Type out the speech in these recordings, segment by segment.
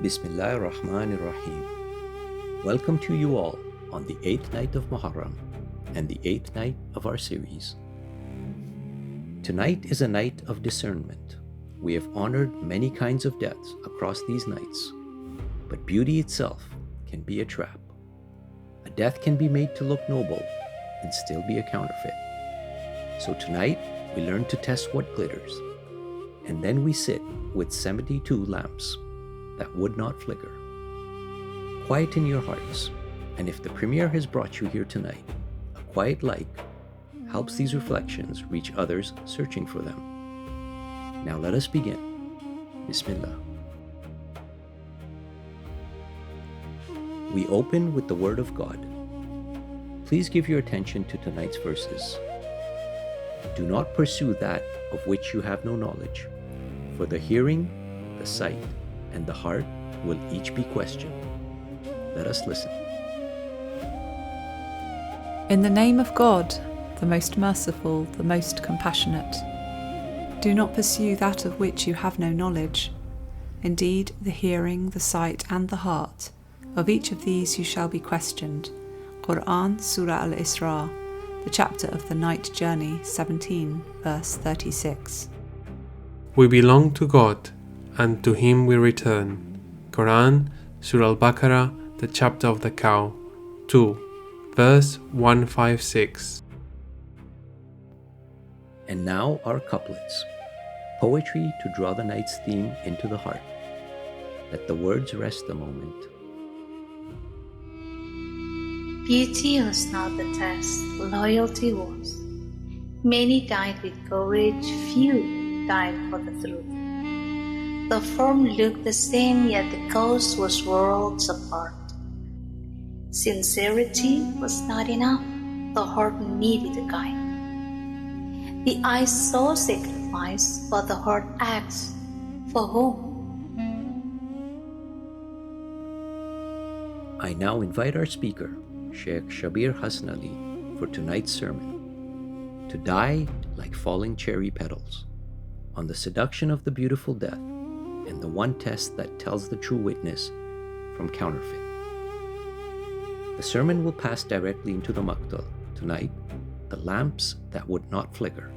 Bismillahir Rahmanir Rahim. Welcome to you all on the 8th night of Muharram and the 8th night of our series. Tonight is a night of discernment. We have honored many kinds of deaths across these nights, but beauty itself can be a trap. A death can be made to look noble and still be a counterfeit. So tonight we learn to test what glitters, and then we sit with 72 lamps that would not flicker. Quieten your hearts, and if the Premier has brought you here tonight, a quiet light helps these reflections reach others searching for them. Now let us begin. Bismillah. We open with the Word of God. Please give your attention to tonight's verses. Do not pursue that of which you have no knowledge, for the hearing, the sight, and the heart will each be questioned. Let us listen. In the name of God, the most merciful, the most compassionate. Do not pursue that of which you have no knowledge. Indeed, the hearing, the sight, and the heart, of each of these you shall be questioned. Quran, Surah al-Isra, the chapter of the night journey, 17, verse 36. We belong to God, and to Him we return. Quran, Surah al-Baqarah, the chapter of the cow, 2, verse 156. And now our couplets. Poetry to draw the night's theme into the heart. Let the words rest a moment. Beauty was not the test, loyalty was. Many died with courage, few died for the truth. The form looked the same, yet the cause was worlds apart. Sincerity was not enough, the heart needed a guide. The eyes saw sacrifice, but the heart asked, for whom? I now invite our speaker, Shaykh Shabbir Hassanally, for tonight's sermon, to die like falling cherry petals, on the seduction of the beautiful death and the one test that tells the true witness from counterfeit. The sermon will pass directly into the Maqtal, tonight, the lamps that would not flicker,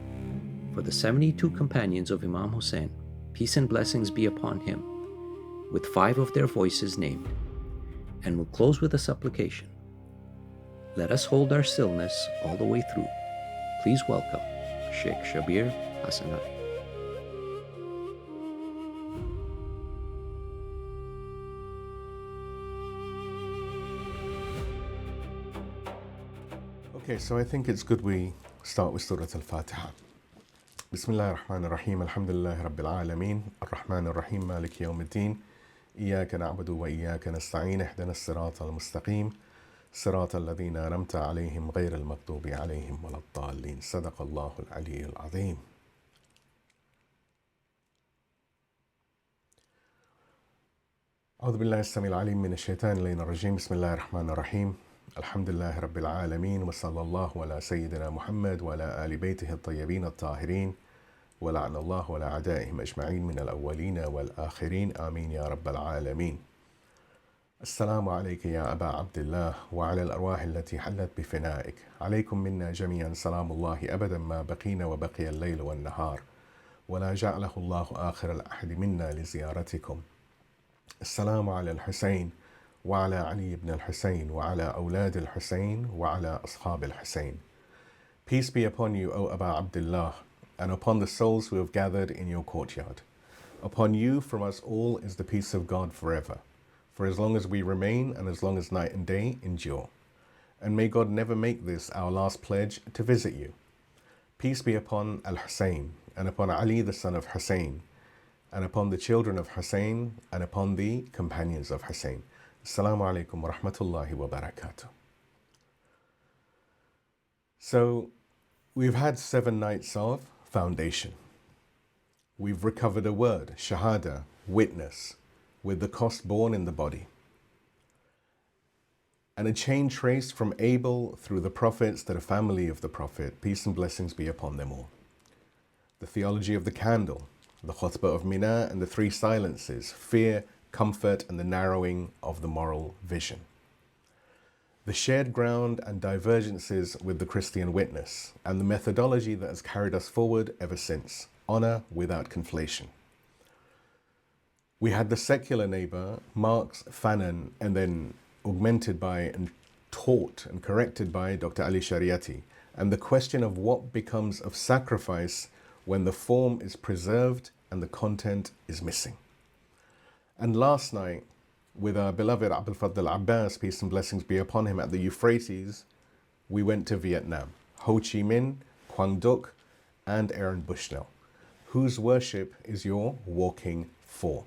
for the 72 companions of Imam Husayn, peace and blessings be upon him, with 5 of their voices named, and will close with a supplication. Let us hold our stillness all the way through. Please welcome Shaykh Shabbir Hassanally. Okay, so I think it's good we start with Surah Al-Fatiha. Bismillahir Rahmanir Rahim, Alhamdulillahi Rabbil Alameen, Ar-Rahmanir Rahim, Maliki Yawmiddin, Iyaka na'budu wa iyaka nasta'in, ihdina as-sirata al-mustaqim, sirata alladhina an'amta alayhim ghayra al-maghdubi alayhim walad-dallin. Sadaqallahu al-'aliyyul 'azim. أعوذ بالله السميع العليم من الشيطان اللعين الرجيم. بسم الله الرحمن الرحيم. الحمد لله رب العالمين وصلى الله على سيدنا محمد وعلى آل بيته الطيبين الطاهرين ولعن الله ولا أعدائهم أجمعين من الأولين والآخرين آمين يا رب العالمين. السلام عليك يا أبا عبد الله وعلى الأرواح التي حلت بفنائك. عليكم منا جميعا سلام الله أبدا ما بقينا وبقي الليل والنهار ولا جعله الله آخر الأحد منا لزيارتكم. السلام على الحسين وعلى علي بن al-Husayn وعلى أولاد al-Husayn وعلى أصحاب al-Husayn. Peace be upon you, O Aba Abdullah, and upon the souls who have gathered in your courtyard. Upon you from us all is the peace of God forever, for as long as we remain and as long as night and day endure. And may God never make this our last pledge to visit you. Peace be upon al-Husayn, and upon Ali the son of Husayn, and upon the children of Husayn, and upon the companions of Husayn. Assalamu alaikum wa rahmatullahi wa barakatuh. So, we've had 7 nights of foundation. We've recovered a word, Shahada, witness, with the cost borne in the body. And a chain traced from Abel through the prophets to the family of the prophet, peace and blessings be upon them all. The theology of the candle, the khutbah of Mina and the 3 silences, fear, comfort, and the narrowing of the moral vision. The shared ground and divergences with the Christian witness, and the methodology that has carried us forward ever since. Honor without conflation. We had the secular neighbor, Marx, Fanon, and then augmented by and taught and corrected by Dr. Ali Shariati, and the question of what becomes of sacrifice when the form is preserved and the content is missing. And last night, with our beloved Abdul Fadl Abbas, peace and blessings be upon him, at the Euphrates, we went to Vietnam, Ho Chi Minh, Quang Duc, and Aaron Bushnell, whose worship is your walking for.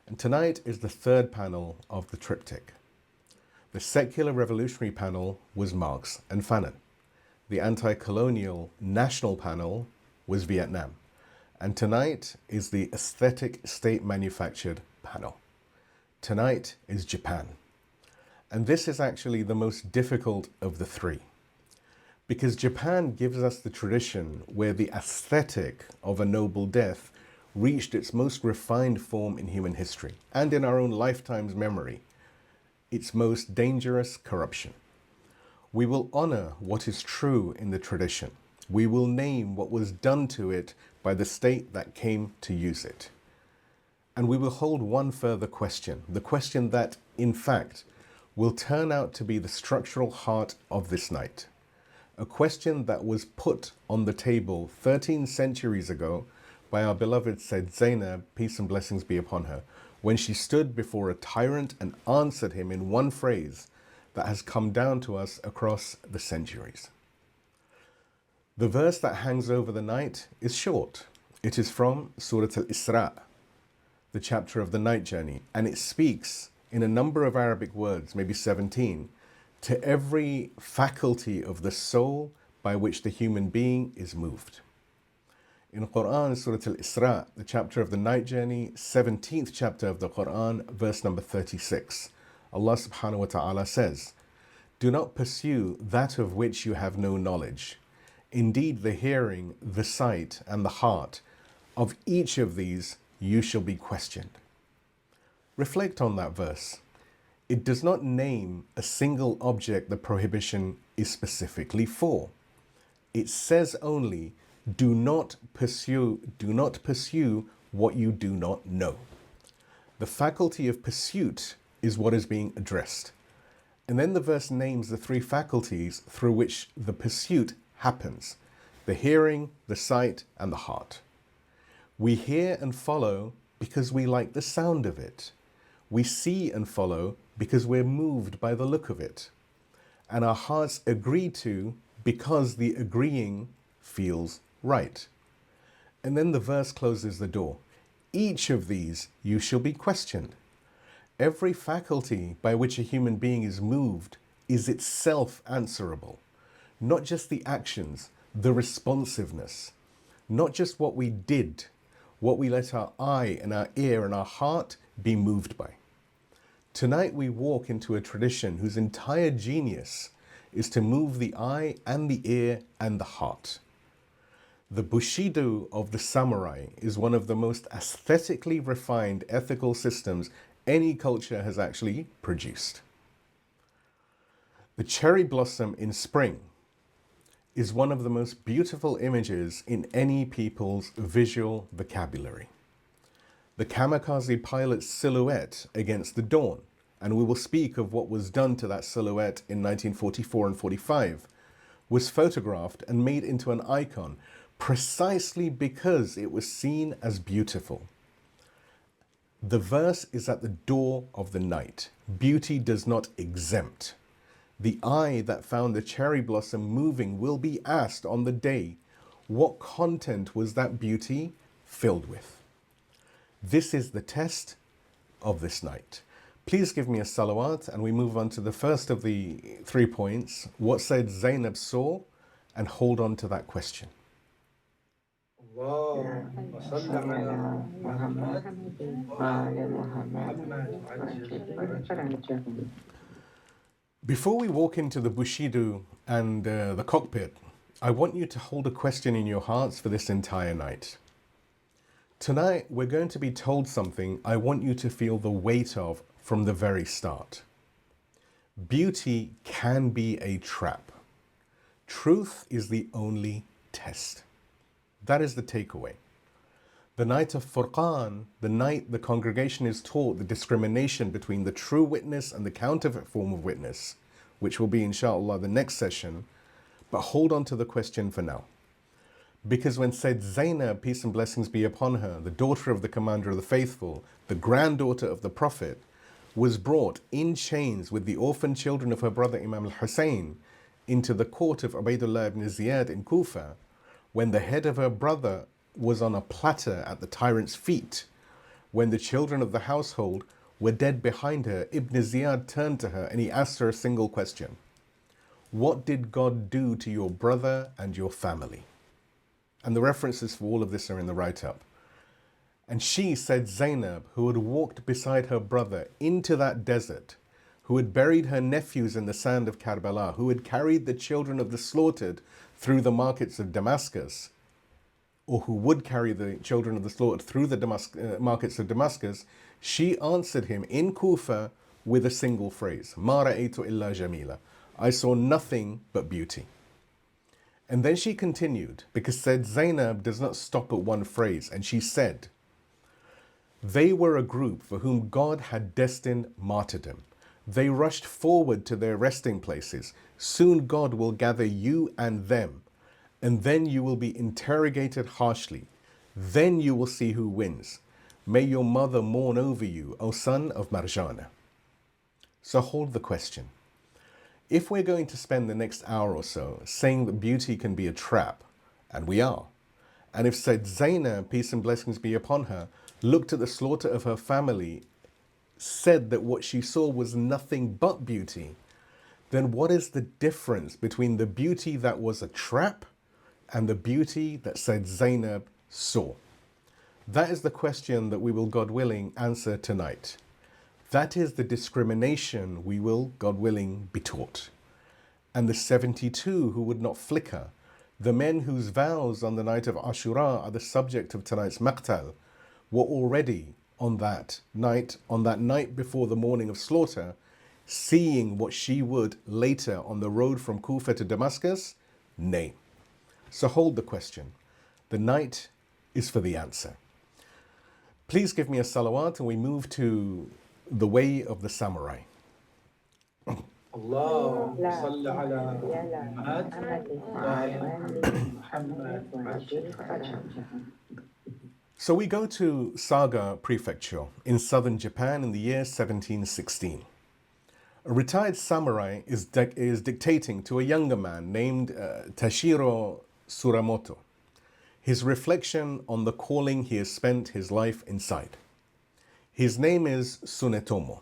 And tonight is the third panel of the triptych. The secular revolutionary panel was Marx and Fanon. The anti-colonial national panel was Vietnam. And tonight is the aesthetic state-manufactured panel. Tonight is Japan. And this is actually the most difficult of the three, because Japan gives us the tradition where the aesthetic of a noble death reached its most refined form in human history, and in our own lifetime's memory, its most dangerous corruption. We will honor what is true in the tradition. We will name what was done to it by the state that came to use it. And we will hold one further question, the question that, in fact, will turn out to be the structural heart of this night. A question that was put on the table 13 centuries ago by our beloved Said Zainab, peace and blessings be upon her, when she stood before a tyrant and answered him in one phrase that has come down to us across the centuries. The verse that hangs over the night is short. It is from Surah al-Isra, the chapter of the night journey, and it speaks in a number of Arabic words, maybe 17, to every faculty of the soul by which the human being is moved. In Quran, Surah al-Isra, the chapter of the night journey, 17th chapter of the Quran, verse number 36, Allah subhanahu wa ta'ala says, "Do not pursue that of which you have no knowledge. Indeed, the hearing, the sight, and the heart, of each of these you shall be questioned." Reflect on that verse. It does not name a single object the prohibition is specifically for. It says only, do not pursue what you do not know. The faculty of pursuit is what is being addressed. And then the verse names the three faculties through which the pursuit happens: the hearing, the sight, and the heart. We hear and follow because we like the sound of it. We see and follow because we're moved by the look of it. And our hearts agree to because the agreeing feels right. And then the verse closes the door. Each of these you shall be questioned. Every faculty by which a human being is moved is itself answerable. Not just the actions, the responsiveness. Not just what we did, what we let our eye and our ear and our heart be moved by. Tonight we walk into a tradition whose entire genius is to move the eye and the ear and the heart. The Bushido of the samurai is one of the most aesthetically refined ethical systems any culture has actually produced. The cherry blossom in spring is one of the most beautiful images in any people's visual vocabulary. The kamikaze pilot's silhouette against the dawn, and we will speak of what was done to that silhouette in 1944 and 45, was photographed and made into an icon precisely because it was seen as beautiful. The verse is at the door of the night. Beauty does not exempt. The eye that found the cherry blossom moving will be asked on the day, what content was that beauty filled with? This is the test of this night. Please give me a salawat, and we move on to the first of the 3 points, what Said Zainab saw, and hold on to that question. Before we walk into the Bushido and the cockpit, I want you to hold a question in your hearts for this entire night. Tonight, we're going to be told something I want you to feel the weight of from the very start. Beauty can be a trap. Truth is the only test. That is the takeaway. The night of Furqan, the night the congregation is taught the discrimination between the true witness and the counterfeit form of witness, which will be, inshallah, the next session. But hold on to the question for now. Because when said Zainab, peace and blessings be upon her, the daughter of the commander of the faithful, the granddaughter of the Prophet, was brought in chains with the orphan children of her brother Imam Husayn into the court of Ubaydullah ibn Ziyad in Kufa, when the head of her brother was on a platter at the tyrant's feet, when the children of the household were dead behind her, Ibn Ziyad turned to her and he asked her a single question. What did God do to your brother and your family? And the references for all of this are in the write-up. And she said, Zainab, who had walked beside her brother into that desert, who had buried her nephews in the sand of Karbala, who had carried the children of the slaughtered through the markets of Damascus, or who would carry the children of the slaughtered through the markets of Damascus, she answered him in Kufa with a single phrase, Ma ra'aytu illa jamila. I saw nothing but beauty. And then she continued, because said Zainab does not stop at one phrase, and she said, they were a group for whom God had destined martyrdom. They rushed forward to their resting places. Soon God will gather you and them, and then you will be interrogated harshly. Then you will see who wins. May your mother mourn over you, O son of Marjana. So hold the question. If we're going to spend the next hour or so saying that beauty can be a trap, and we are, and if said Zainab, peace and blessings be upon her, looked at the slaughter of her family, said that what she saw was nothing but beauty, then what is the difference between the beauty that was a trap and the beauty that said Zainab saw? That is the question that we will, God willing, answer tonight. That is the discrimination we will, God willing, be taught. And the 72 who would not flicker, the men whose vows on the night of Ashura are the subject of tonight's Maqtal, were already on that night before the morning of slaughter, seeing what she would later on the road from Kufa to Damascus? Nay. So hold the question. The night is for the answer. Please give me a salawat and we move to the way of the samurai. So we go to Saga Prefecture in southern Japan in the year 1716. A retired samurai is dictating to a younger man named Tashiro Suramoto his reflection on the calling he has spent his life inside. His name is Tsunetomo.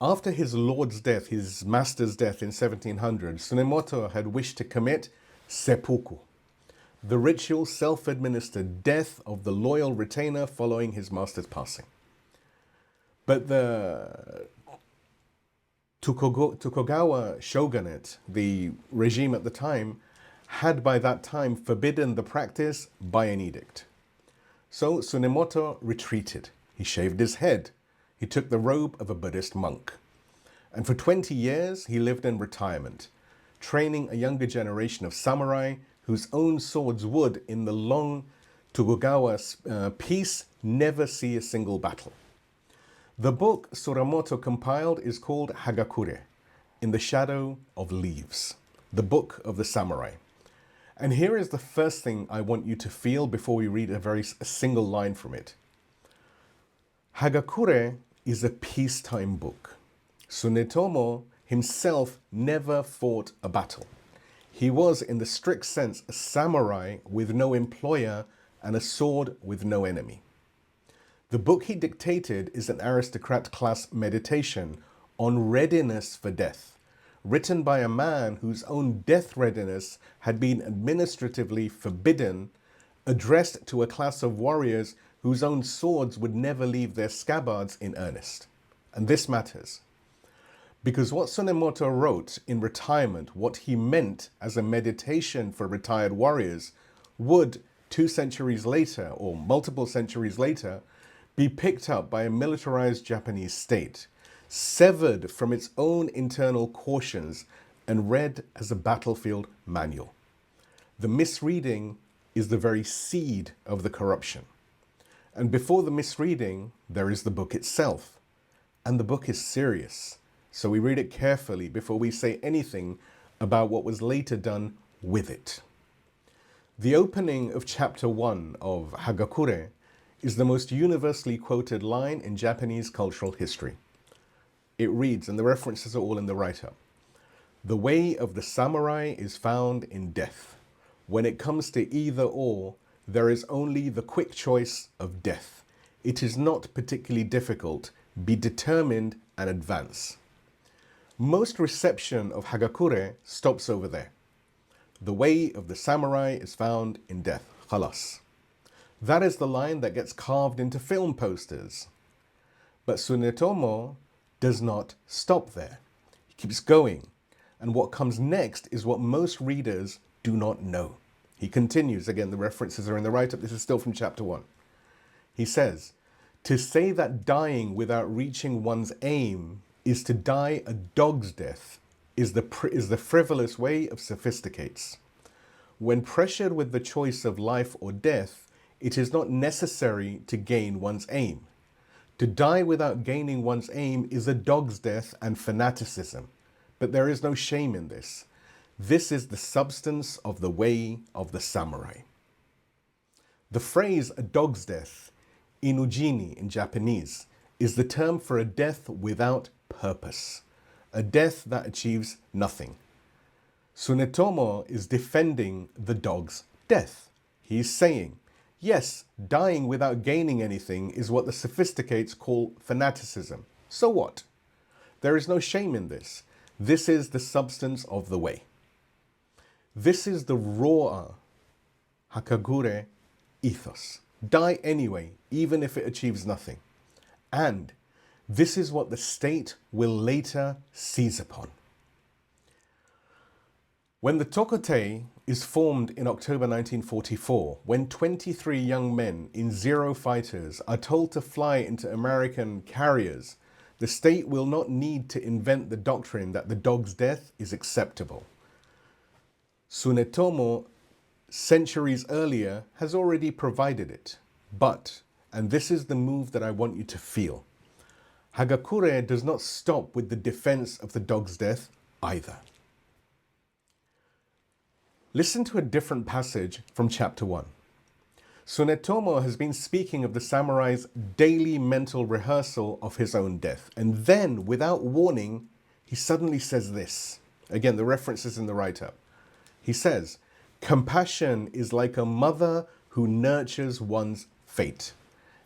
After his lord's death, his master's death in 1700, Tsunemoto had wished to commit seppuku, the ritual self-administered death of the loyal retainer following his master's passing. But the Tokugawa shogunate, the regime at the time, had by that time forbidden the practice by an edict. So Tsunemoto retreated. He shaved his head. He took the robe of a Buddhist monk. And for 20 years, he lived in retirement, training a younger generation of samurai whose own swords would, in the long Tokugawa peace, never see a single battle. The book Suramoto compiled is called Hagakure, In the Shadow of Leaves, the book of the samurai. And here is the first thing I want you to feel before we read a single line from it. Hagakure is a peacetime book. Tsunetomo himself never fought a battle. He was, in the strict sense, a samurai with no employer and a sword with no enemy. The book he dictated is an aristocrat class meditation on readiness for death, written by a man whose own death readiness had been administratively forbidden, addressed to a class of warriors whose own swords would never leave their scabbards in earnest. And this matters, because what Tsunemoto wrote in retirement, what he meant as a meditation for retired warriors, would, 2 centuries later, or multiple centuries later, be picked up by a militarized Japanese state, severed from its own internal cautions and read as a battlefield manual. The misreading is the very seed of the corruption. And before the misreading, there is the book itself. And the book is serious. So we read it carefully before we say anything about what was later done with it. The opening of chapter 1 of Hagakure is the most universally quoted line in Japanese cultural history. It reads, and the references are all in the write-up, "The way of the samurai is found in death. When it comes to either or, there is only the quick choice of death. It is not particularly difficult. Be determined and advance." Most reception of Hagakure stops over there. The way of the samurai is found in death. Khalas. That is the line that gets carved into film posters. But Tsunetomo does not stop there. He keeps going. And what comes next is what most readers do not know. He continues, again, the references are in the write-up. This is still from chapter 1. He says, "To say that dying without reaching one's aim is to die a dog's death is the frivolous way of sophisticates. When pressured with the choice of life or death, it is not necessary to gain one's aim. To die without gaining one's aim is a dog's death and fanaticism, but there is no shame in this. This is the substance of the way of the samurai." The phrase "a dog's death," inujini in Japanese, is the term for a death without purpose, a death that achieves nothing. Tsunetomo is defending the dog's death. He is saying, yes, dying without gaining anything is what the sophisticates call fanaticism. So what? There is no shame in this. This is the substance of the way. This is the raw Hakagure ethos. Die anyway, even if it achieves nothing. And this is what the state will later seize upon. When the Tokotei is formed in October 1944, when 23 young men in Zero fighters are told to fly into American carriers, the state will not need to invent the doctrine that the dog's death is acceptable. Tsunetomo, centuries earlier, has already provided it. But, and this is the move that I want you to feel, Hagakure does not stop with the defense of the dog's death either. Listen to a different passage from chapter 1. Tsunetomo has been speaking of the samurai's daily mental rehearsal of his own death. And then, without warning, he suddenly says this. Again, the reference is in the write-up. He says, "Compassion is like a mother who nurtures one's fate.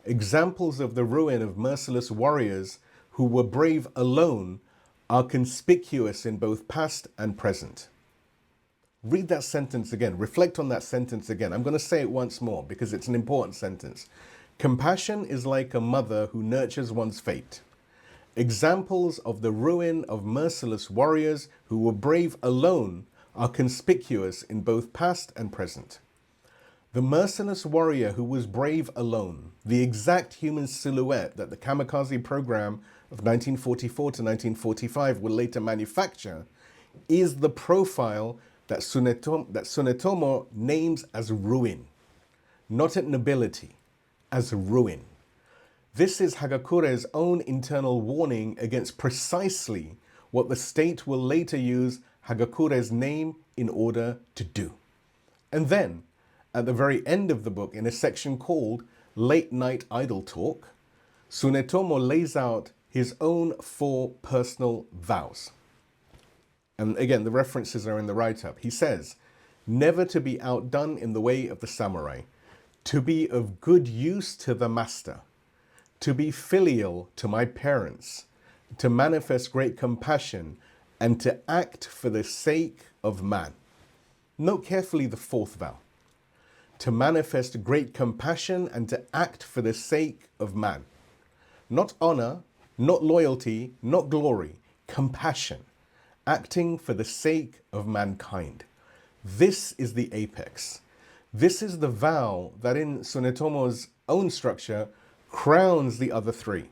Examples of the ruin of merciless warriors who were brave alone are conspicuous in both past and present." Read that sentence again. Reflect on that sentence again. I'm going to say it once more because it's an important sentence. Compassion is like a mother who nurtures one's fate. Examples of the ruin of merciless warriors who were brave alone are conspicuous in both past and present. The merciless warrior who was brave alone, the exact human silhouette that the kamikaze program of 1944 to 1945 will later manufacture, is the profile that Tsunetomo names as ruin, not at nobility, as ruin. This is Hagakure's own internal warning against precisely what the state will later use Hagakure's name in order to do. And then, at the very end of the book, in a section called Late Night Idle Talk, Tsunetomo lays out his own 4 personal vows. And again, the references are in the write-up. He says, never to be outdone in the way of the samurai, to be of good use to the master, to be filial to my parents, to manifest great compassion, and to act for the sake of man. Note carefully the 4th vow. To manifest great compassion and to act for the sake of man. Not honor, not loyalty, not glory, compassion. Acting for the sake of mankind. This is the apex. This is the vow that in Tsunetomo's own structure crowns the other three.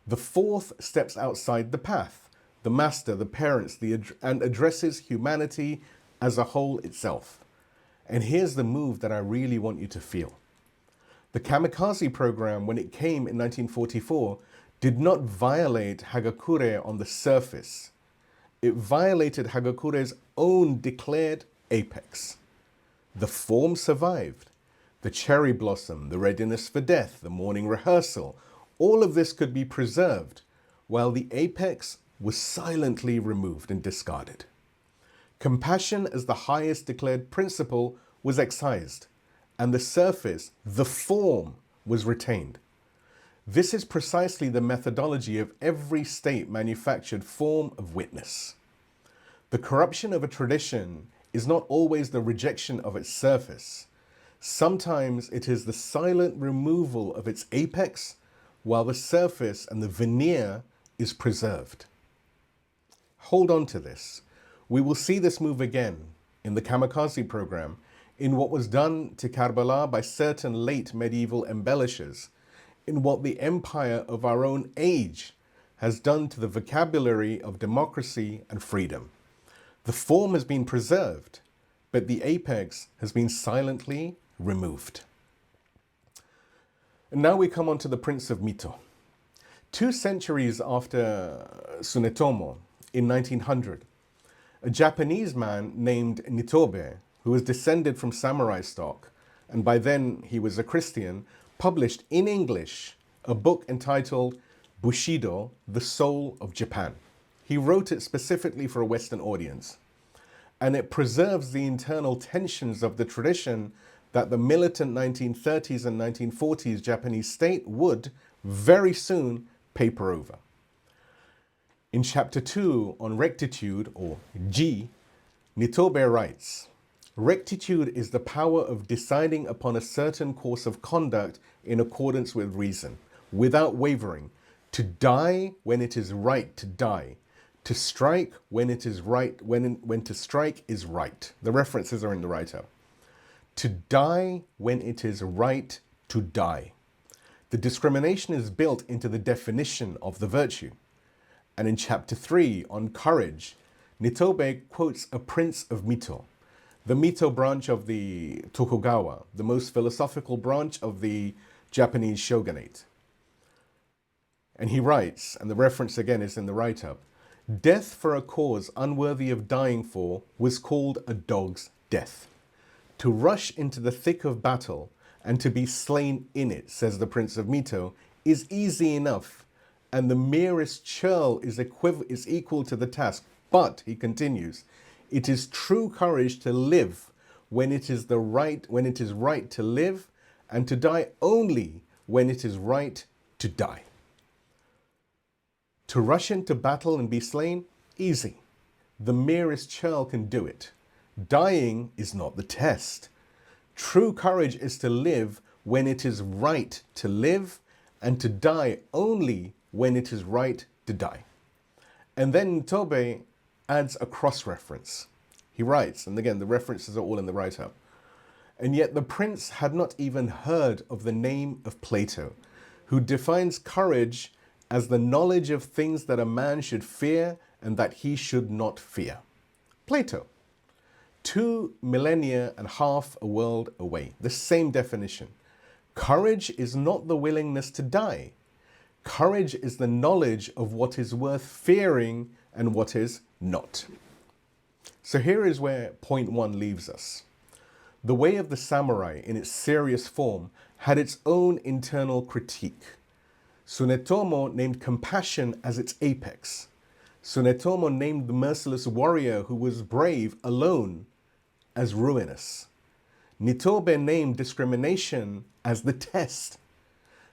The fourth steps outside the path, the master, the parents, and addresses humanity as a whole itself. And here's the move that I really want you to feel. The kamikaze program, when it came in 1944, did not violate Hagakure on the surface. It violated Hagakure's own declared apex. The form survived. The cherry blossom, the readiness for death, the morning rehearsal, all of this could be preserved, while the apex was silently removed and discarded. Compassion as the highest declared principle was excised, and the surface, the form, was retained. This is precisely the methodology of every state-manufactured form of witness. The corruption of a tradition is not always the rejection of its surface. Sometimes it is the silent removal of its apex, while the surface and the veneer is preserved. Hold on to this. We will see this move again in the kamikaze program, in what was done to Karbala by certain late medieval embellishers, in what the empire of our own age has done to the vocabulary of democracy and freedom. The form has been preserved, but the apex has been silently removed. And now we come on to the Prince of Mito. 2 centuries after Tsunetomo, in 1900, a Japanese man named Nitobe, who was descended from samurai stock, and by then he was a Christian, published in English a book entitled Bushido, The Soul of Japan. He wrote it specifically for a Western audience, and it preserves the internal tensions of the tradition that the militant 1930s and 1940s Japanese state would very soon paper over. In chapter 2 on rectitude, or Ji, Nitobe writes, "Rectitude is the power of deciding upon a certain course of conduct in accordance with reason, without wavering, to die when it is right to die, to strike when it is right, when to strike is right." The references are in the write-up. To die when it is right to die. The discrimination is built into the definition of the virtue. And in chapter 3 on courage, Nitobe quotes a prince of Mito, the Mito branch of the Tokugawa, the most philosophical branch of the Japanese shogunate. And he writes, and the reference again is in the write-up, "Death for a cause unworthy of dying for was called a dog's death. To rush into the thick of battle and to be slain in it," says the Prince of Mito, "is easy enough, and the merest churl is equal to the task. But," he continues, "it is true courage to live when it is right to live, and to die only when it is right to die." To rush into battle and be slain, easy. The merest churl can do it. Dying is not the test. True courage is to live when it is right to live, and to die only when it is right to die. And then Tobe adds a cross-reference. He writes, and again, the references are all in the write-up, "And yet the prince had not even heard of the name of Plato, who defines courage as the knowledge of things that a man should fear and that he should not fear." Plato. 2 millennia and half a world away. The same definition. Courage is not the willingness to die. Courage is the knowledge of what is worth fearing and what is not. So here is where point 1 leaves us. The way of the samurai in its serious form had its own internal critique. Tsunetomo named compassion as its apex. Tsunetomo named the merciless warrior who was brave alone as ruinous. Nitobe named discrimination as the test.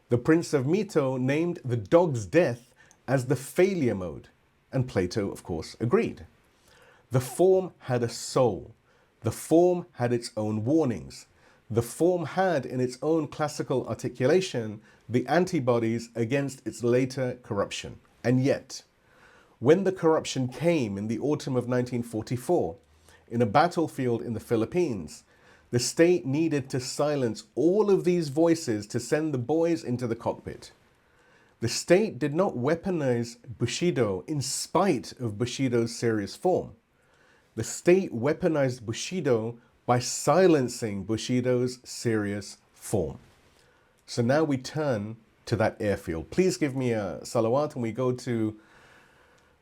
The Prince of Mito named the dog's death as the failure mode, and Plato, of course, agreed. The form had a soul. The form had its own warnings. The form had in its own classical articulation the antibodies against its later corruption. And yet, when the corruption came in the autumn of 1944, in a battlefield in the Philippines, The state needed to silence all of these voices to send the boys into the cockpit. The state did not weaponize Bushido in spite of Bushido's serious form. The state weaponized Bushido by silencing Bushido's serious form. So now we turn to that airfield. Please give me a salawat and we go to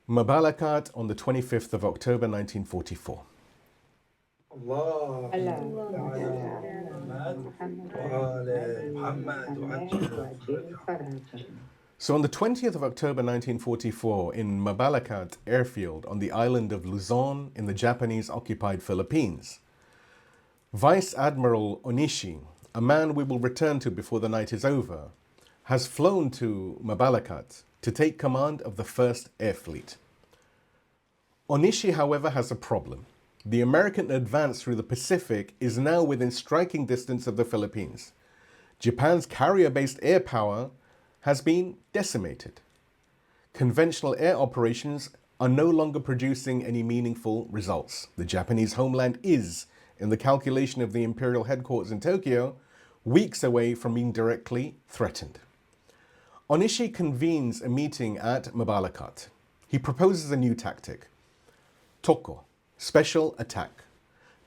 Mabalakat on the 25th of October 1944. So on the 20th of October 1944 in Mabalakat airfield on the island of Luzon in the Japanese-occupied Philippines, Vice Admiral Onishi, a man we will return to before the night is over, has flown to Mabalakat to take command of the 1st Air Fleet. Onishi, however, has a problem. The American advance through the Pacific is now within striking distance of the Philippines. Japan's carrier-based air power has been decimated. Conventional air operations are no longer producing any meaningful results. The Japanese homeland is, in the calculation of the imperial headquarters in Tokyo, weeks away from being directly threatened. Onishi convenes a meeting at Mabalakat. He proposes a new tactic. Toko, special attack.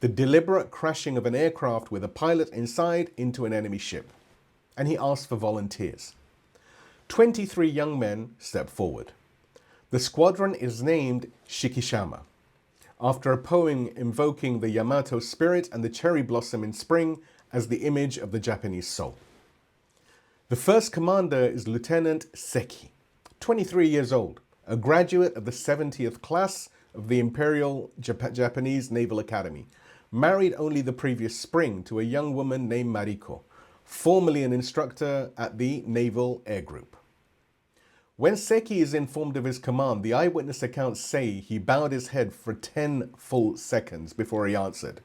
The deliberate crashing of an aircraft with a pilot inside into an enemy ship. And he asks for volunteers. 23 young men step forward. The squadron is named Shikishama, after a poem invoking the Yamato spirit and the cherry blossom in spring as the image of the Japanese soul. The first commander is Lieutenant Seki, 23 years old, a graduate of the 70th class of the Imperial Japanese Naval Academy, married only the previous spring to a young woman named Mariko, formerly an instructor at the Naval Air Group. When Seki is informed of his command, the eyewitness accounts say he bowed his head for 10 full seconds before he answered.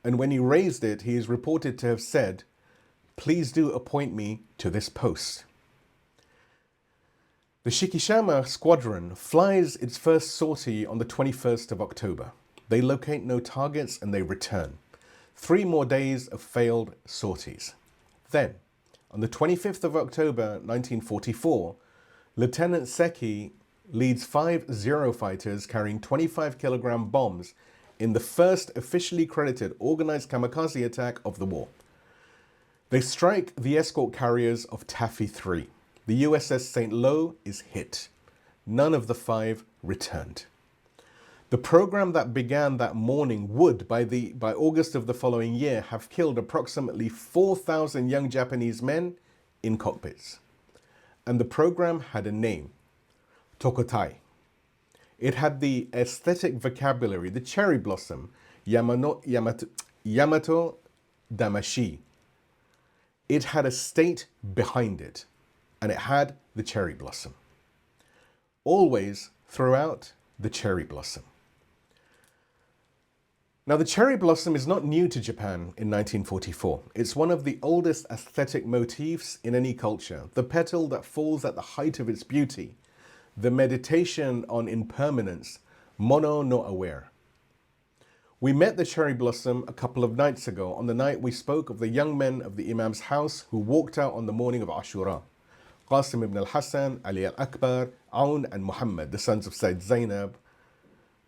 And when he raised it, he is reported to have said, "Please do appoint me to this post." The Shikishama squadron flies its first sortie on the 21st of October. They locate no targets and they return. 3 more days of failed sorties. Then, on the 25th of October 1944, Lieutenant Seki leads 5 Zero fighters carrying 25-kilogram bombs in the first officially credited organized kamikaze attack of the war. They strike the escort carriers of Taffy 3. The USS St. Lo is hit. None of the 5 returned. The program that began that morning would, by August of the following year, have killed approximately 4,000 young Japanese men in cockpits. And the program had a name, Tokotai. It had the aesthetic vocabulary, the cherry blossom, Yamato Damashi. It had a state behind it, and it had the cherry blossom. Always throughout the cherry blossom. Now, the cherry blossom is not new to Japan in 1944. It's one of the oldest aesthetic motifs in any culture. The petal that falls at the height of its beauty. The meditation on impermanence, mono no aware. We met the cherry blossom a couple of nights ago on the night we spoke of the young men of the Imam's house who walked out on the morning of Ashura. Qasim ibn al-Hassan, Ali al-Akbar, Aoun and Muhammad, the sons of Sayyid Zainab.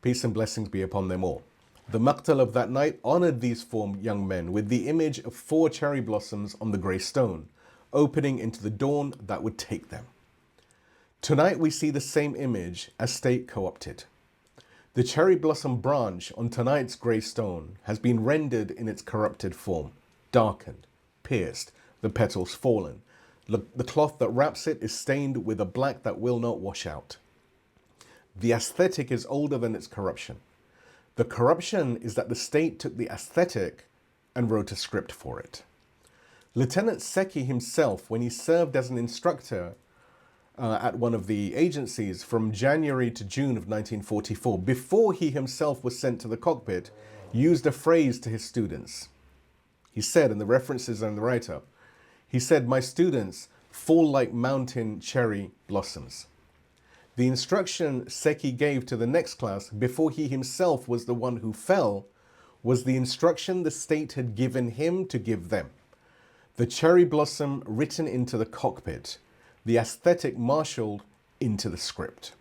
Peace and blessings be upon them all. The Maqtal of that night honored these 4 young men with the image of 4 cherry blossoms on the grey stone, opening into the dawn that would take them. Tonight we see the same image as state co-opted. The cherry blossom branch on tonight's grey stone has been rendered in its corrupted form, darkened, pierced, the petals fallen. The cloth that wraps it is stained with a black that will not wash out. The aesthetic is older than its corruption. The corruption is that the state took the aesthetic and wrote a script for it. Lieutenant Seki himself, when he served as an instructor at one of the agencies from January to June of 1944, before he himself was sent to the cockpit, used a phrase to his students. He said, and the references are in the write-up, he said, "My students fall like mountain cherry blossoms." The instruction Seki gave to the next class before he himself was the one who fell was the instruction the state had given him to give them. The cherry blossom written into the cockpit, the aesthetic marshaled into the script.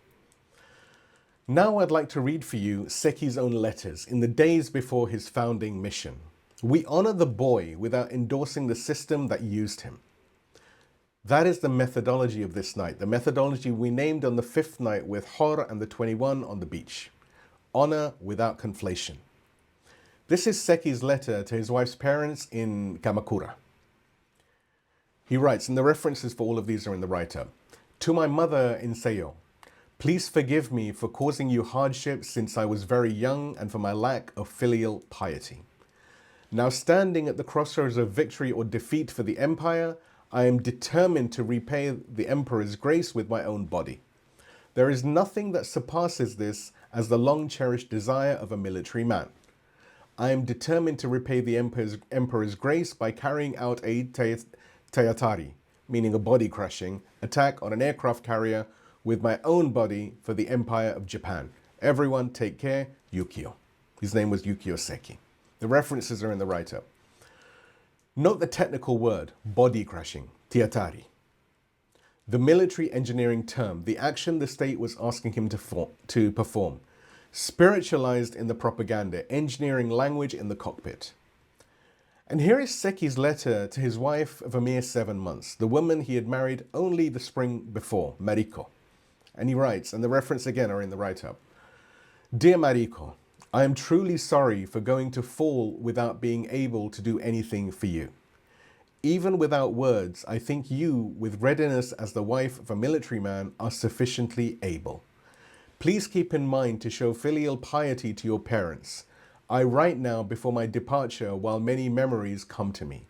Now I'd like to read for you Seki's own letters in the days before his founding mission. We honor the boy without endorsing the system that used him. That is the methodology of this night, the methodology we named on the 5th night with Hor and the 21 on the beach. Honor without conflation. This is Seki's letter to his wife's parents in Kamakura. He writes, and the references for all of these are in the write-up. To my mother in Seyo, please forgive me for causing you hardship since I was very young and for my lack of filial piety. Now standing at the crossroads of victory or defeat for the empire, I am determined to repay the emperor's grace with my own body. There is nothing that surpasses this as the long-cherished desire of a military man. I am determined to repay the emperor's grace by carrying out a Tayatari, meaning a body crashing, attack on an aircraft carrier with my own body for the Empire of Japan. Everyone take care, Yukio. His name was Yukio Seki. The references are in the write-up. Note the technical word, body crashing, Tayatari. The military engineering term, the action the state was asking him to perform. Spiritualized in the propaganda, engineering language in the cockpit. And here is Seki's letter to his wife of a mere 7 months, the woman he had married only the spring before, Mariko. And he writes, and the reference again are in the write-up. Dear Mariko, I am truly sorry for going to fall without being able to do anything for you. Even without words, I think you, with readiness as the wife of a military man, are sufficiently able. Please keep in mind to show filial piety to your parents. I write now before my departure while many memories come to me.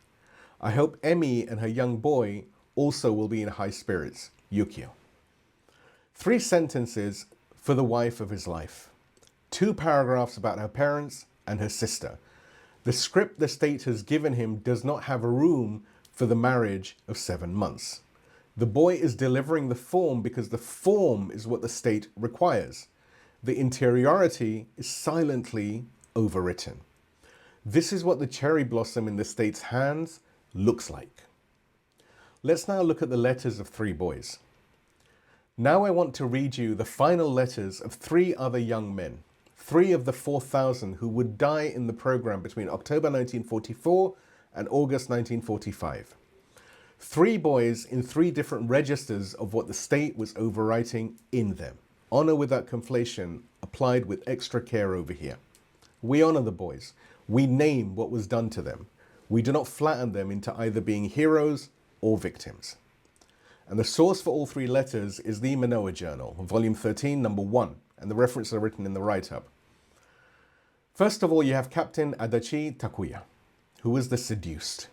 I hope Emi and her young boy also will be in high spirits. Yukio. 3 sentences for the wife of his life. 2 paragraphs about her parents and her sister. The script the state has given him does not have a room for the marriage of 7 months. The boy is delivering the form because the form is what the state requires. The interiority is silently overwritten. This is what the cherry blossom in the state's hands looks like. Let's now look at the letters of 3 boys. Now I want to read you the final letters of 3 other young men, 3 of the 4,000 who would die in the program between October 1944 and August 1945. 3 boys in 3 different registers of what the state was overwriting in them. Honor without conflation, applied with extra care over here. We honor the boys. We name what was done to them. We do not flatten them into either being heroes or victims. And the source for all 3 letters is the Manoa Journal, volume 13, number 1, and the references are written in the write-up. First of all, you have Captain Adachi Takuya, who was the seduced.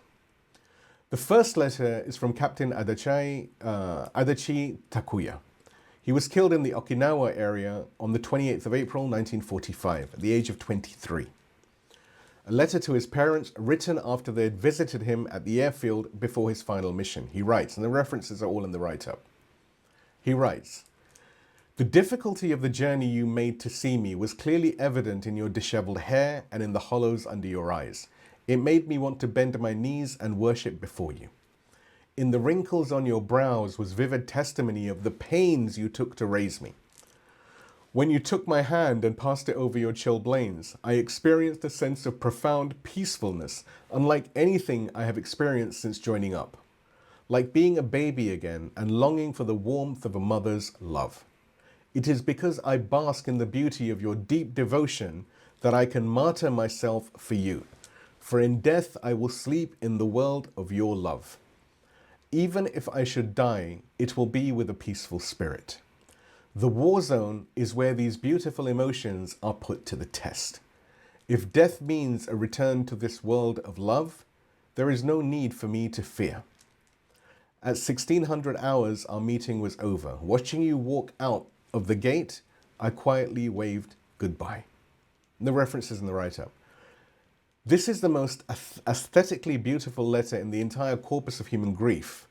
The first letter is from Captain Adachi Takuya. He was killed in the Okinawa area on the 28th of April 1945 at the age of 23. A letter to his parents written after they had visited him at the airfield before his final mission. He writes, and the references are all in the write-up. He writes, the difficulty of the journey you made to see me was clearly evident in your disheveled hair and in the hollows under your eyes. It made me want to bend my knees and worship before you. In the wrinkles on your brows was vivid testimony of the pains you took to raise me. When you took my hand and passed it over your chilblains, I experienced a sense of profound peacefulness, unlike anything I have experienced since joining up. Like being a baby again and longing for the warmth of a mother's love. It is because I bask in the beauty of your deep devotion that I can martyr myself for you. For in death I will sleep in the world of your love. Even if I should die, it will be with a peaceful spirit. The war zone is where these beautiful emotions are put to the test. If death means a return to this world of love, there is no need for me to fear. At 1600 hours, our meeting was over. Watching you walk out of the gate, I quietly waved goodbye. The references in the write-up. This is the most aesthetically beautiful letter in the entire corpus of human grief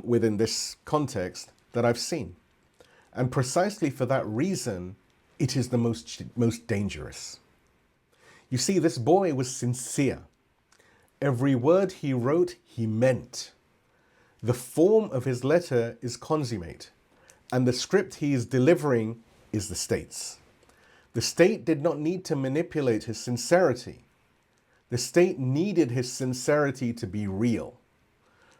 within this context that I've seen. And precisely for that reason, it is the most dangerous. You see, this boy was sincere. Every word he wrote, he meant. The form of his letter is consummate, and the script he is delivering is the state's. The state did not need to manipulate his sincerity. The state needed his sincerity to be real.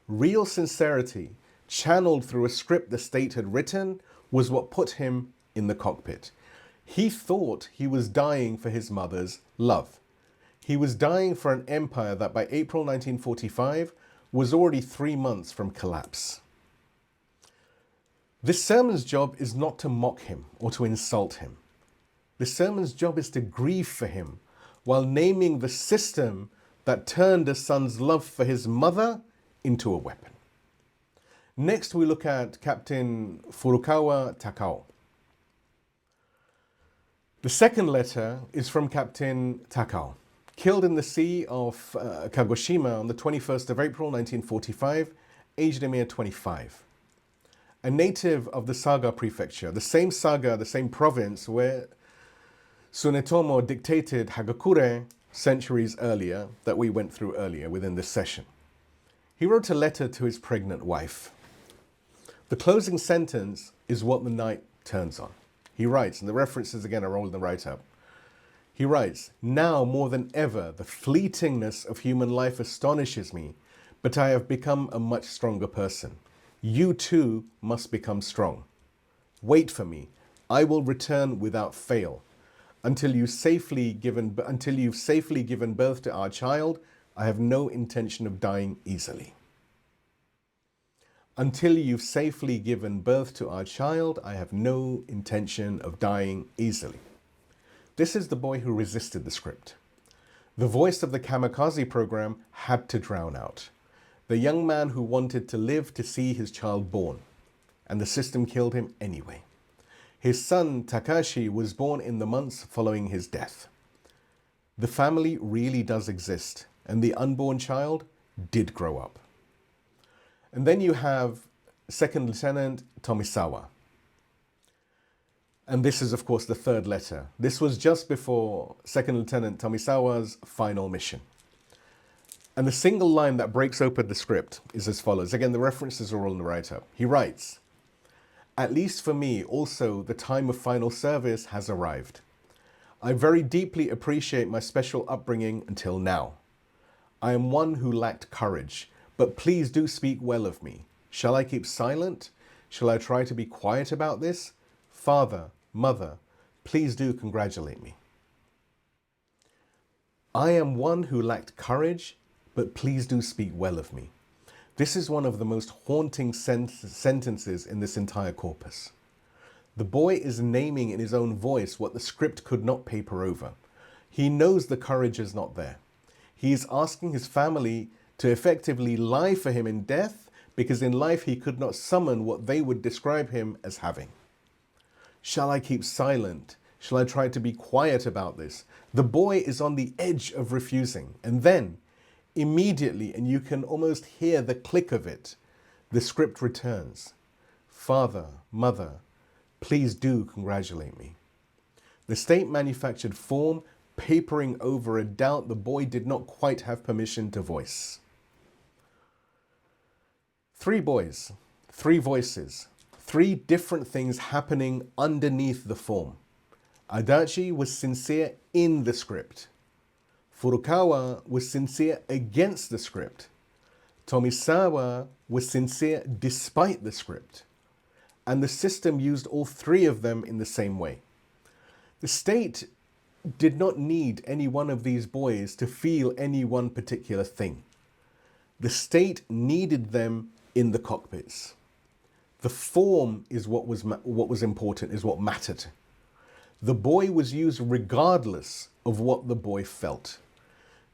Real sincerity, channeled through a script the state had written, was what put him in the cockpit. He thought he was dying for his mother's love. He was dying for an empire that by April 1945 was already 3 months from collapse. This sermon's job is not to mock him or to insult him. The sermon's job is to grieve for him while naming the system that turned a son's love for his mother into a weapon. Next, we look at Captain Furukawa Takao. The second letter is from Captain Takao, killed in the sea of Kagoshima on the 21st of April 1945, aged a mere 25. A native of the Saga prefecture, the same Saga, the same province where Tsunetomo dictated Hagakure centuries earlier, that we went through earlier within this session. He wrote a letter to his pregnant wife. The closing sentence is what the night turns on. He writes, and the references again are all in the write-up. He writes, "Now more than ever, the fleetingness of human life astonishes me, but I have become a much stronger person. You too must become strong. Wait for me. I will return without fail. Until you've safely given birth to our child, I have no intention of dying easily." Until you've safely given birth to our child, I have no intention of dying easily. This is the boy who resisted the script. The voice of the kamikaze program had to drown out. The young man who wanted to live to see his child born, and the system killed him anyway. His son Takashi was born in the months following his death. The family really does exist, and the unborn child did grow up. And then you have Second Lieutenant Tomisawa. And this is, of course, the third letter. This was just before Second Lieutenant Tomisawa's final mission. And the single line that breaks open the script is as follows. Again, the references are all in the write-up. He writes, "At least for me, also, the time of final service has arrived. I very deeply appreciate my special upbringing until now. I am one who lacked courage, but please do speak well of me. Shall I keep silent? Shall I try to be quiet about this? Father, mother, please do congratulate me. I am one who lacked courage, but please do speak well of me." This is one of the most haunting sentences in this entire corpus. The boy is naming in his own voice what the script could not paper over. He knows the courage is not there. He is asking his family to effectively lie for him in death because in life he could not summon what they would describe him as having. Shall I keep silent? Shall I try to be quiet about this? The boy is on the edge of refusing. And then, immediately, and you can almost hear the click of it, the script returns. Father, mother, please do congratulate me. The state-manufactured form papering over a doubt the boy did not quite have permission to voice. 3 boys, 3 voices, 3 different things happening underneath the form. Adachi was sincere in the script. Furukawa was sincere against the script. Tomisawa was sincere despite the script. And the system used all 3 of them in the same way. The state did not need any one of these boys to feel any one particular thing. The state needed them in the cockpits. The form is what was important, is what mattered. The boy was used regardless of what the boy felt.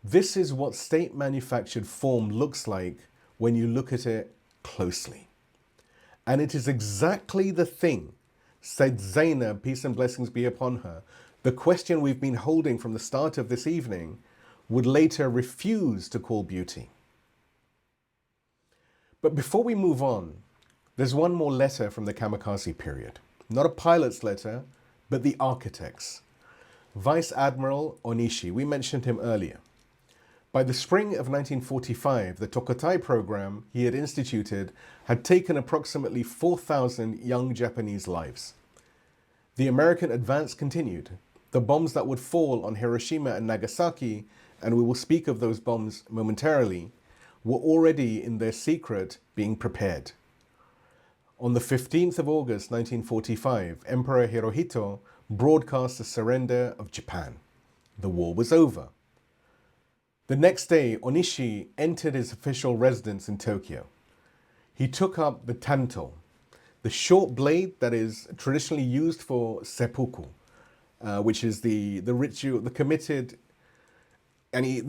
This is what state-manufactured form looks like when you look at it closely. And it is exactly the thing, said Zainab, peace and blessings be upon her, the question we've been holding from the start of this evening, would later refuse to call beauty. But before we move on, there's one more letter from the kamikaze period. Not a pilot's letter, but the architect's. Vice Admiral Onishi, we mentioned him earlier. By the spring of 1945, the Tokotai program he had instituted had taken approximately 4,000 young Japanese lives. The American advance continued. The bombs that would fall on Hiroshima and Nagasaki, and we will speak of those bombs momentarily, were already in their secret being prepared. On the 15th of August 1945, Emperor Hirohito broadcast the surrender of Japan. The war was over. The next day, Onishi entered his official residence in Tokyo. He took up the tanto, the short blade that is traditionally used for seppuku, which is the ritual, the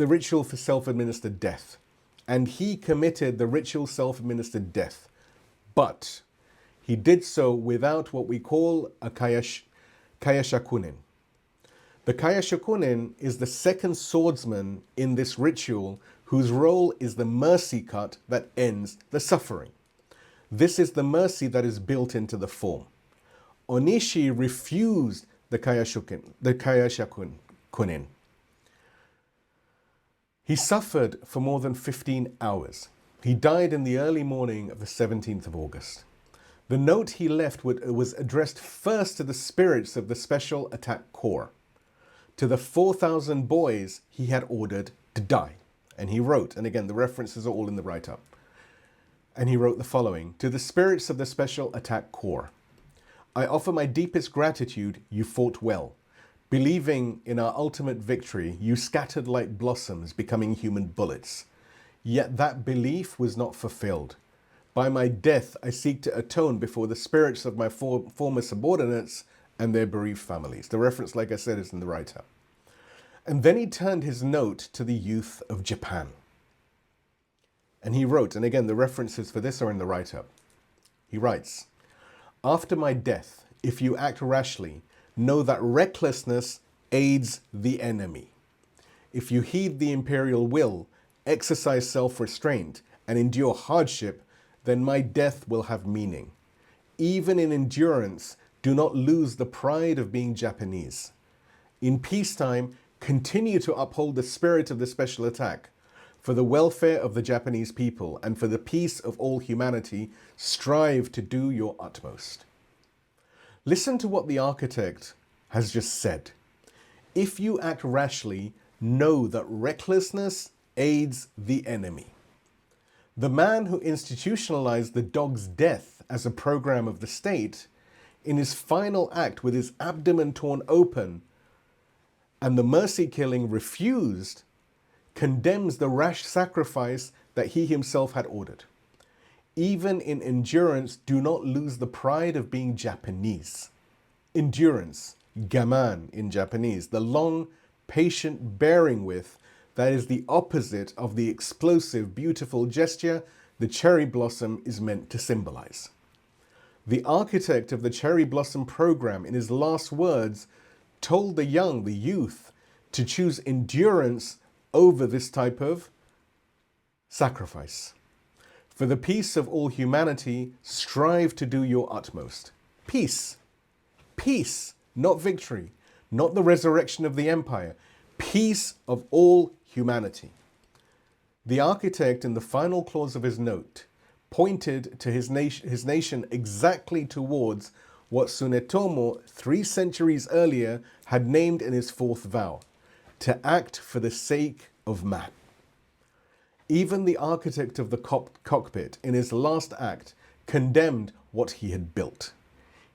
ritual for self-administered death. And he committed the ritual self-administered death, but he did so without what we call a kayashakunin. The kayashakunin is the second swordsman in this ritual whose role is the mercy cut that ends the suffering. This is the mercy that is built into the form. Onishi refused the kayashakunin. He suffered for more than 15 hours. He died in the early morning of the 17th of August. The note he left was addressed first to the spirits of the Special Attack Corps, to the 4,000 boys he had ordered to die. And he wrote, and again, the references are all in the write-up, and he wrote the following: to the spirits of the Special Attack Corps, I offer my deepest gratitude. You fought well. Believing in our ultimate victory, you scattered like blossoms, becoming human bullets. Yet that belief was not fulfilled. By my death, I seek to atone before the spirits of my former subordinates and their bereaved families. The reference, like I said, is in the write-up. And then he turned his note to the youth of Japan. And he wrote, and again, the references for this are in the write-up. He writes, after my death, if you act rashly, know that recklessness aids the enemy. If you heed the imperial will, exercise self-restraint, and endure hardship, then my death will have meaning. Even in endurance, do not lose the pride of being Japanese. In peacetime, continue to uphold the spirit of the special attack. For the welfare of the Japanese people and for the peace of all humanity, strive to do your utmost. Listen to what the architect has just said. If you act rashly, know that recklessness aids the enemy. The man who institutionalized the dog's death as a program of the state, in his final act with his abdomen torn open and the mercy killing refused, condemns the rash sacrifice that he himself had ordered. Even in endurance, do not lose the pride of being Japanese. Endurance, gaman in Japanese, the long, patient bearing with, that is the opposite of the explosive, beautiful gesture the cherry blossom is meant to symbolize. The architect of the cherry blossom program, in his last words, told the youth, to choose endurance over this type of sacrifice. For the peace of all humanity, strive to do your utmost. Peace. Peace, not victory, not the resurrection of the empire. Peace of all humanity. The architect, in the final clause of his note, pointed to his nation exactly towards what Tsunetomo 3 centuries earlier had named in his 4th vow, to act for the sake of man. Even the architect of the cockpit, in his last act, condemned what he had built.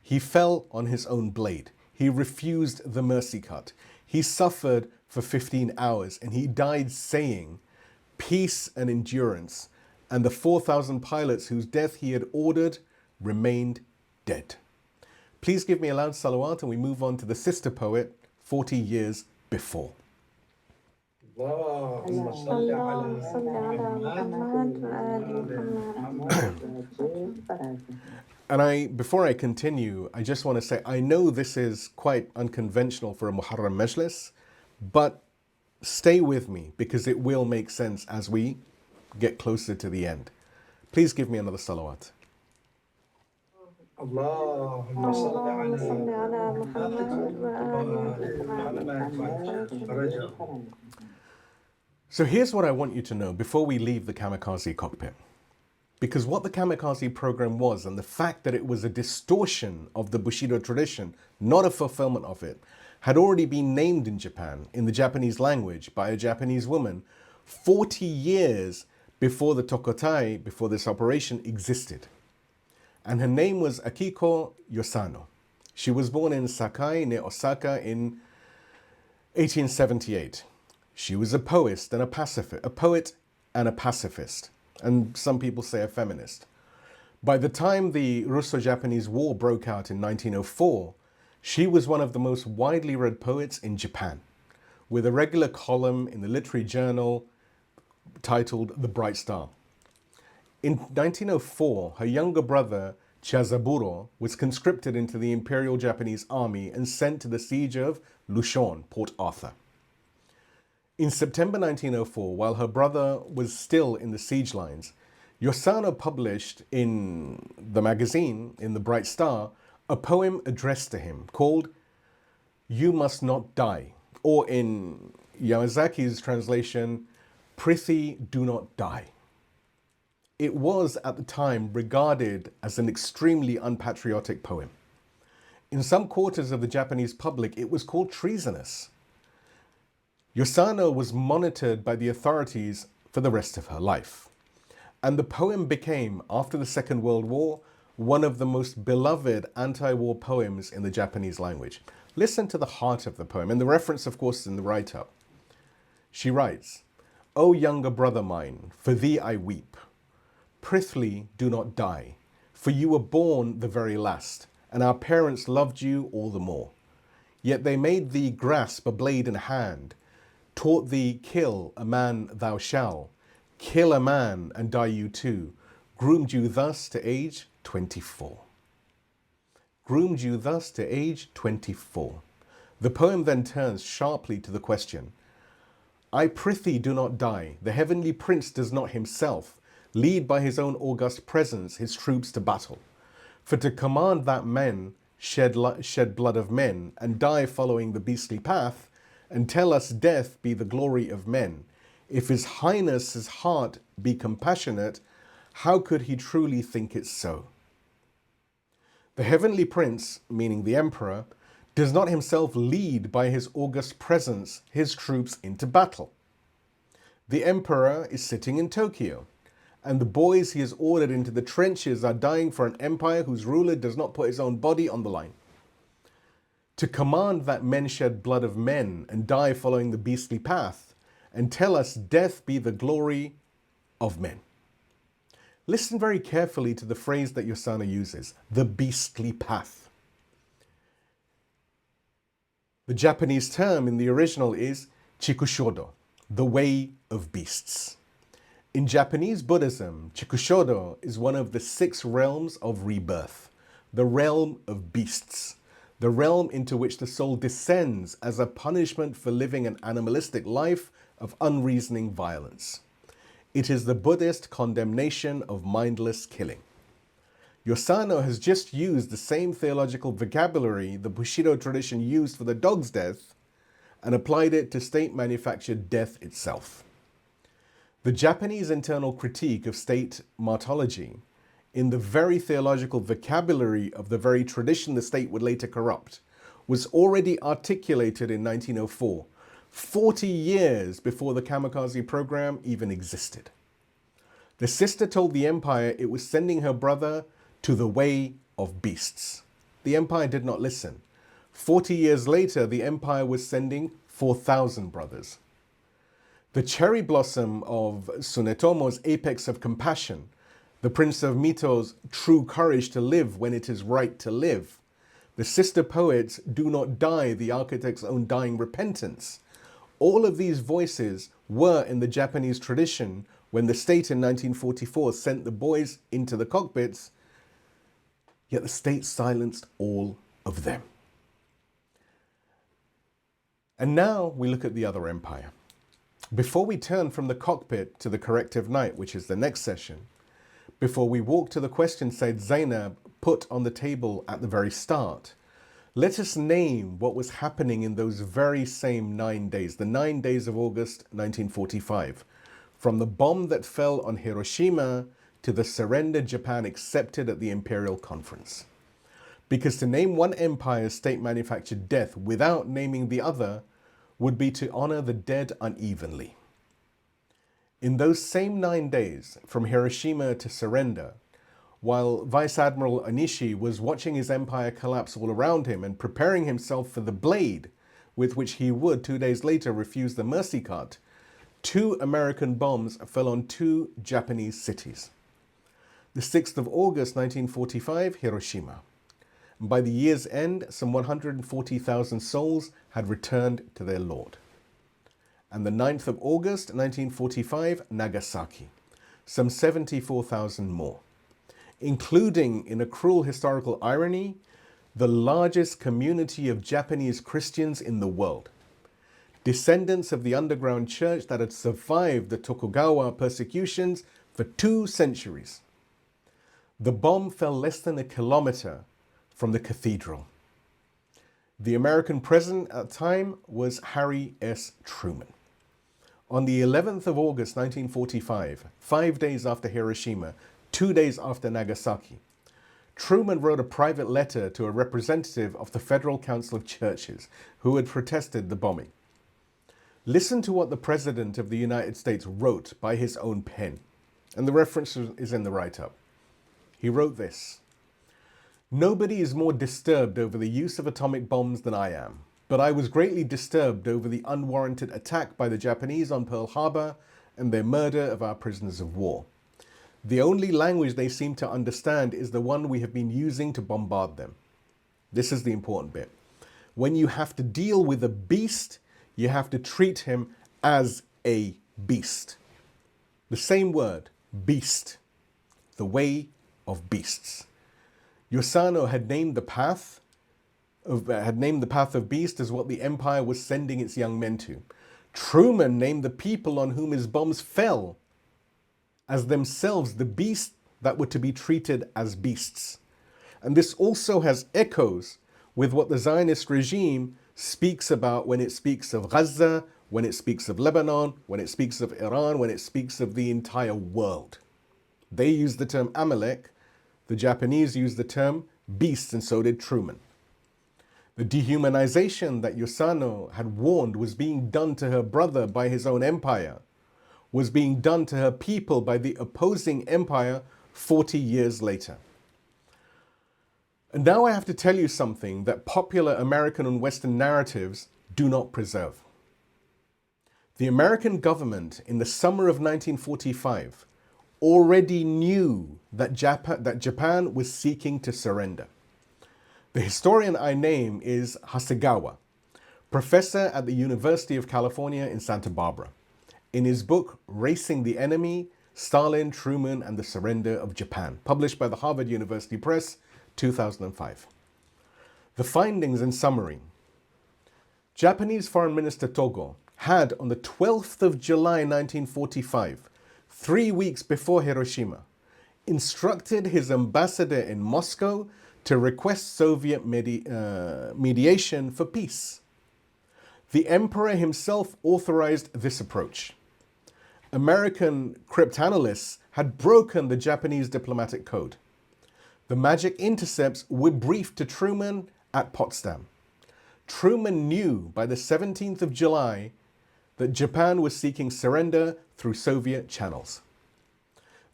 He fell on his own blade. He refused the mercy cut. He suffered for 15 hours and he died saying, peace and endurance, and the 4,000 pilots whose death he had ordered remained dead. Please give me a loud salawat and we move on to the sister poet 40 years before. And before I continue, I just want to say, I know this is quite unconventional for a Muharram Majlis, but stay with me because it will make sense as we get closer to the end. Please give me another salawat. اللهم صل على محمد وآل محمد. So here's what I want you to know before we leave the kamikaze cockpit. Because what the kamikaze program was, and the fact that it was a distortion of the Bushido tradition, not a fulfillment of it, had already been named in Japan, in the Japanese language, by a Japanese woman 40 years before the Tokotai, before this operation, existed. And her name was Akiko Yosano. She was born in Sakai, near Osaka, in 1878. She was a poet and a pacifist, and some people say a feminist. By the time the Russo-Japanese War broke out in 1904, she was one of the most widely read poets in Japan, with a regular column in the literary journal titled The Bright Star. In 1904, her younger brother, Chiazaburo, was conscripted into the Imperial Japanese Army and sent to the siege of Lushon, Port Arthur. In September 1904, while her brother was still in the siege lines, Yosano published in the magazine, in the Bright Star, a poem addressed to him called You Must Not Die, or in Yamazaki's translation, Prithi Do Not Die. It was at the time regarded as an extremely unpatriotic poem. In some quarters of the Japanese public, it was called treasonous. Yosano was monitored by the authorities for the rest of her life. And the poem became, after the Second World War, one of the most beloved anti-war poems in the Japanese language. Listen to the heart of the poem, and the reference, of course, is in the write-up. She writes, O younger brother mine, for thee I weep. Prithly do not die, for you were born the very last, and our parents loved you all the more. Yet they made thee grasp a blade in hand, taught thee kill a man thou shall, kill a man and die you too, groomed you thus to age 24. Groomed you thus to age 24. The poem then turns sharply to the question, I prithee do not die, the heavenly prince does not himself lead by his own august presence his troops to battle. For to command that men shed blood of men and die following the beastly path, and tell us death be the glory of men. If his highness's heart be compassionate, how could he truly think it so? The heavenly prince, meaning the emperor, does not himself lead by his august presence his troops into battle. The emperor is sitting in Tokyo, and the boys he has ordered into the trenches are dying for an empire whose ruler does not put his own body on the line. To command that men shed blood of men and die following the beastly path, and tell us death be the glory of men. Listen very carefully to the phrase that Yosano uses, the beastly path. The Japanese term in the original is chikushodo, the way of beasts. In Japanese Buddhism, chikushodo is one of the 6 realms of rebirth, the realm of beasts. The realm into which the soul descends as a punishment for living an animalistic life of unreasoning violence. It is the Buddhist condemnation of mindless killing. Yosano has just used the same theological vocabulary the Bushido tradition used for the dog's death and applied it to state-manufactured death itself. The Japanese internal critique of state martyrology, in the very theological vocabulary of the very tradition the state would later corrupt, was already articulated in 1904, 40 years before the kamikaze program even existed. The sister told the empire it was sending her brother to the way of beasts. The empire did not listen. 40 years later, the empire was sending 4,000 brothers. The cherry blossom of Tsunetomo's apex of compassion, the Prince of Mito's true courage to live when it is right to live, the sister poets Do Not Die, the architect's own dying repentance. All of these voices were in the Japanese tradition when the state in 1944 sent the boys into the cockpits, yet the state silenced all of them. And now we look at the other empire. Before we turn from the cockpit to the corrective night, which is the next session, before we walk to the question, Said Zainab put on the table at the very start. Let us name what was happening in those very same 9 days, the 9 days of August 1945, from the bomb that fell on Hiroshima to the surrender Japan accepted at the Imperial Conference. Because to name one empire's state-manufactured death without naming the other would be to honor the dead unevenly. In those same 9 days, from Hiroshima to surrender, while Vice Admiral Onishi was watching his empire collapse all around him and preparing himself for the blade with which he would 2 days later refuse the mercy cut, 2 American bombs fell on 2 Japanese cities. The 6th of August 1945, Hiroshima. By the year's end, some 140,000 souls had returned to their Lord. And the 9th of August 1945, Nagasaki. Some 74,000 more, including, in a cruel historical irony, the largest community of Japanese Christians in the world, descendants of the underground church that had survived the Tokugawa persecutions for 2 centuries. The bomb fell less than a kilometer from the cathedral. The American president at the time was Harry S. Truman. On the 11th of August 1945, 5 days after Hiroshima, 2 days after Nagasaki, Truman wrote a private letter to a representative of the Federal Council of Churches who had protested the bombing. Listen to what the President of the United States wrote by his own pen, and the reference is in the write-up. He wrote this: "Nobody is more disturbed over the use of atomic bombs than I am, but I was greatly disturbed over the unwarranted attack by the Japanese on Pearl Harbor and their murder of our prisoners of war. The only language they seem to understand is the one we have been using to bombard them." This is the important bit. When you have to deal with a beast, you have to treat him as a beast. The same word, beast, the way of beasts. Yosano had named the path of beast as what the empire was sending its young men to. Truman named the people on whom his bombs fell as themselves the beast that were to be treated as beasts. And this also has echoes with what the Zionist regime speaks about when it speaks of Gaza, when it speaks of Lebanon, when it speaks of Iran, when it speaks of the entire world. They use the term Amalek. The Japanese used the term beast, and so did Truman. The dehumanization that Yosano had warned was being done to her brother by his own empire was being done to her people by the opposing empire 40 years later. And now I have to tell you something that popular American and Western narratives do not preserve. The American government in the summer of 1945 already knew that Japan was seeking to surrender. The historian I name is Hasegawa, professor at the University of California in Santa Barbara, in his book Racing the Enemy, Stalin, Truman, and the Surrender of Japan, published by the Harvard University Press, 2005. The findings in summary: Japanese Foreign Minister Togo had, on the 12th of July 1945, 3 weeks before Hiroshima, instructed his ambassador in Moscow to request Soviet mediation for peace. The emperor himself authorized this approach. American cryptanalysts had broken the Japanese diplomatic code. The magic intercepts were briefed to Truman at Potsdam. Truman knew by the 17th of July that Japan was seeking surrender through Soviet channels.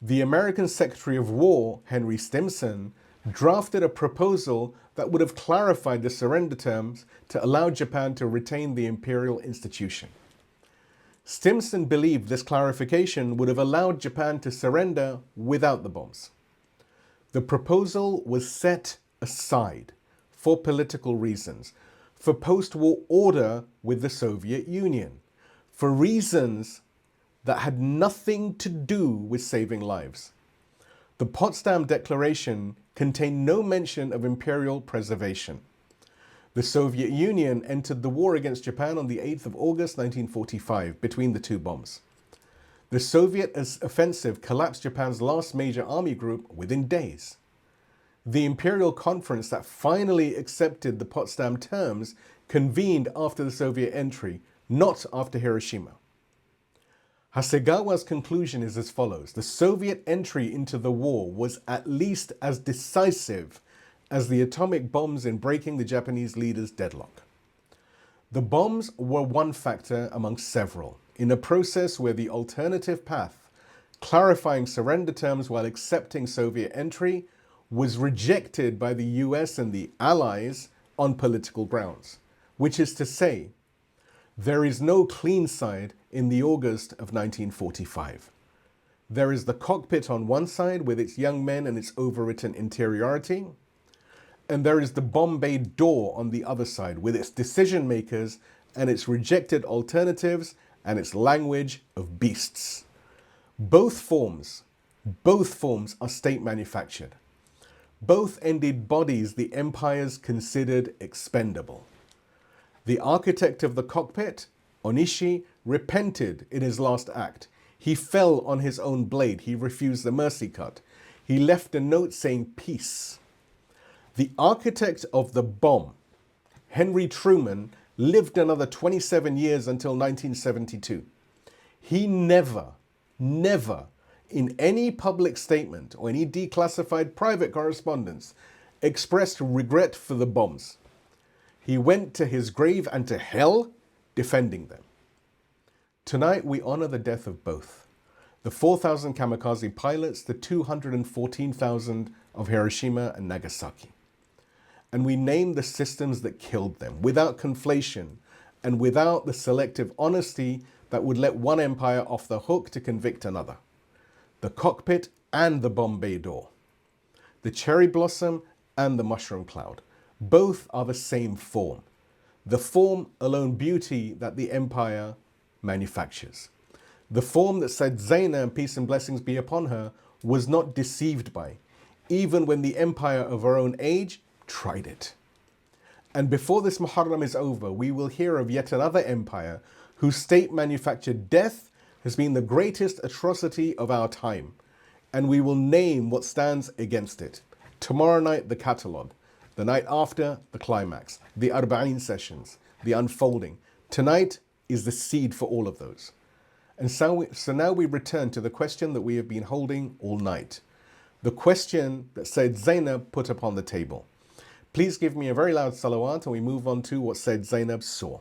The American Secretary of War, Henry Stimson, drafted a proposal that would have clarified the surrender terms to allow Japan to retain the imperial institution. Stimson believed this clarification would have allowed Japan to surrender without the bombs. The proposal was set aside for political reasons, for post-war order with the Soviet Union, for reasons that had nothing to do with saving lives. The Potsdam Declaration contained no mention of imperial preservation. The Soviet Union entered the war against Japan on the 8th of August 1945 between the two bombs. The Soviet offensive collapsed Japan's last major army group within days. The imperial conference that finally accepted the Potsdam terms convened after the Soviet entry, not after Hiroshima. Hasegawa's conclusion is as follows: the Soviet entry into the war was at least as decisive as the atomic bombs in breaking the Japanese leaders' deadlock. The bombs were one factor among several in a process where the alternative path, clarifying surrender terms while accepting Soviet entry, was rejected by the US and the Allies on political grounds, which is to say, there is no clean side in the August of 1945. There is the cockpit on one side with its young men and its overwritten interiority, and there is the bomb bay door on the other side with its decision makers and its rejected alternatives and its language of beasts. Both forms are state manufactured. Both ended bodies the empires considered expendable. The architect of the cockpit, Onishi, repented in his last act. He fell on his own blade. He refused the mercy cut. He left a note saying peace. The architect of the bomb, Henry Truman, lived another 27 years until 1972. He never, in any public statement or any declassified private correspondence, expressed regret for the bombs. He went to his grave and to hell defending them. Tonight we honor the death of both. The 4,000 kamikaze pilots, the 214,000 of Hiroshima and Nagasaki. And we name the systems that killed them without conflation and without the selective honesty that would let one empire off the hook to convict another. The cockpit and the bomb bay door. The cherry blossom and the mushroom cloud. Both are the same form. The form alone beauty that the empire manufactures. The form that Said Zainab, peace and blessings be upon her, was not deceived by, even when the empire of her own age tried it. And before this Muharram is over, we will hear of yet another empire whose state-manufactured death has been the greatest atrocity of our time. And we will name what stands against it. Tomorrow night, the catalogue. The night after, the climax. The Arba'in sessions. The unfolding. Tonight is the seed for all of those. And so now we return to the question that we have been holding all night. The question that Said Zainab put upon the table. Please give me a very loud salawat and we move on to what Said Zainab saw.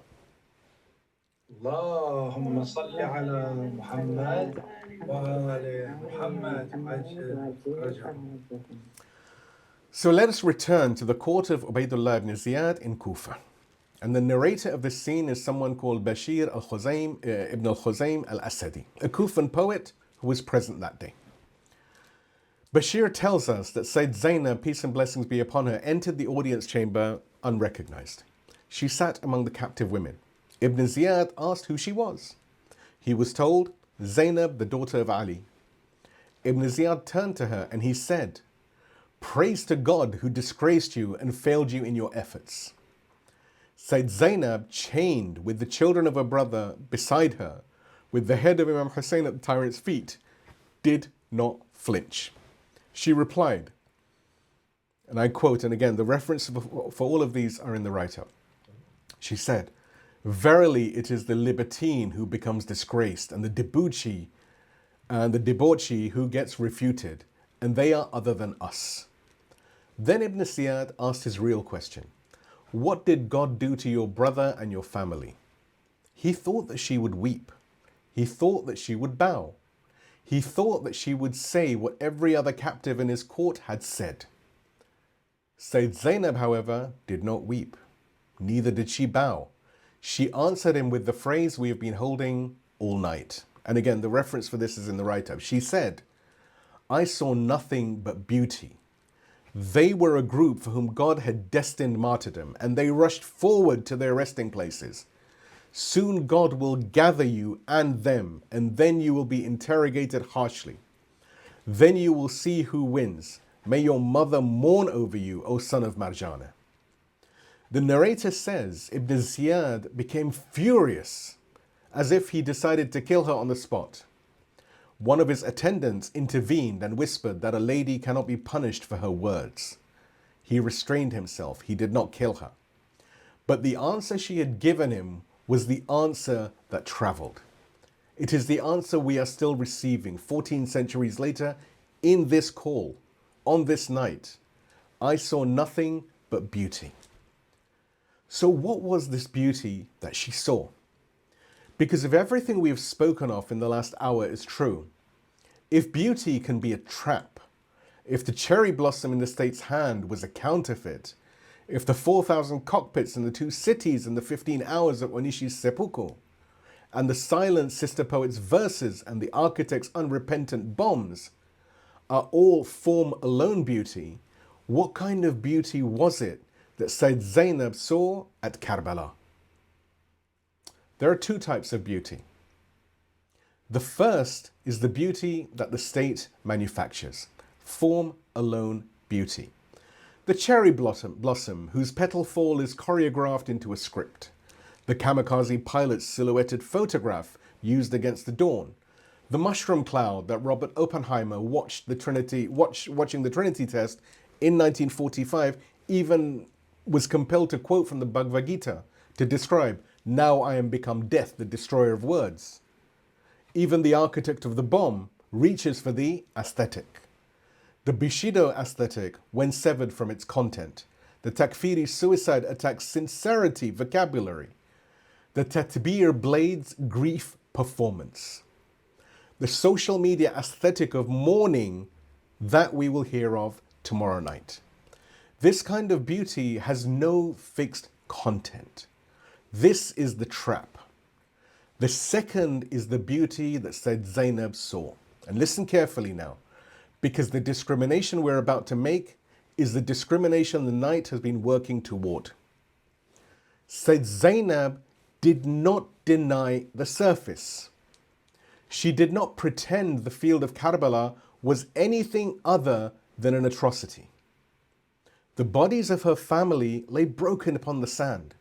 اللهم صل على محمد وآل محمد عجل رجعهم. So let us return to the court of Ubaydullah ibn Ziyad in Kufa. And the narrator of this scene is someone called Bashir ibn al-Khuzaym al-Asadi, a Kufan poet who was present that day. Bashir tells us that Said Zainab, peace and blessings be upon her, entered the audience chamber unrecognized. She sat among the captive women. Ibn Ziyad asked who she was. He was told, Zainab, the daughter of Ali. Ibn Ziyad turned to her and he said, praise to God who disgraced you and failed you in your efforts. Said Zainab, chained with the children of her brother beside her, with the head of Imam Husayn at the tyrant's feet, did not flinch. She replied, and I quote, and again, the reference for all of these are in the write-up. She said, verily it is the libertine who becomes disgraced and the debauchee who gets refuted, and they are other than us. Then Ibn Ziyad asked his real question. What did God do to your brother and your family? He thought that she would weep. He thought that she would bow. He thought that she would say what every other captive in his court had said. Said Zainab, however, did not weep. Neither did she bow. She answered him with the phrase we have been holding all night. And again, the reference for this is in the write-up. She said, I saw nothing but beauty. They were a group for whom God had destined martyrdom, and they rushed forward to their resting places. Soon God will gather you and them, and then you will be interrogated harshly. Then you will see who wins. May your mother mourn over you, O son of Marjana. The narrator says Ibn Ziyad became furious, as if he decided to kill her on the spot. One of his attendants intervened and whispered that a lady cannot be punished for her words. He restrained himself. He did not kill her. But the answer she had given him was the answer that traveled. It is the answer we are still receiving 14 centuries later in this call, on this night. I saw nothing but beauty. So what was this beauty that she saw? Because if everything we have spoken of in the last hour is true, if beauty can be a trap, if the cherry blossom in the state's hand was a counterfeit, if the 4,000 cockpits in the 2 cities and the 15 hours at Onishi's seppuku, and the silent sister poet's verses and the architect's unrepentant bombs are all form alone beauty, what kind of beauty was it that Sayyid Zainab saw at Karbala? There are 2 types of beauty. The first is the beauty that the state manufactures, form alone beauty. The cherry blossom whose petal fall is choreographed into a script. The kamikaze pilot's silhouetted photograph used against the dawn. The mushroom cloud that Robert Oppenheimer watching the Trinity test in 1945 even was compelled to quote from the Bhagavad Gita to describe, "Now I am become death, the destroyer of words." Even the architect of the bomb reaches for the aesthetic. The Bushido aesthetic, when severed from its content. The Takfiri suicide attack's sincerity vocabulary. The Tatbir blades grief performance. The social media aesthetic of mourning that we will hear of tomorrow night. This kind of beauty has no fixed content. This is the trap. The second is the beauty that Sayyid Zainab saw. And listen carefully now, because the discrimination we're about to make is the discrimination the night has been working toward. Sayyid Zainab did not deny the surface. She did not pretend the field of Karbala was anything other than an atrocity. The bodies of her family lay broken upon the sand.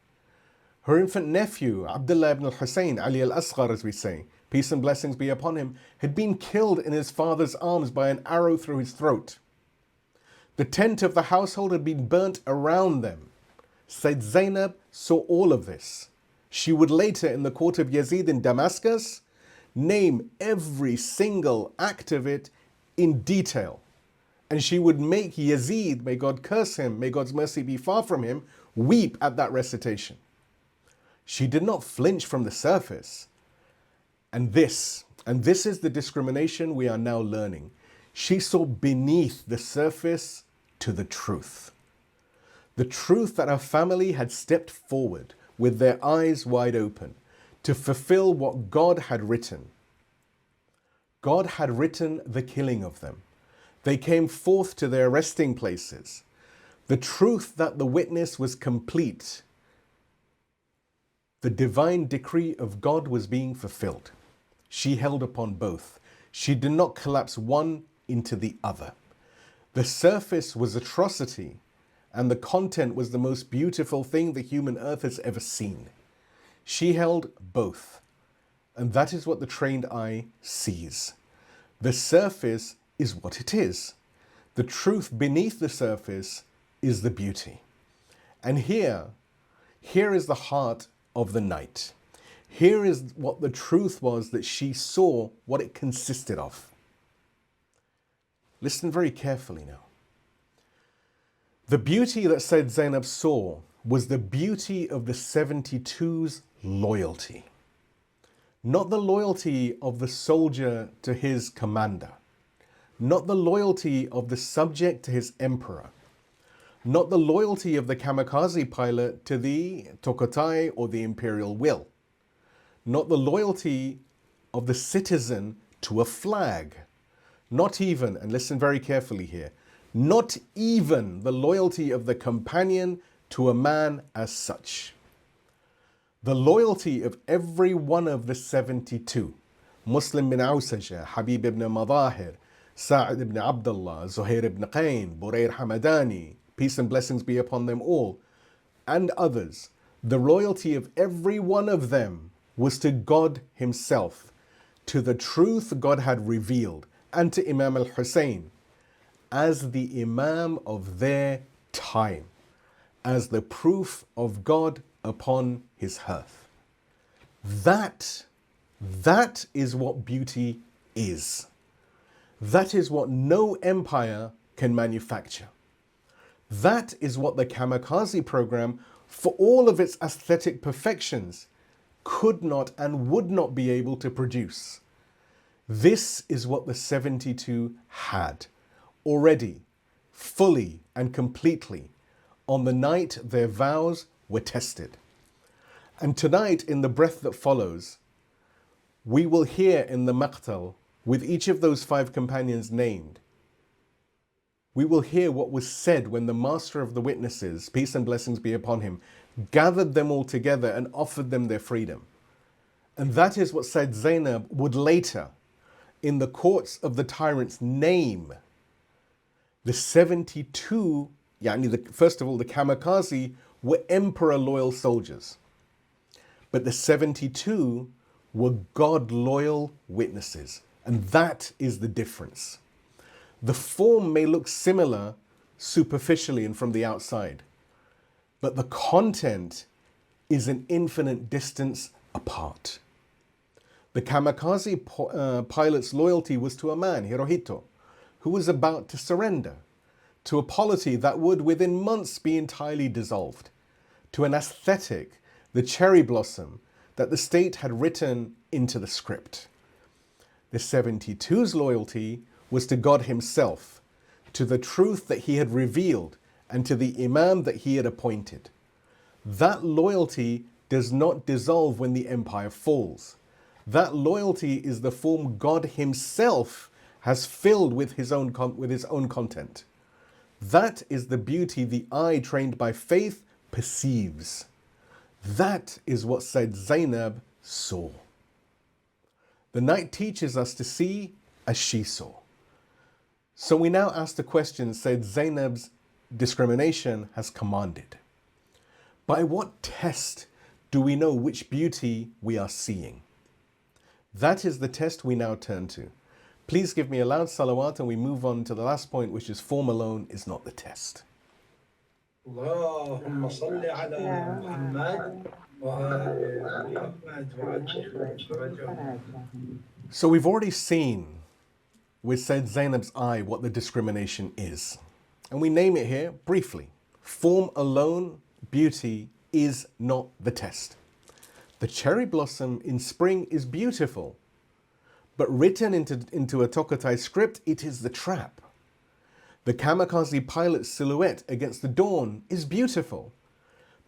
Her infant nephew, Abdullah ibn al-Husayn, Ali al-Asghar as we say, peace and blessings be upon him, had been killed in his father's arms by an arrow through his throat. The tent of the household had been burnt around them. Sayyid Zainab saw all of this. She would later, in the court of Yazid in Damascus, name every single act of it in detail. And she would make Yazid, may God curse him, may God's mercy be far from him, weep at that recitation. She did not flinch from the surface. And this is the discrimination we are now learning. She saw beneath the surface to the truth. The truth that her family had stepped forward with their eyes wide open to fulfill what God had written. God had written the killing of them. They came forth to their resting places. The truth that the witness was complete. The divine decree of God was being fulfilled. She held upon both. She did not collapse one into the other. The surface was atrocity, and the content was the most beautiful thing the human earth has ever seen. She held both, and that is what the trained eye sees. The surface is what it is. The truth beneath the surface is the beauty. And here is the heart of the night. Here is what the truth was that she saw, what it consisted of. Listen very carefully now. The beauty that Sayyid Zainab saw was the beauty of the 72's loyalty. Not the loyalty of the soldier to his commander. Not the loyalty of the subject to his emperor. Not the loyalty of the kamikaze pilot to the Tokotai or the imperial will. Not the loyalty of the citizen to a flag. Not even, and listen very carefully here, not even the loyalty of the companion to a man as such. The loyalty of every one of the 72, Muslim bin Awsaja, Habib ibn Madahir, Sa'id ibn Abdullah, Zuhair ibn Qayn, Burair Hamadani, peace and blessings be upon them all, and others, the loyalty of every one of them was to God himself, to the truth God had revealed, and to Imam al-Husayn, as the Imam of their time as the proof of God upon his hearth. That is what beauty is. That is what no empire can manufacture. That is what the kamikaze program, for all of its aesthetic perfections, could not and would not be able to produce. This is what the 72 had already, fully and completely, on the night their vows were tested. And tonight, in the breath that follows, we will hear in the Maqtal, with each of those 5 companions named, we will hear what was said when the master of the witnesses, peace and blessings be upon him, gathered them all together and offered them their freedom. And that is what Sayyid Zainab would later, in the courts of the tyrants, name the 72, first of all, the kamikaze were emperor loyal soldiers. But the 72 were God loyal witnesses. And that is the difference. The form may look similar superficially and from the outside, but the content is an infinite distance apart. The kamikaze pilot's loyalty was to a man, Hirohito, who was about to surrender to a polity that would within months be entirely dissolved, to an aesthetic, the cherry blossom that the state had written into the script. The 72's loyalty was to God himself, to the truth that he had revealed, and to the Imam that he had appointed. That loyalty does not dissolve when the empire falls. That loyalty is the form God himself has filled with his own content. That is the beauty the eye trained by faith perceives. That is what Sayyid Zainab saw. The night teaches us to see as she saw. So we now ask the question Sayyid Zainab's discrimination has commanded. By what test do we know which beauty we are seeing? That is the test we now turn to. Please give me a loud salawat and we move on to the last point, which is form alone is not the test. اللهم صل على محمد وآل محمد وعجل فرجهم. So we've already seen with Sayyid Zainab's eye what the discrimination is. And we name it here briefly. Form alone, beauty, is not the test. The cherry blossom in spring is beautiful, but written into a Tokatay script, it is the trap. The kamikaze pilot's silhouette against the dawn is beautiful,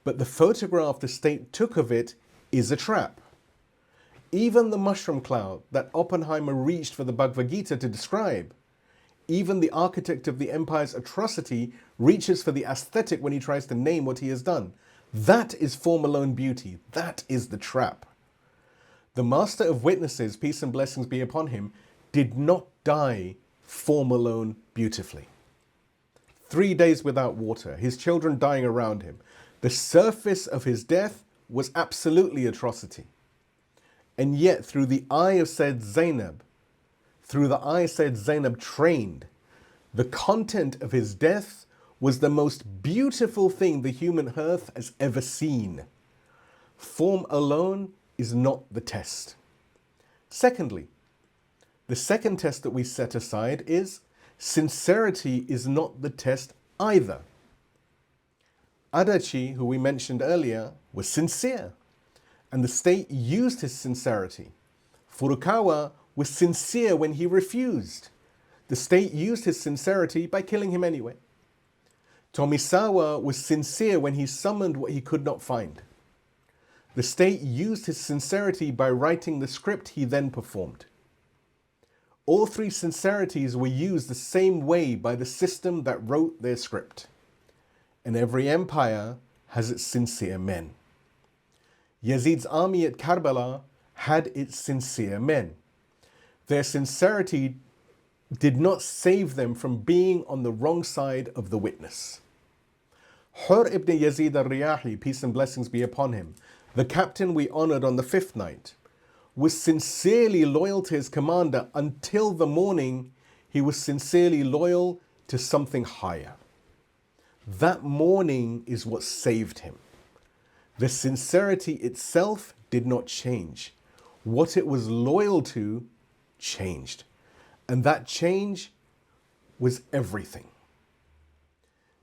but the photograph the state took of it is a trap. Even the mushroom cloud that Oppenheimer reached for the Bhagavad Gita to describe, even the architect of the empire's atrocity reaches for the aesthetic when he tries to name what he has done. That is form alone beauty. That is the trap. The master of witnesses, peace and blessings be upon him, did not die form alone beautifully. 3 days without water, his children dying around him. The surface of his death was absolutely atrocity. And yet through the eye of Sayyid Zainab, trained, the content of his death was the most beautiful thing the human earth has ever seen. Form alone is not the test. Secondly, the second test that we set aside is sincerity is not the test either. Adachi, who we mentioned earlier, was sincere, and the state used his sincerity. Furukawa was sincere when he refused. The state used his sincerity by killing him anyway. Tomisawa was sincere when he summoned what he could not find. The state used his sincerity by writing the script he then performed. All three sincerities were used the same way by the system that wrote their script. And every empire has its sincere men. Yazid's army at Karbala had its sincere men. Their sincerity did not save them from being on the wrong side of the witness. Hur ibn Yazid al-Riyahi, peace and blessings be upon him, the captain we honored on the fifth night, was sincerely loyal to his commander until the morning he was sincerely loyal to something higher. That mourning is what saved him. The sincerity itself did not change. What it was loyal to changed. And that change was everything.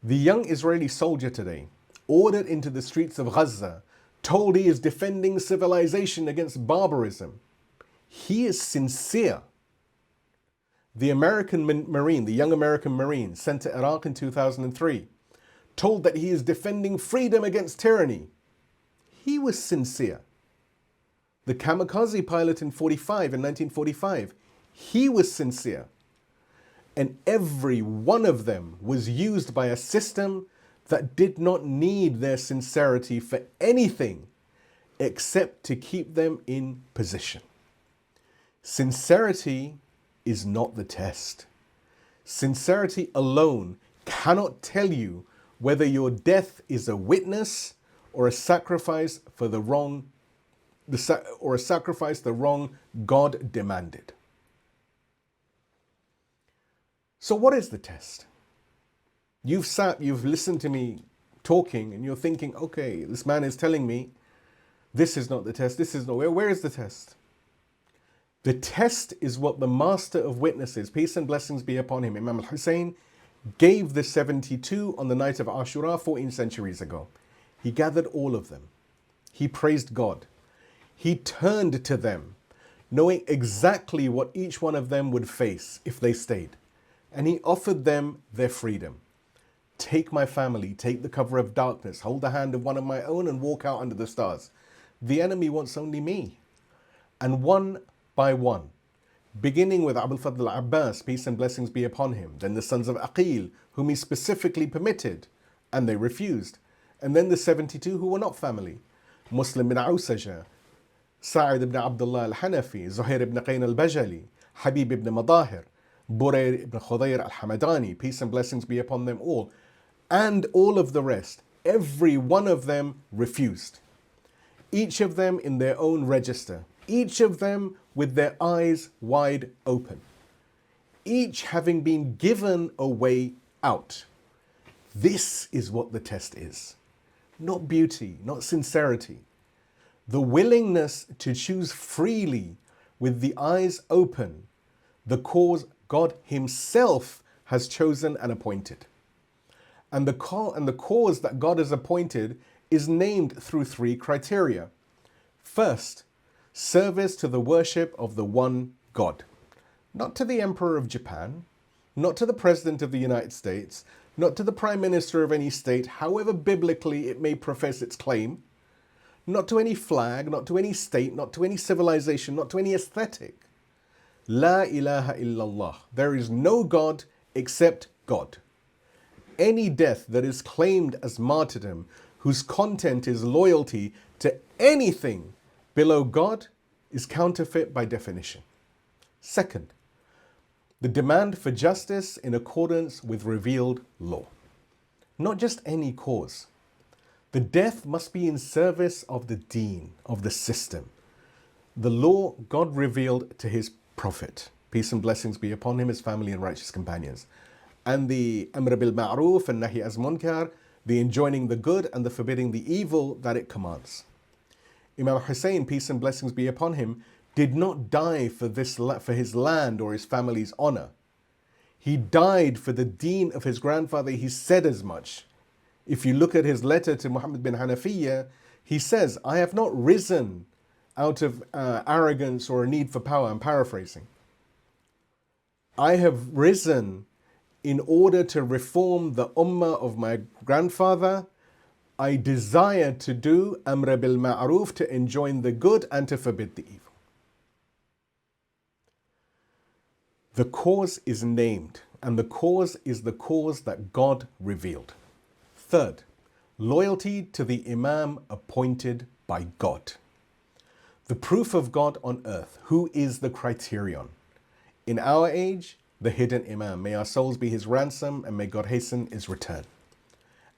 The young Israeli soldier today, ordered into the streets of Gaza, told he is defending civilization against barbarism. He is sincere. The American Marine, the young American Marine sent to Iraq in 2003, told that he is defending freedom against tyranny. He was sincere. The kamikaze pilot in 1945, he was sincere. And every one of them was used by a system that did not need their sincerity for anything except to keep them in position. Sincerity is not the test. Sincerity alone cannot tell you whether your death is a witness or a sacrifice for the wrong God demanded. So what is the test? You've listened to me talking and you're thinking, okay, this man is telling me this is not the test, this is not, where is the test? The test is what the master of witnesses, peace and blessings be upon him, Imam Husayn, gave the 72 on the night of Ashura 14 centuries ago. He gathered all of them. He praised God. He turned to them, knowing exactly what each one of them would face if they stayed. And he offered them their freedom. Take my family, take the cover of darkness, hold the hand of one of my own and walk out under the stars. The enemy wants only me. And one by one, beginning with Abul Fadl al-Abbas, peace and blessings be upon him, then the sons of Aqil, whom he specifically permitted, and they refused, and then the 72 who were not family, Muslim bin Awsaja, Sa'id ibn Abdullah al-Hanafi, Zuhair ibn Qayn al-Bajali, Habib ibn Madahir, Burayr ibn Khudayr al-Hamadani, peace and blessings be upon them all, and all of the rest. Every one of them refused. Each of them in their own register, each of them with their eyes wide open, each having been given a way out. This is what the test is. Not beauty, not sincerity. The willingness to choose freely with the eyes open, the cause God himself has chosen and appointed. And the cause that God has appointed is named through three criteria. First, service to the worship of the one God. Not to the Emperor of Japan, not to the President of the United States, not to the Prime Minister of any state, however biblically it may profess its claim, not to any flag, not to any state, not to any civilization, not to any aesthetic. La ilaha illallah. There is no God except God. Any death that is claimed as martyrdom, whose content is loyalty to anything below God, is counterfeit by definition. Second, the demand for justice in accordance with revealed law. Not just any cause. The death must be in service of the deen, of the system. The law God revealed to his Prophet, peace and blessings be upon him, his family and righteous companions. And the amr bil ma'ruf and nahi az munkar, the enjoining the good and the forbidding the evil that it commands. Imam Husayn, peace and blessings be upon him, did not die for his land or his family's honor. He died for the deen of his grandfather. He said as much. If you look at his letter to Muhammad bin Hanafiya, he says, I have not risen out of arrogance or a need for power. I'm paraphrasing. I have risen in order to reform the ummah of my grandfather. I desire to do amr bil ma'ruf, to enjoin the good and to forbid the evil. The cause is named, and the cause is the cause that God revealed. Third, loyalty to the Imam appointed by God. The proof of God on earth. Who is the criterion? In our age, the hidden Imam. May our souls be his ransom and may God hasten his return.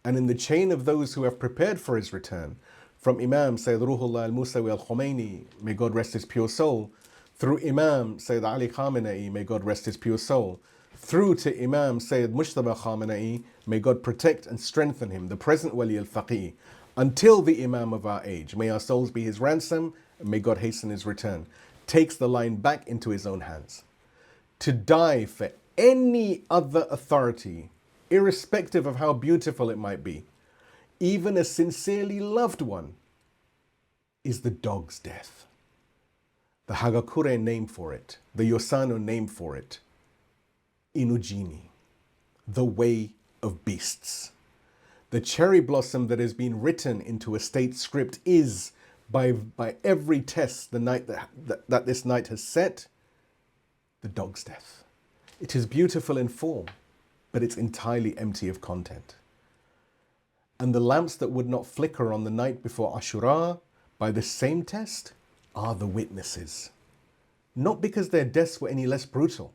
And in the chain of those who have prepared for his return, from Imam Sayyid Ruhullah al-Musawi al-Khomeini, may God rest his pure soul, through Imam Sayyid Ali Khamenei, may God rest his pure soul, through to Imam Sayyid Mujtaba Khamenei, may God protect and strengthen him, the present Wali al-Faqih, until the Imam of our age, may our souls be his ransom, and may God hasten his return, takes the line back into his own hands. To die for any other authority, irrespective of how beautiful it might be, even a sincerely loved one, is the dog's death. The Hagakure name for it, the Yosano name for it, Inujini, the way of beasts. The cherry blossom that has been written into a state script is, by every test the night that this night has set, the dog's death. It is beautiful in form, but it's entirely empty of content. And the lamps that would not flicker on the night before Ashura, by the same test, are the witnesses. Not because their deaths were any less brutal,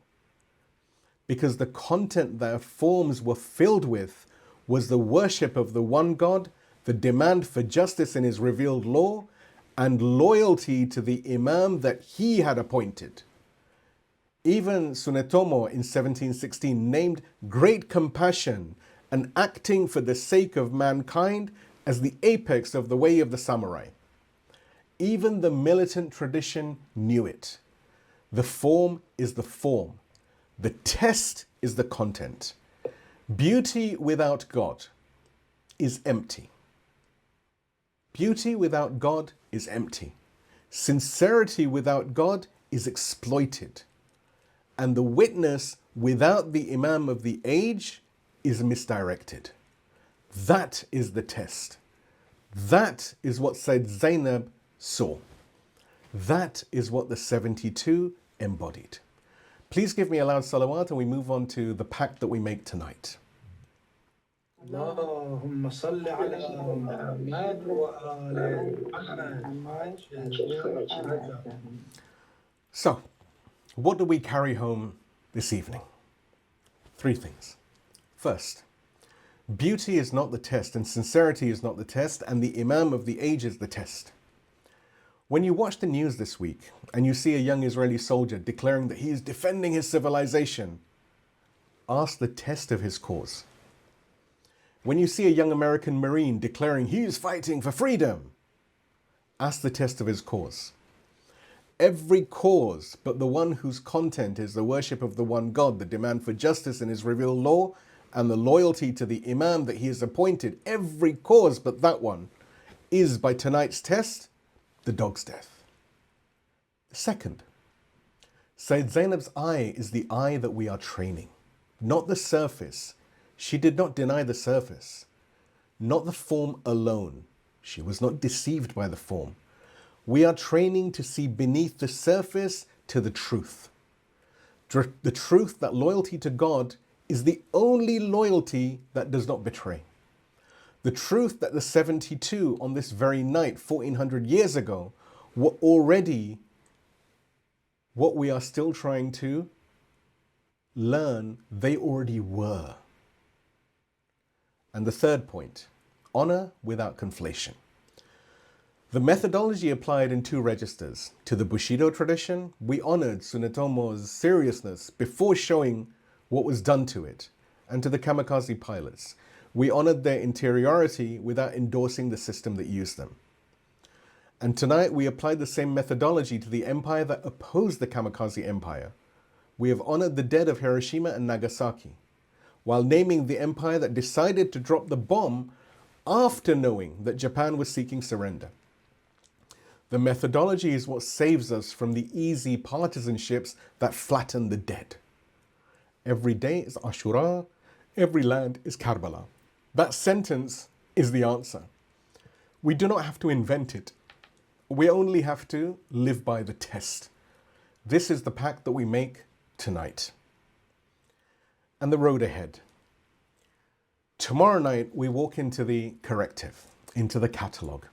because the content their forms were filled with was the worship of the one God, the demand for justice in his revealed law, and loyalty to the Imam that he had appointed. Even Tsunetomo in 1716 named great compassion and acting for the sake of mankind as the apex of the way of the samurai. Even the militant tradition knew it. The form is the form. The test is the content. Beauty without God is empty. Beauty without God is empty. Sincerity without God is exploited. And the witness without the Imam of the age is misdirected. That is the test. That is what Sayyid Zainab saw. That is what the 72 embodied. Please give me a loud salawat and we move on to the pact that we make tonight. اللهم صل على محمد وآل محمد. So, what do we carry home this evening? 3 things. First, beauty is not the test and sincerity is not the test, and the Imam of the age is the test. When you watch the news this week and you see a young Israeli soldier declaring that he is defending his civilization, ask the test of his cause. When you see a young American Marine declaring he is fighting for freedom, ask the test of his cause. Every cause but the one whose content is the worship of the one God, the demand for justice in his revealed law, and the loyalty to the Imam that he has appointed, every cause but that one is, by tonight's test, the dog's death. Second, Sayyid Zainab's eye is the eye that we are training, not the surface. She did not deny the surface, not the form alone. She was not deceived by the form. We are training to see beneath the surface to the truth. The truth that loyalty to God is the only loyalty that does not betray. The truth that the 72 on this very night, 1400 years ago, were already what we are still trying to learn, they already were. And the third point, honor without conflation. The methodology applied in 2 registers. To the Bushido tradition, we honored Tsunetomo's seriousness before showing what was done to it. And to the kamikaze pilots, we honored their interiority without endorsing the system that used them. And tonight we applied the same methodology to the empire that opposed the kamikaze empire. We have honored the dead of Hiroshima and Nagasaki, while naming the empire that decided to drop the bomb after knowing that Japan was seeking surrender. The methodology is what saves us from the easy partisanships that flatten the dead. Every day is Ashura, every land is Karbala. That sentence is the answer. We do not have to invent it. We only have to live by the test. This is the pact that we make tonight. And the road ahead. Tomorrow night, we walk into the corrective, into the catalogue.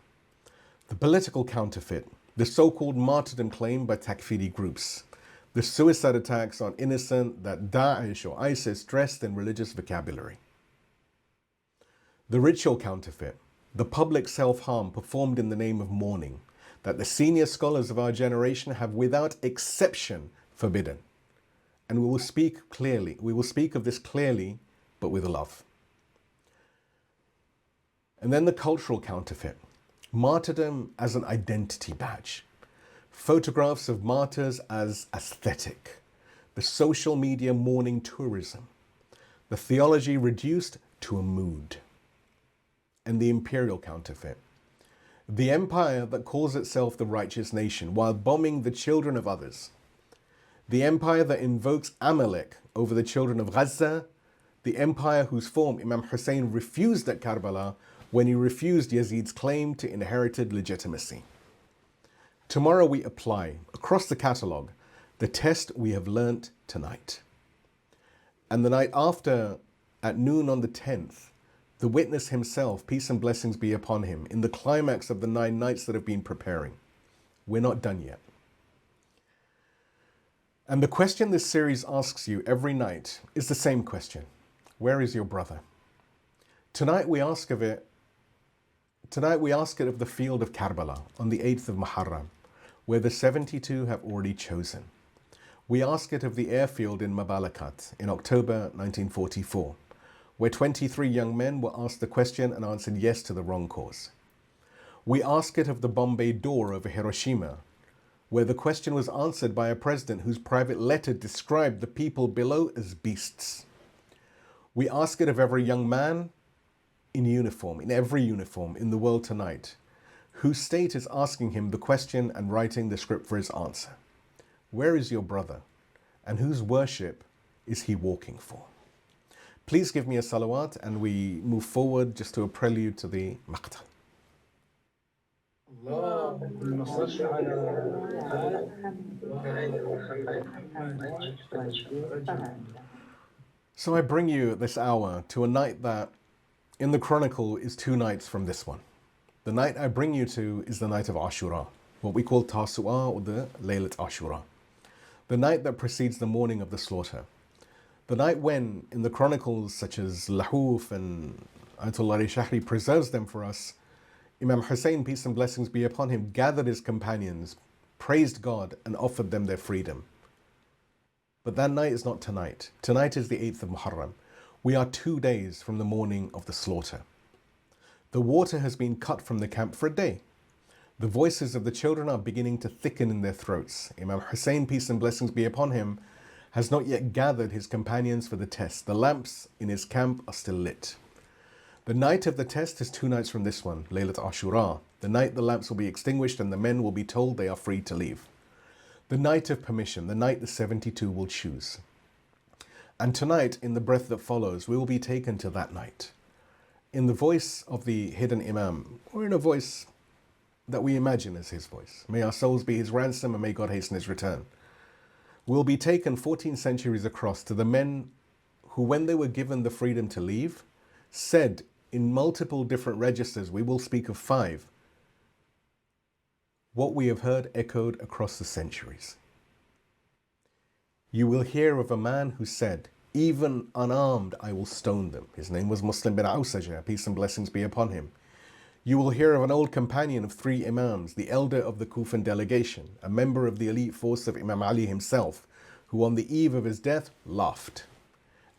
The political counterfeit, the so-called martyrdom claim by Takfiri groups, the suicide attacks on innocent that Daesh or ISIS dressed in religious vocabulary. The ritual counterfeit, the public self-harm performed in the name of mourning, that the senior scholars of our generation have without exception forbidden. And we will speak clearly. We will speak of this clearly, but with love. And then the cultural counterfeit. Martyrdom as an identity badge. Photographs of martyrs as aesthetic. The social media mourning tourism. The theology reduced to a mood. And the imperial counterfeit. The empire that calls itself the righteous nation while bombing the children of others. The empire that invokes Amalek over the children of Gaza. The empire whose form Imam Husayn refused at Karbala when he refused Yazid's claim to inherited legitimacy. Tomorrow we apply, across the catalogue, the test we have learnt tonight. And the night after, at noon on the 10th, the witness himself, peace and blessings be upon him, in the climax of the 9 nights that have been preparing. We're not done yet. And the question this series asks you every night is the same question. Where is your brother? Tonight we ask it of the field of Karbala on the 8th of Muharram, where the 72 have already chosen. We ask it of the airfield in Mabalakat in October 1944, where 23 young men were asked the question and answered yes to the wrong cause. We ask it of the Bombay door over Hiroshima, where the question was answered by a president whose private letter described the people below as beasts. We ask it of every young man in uniform, in every uniform in the world tonight, whose state is asking him the question and writing the script for his answer. Where is your brother? And whose worship is he walking for? Please give me a salawat and we move forward just to a prelude to the Maqtal. So I bring you this hour to a night that in the Chronicle is 2 nights from this one. The night I bring you to is the night of Ashura, what we call Tasu'a or the Laylat Ashura. The night that precedes the morning of the slaughter. The night when, in the chronicles such as Lahuf and Ayatollah Shahri preserves them for us, Imam Husayn, peace and blessings be upon him, gathered his companions, praised God and offered them their freedom. But that night is not tonight. Tonight is the 8th of Muharram. We are 2 days from the morning of the slaughter. The water has been cut from the camp for a day. The voices of the children are beginning to thicken in their throats. Imam Husayn, peace and blessings be upon him, has not yet gathered his companions for the test. The lamps in his camp are still lit. The night of the test is 2 nights from this one, Laylat Ashura. The night the lamps will be extinguished and the men will be told they are free to leave. The night of permission, the night the 72 will choose. And tonight, in the breath that follows, we will be taken to that night. In the voice of the hidden Imam, or in a voice that we imagine as his voice. May our souls be his ransom and may God hasten his return. We'll be taken 14 centuries across to the men who, when they were given the freedom to leave, said in multiple different registers, we will speak of 5, what we have heard echoed across the centuries. You will hear of a man who said, even unarmed I will stone them. His name was Muslim bin Awsaja, peace and blessings be upon him. You will hear of an old companion of 3 Imams, the elder of the Kufan delegation, a member of the elite force of Imam Ali himself, who on the eve of his death laughed.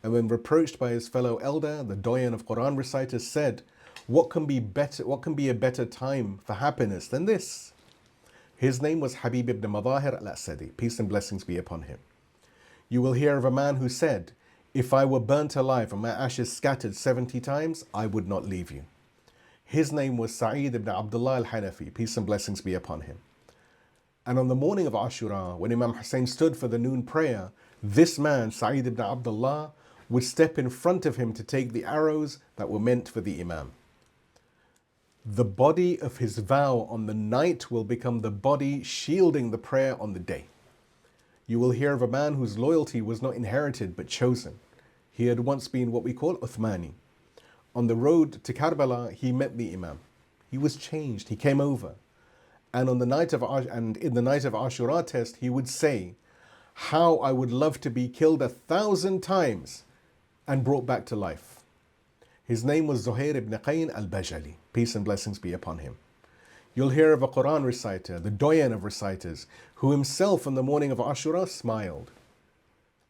And when reproached by his fellow elder, the doyen of Quran reciters said, what can be a better time for happiness than this? His name was Habib ibn Madahir al-Asadi, peace and blessings be upon him. You will hear of a man who said, if I were burnt alive and my ashes scattered 70 times, I would not leave you. His name was Sa'id ibn Abdullah al-Hanafi, peace and blessings be upon him. And on the morning of Ashura, when Imam Husayn stood for the noon prayer, this man, Sa'id ibn Abdullah, would step in front of him to take the arrows that were meant for the Imam. The body of his vow on the night will become the body shielding the prayer on the day. You will hear of a man whose loyalty was not inherited but chosen. He had once been what we call Uthmani. On the road to Karbala, he met the Imam. He was changed. He came over. And in the night of Ashura test, he would say, how I would love to be killed 1,000 times and brought back to life. His name was Zuhair ibn Qayn al-Bajali. Peace and blessings be upon him. You'll hear of a Quran reciter, the doyen of reciters, who himself on the morning of Ashura smiled.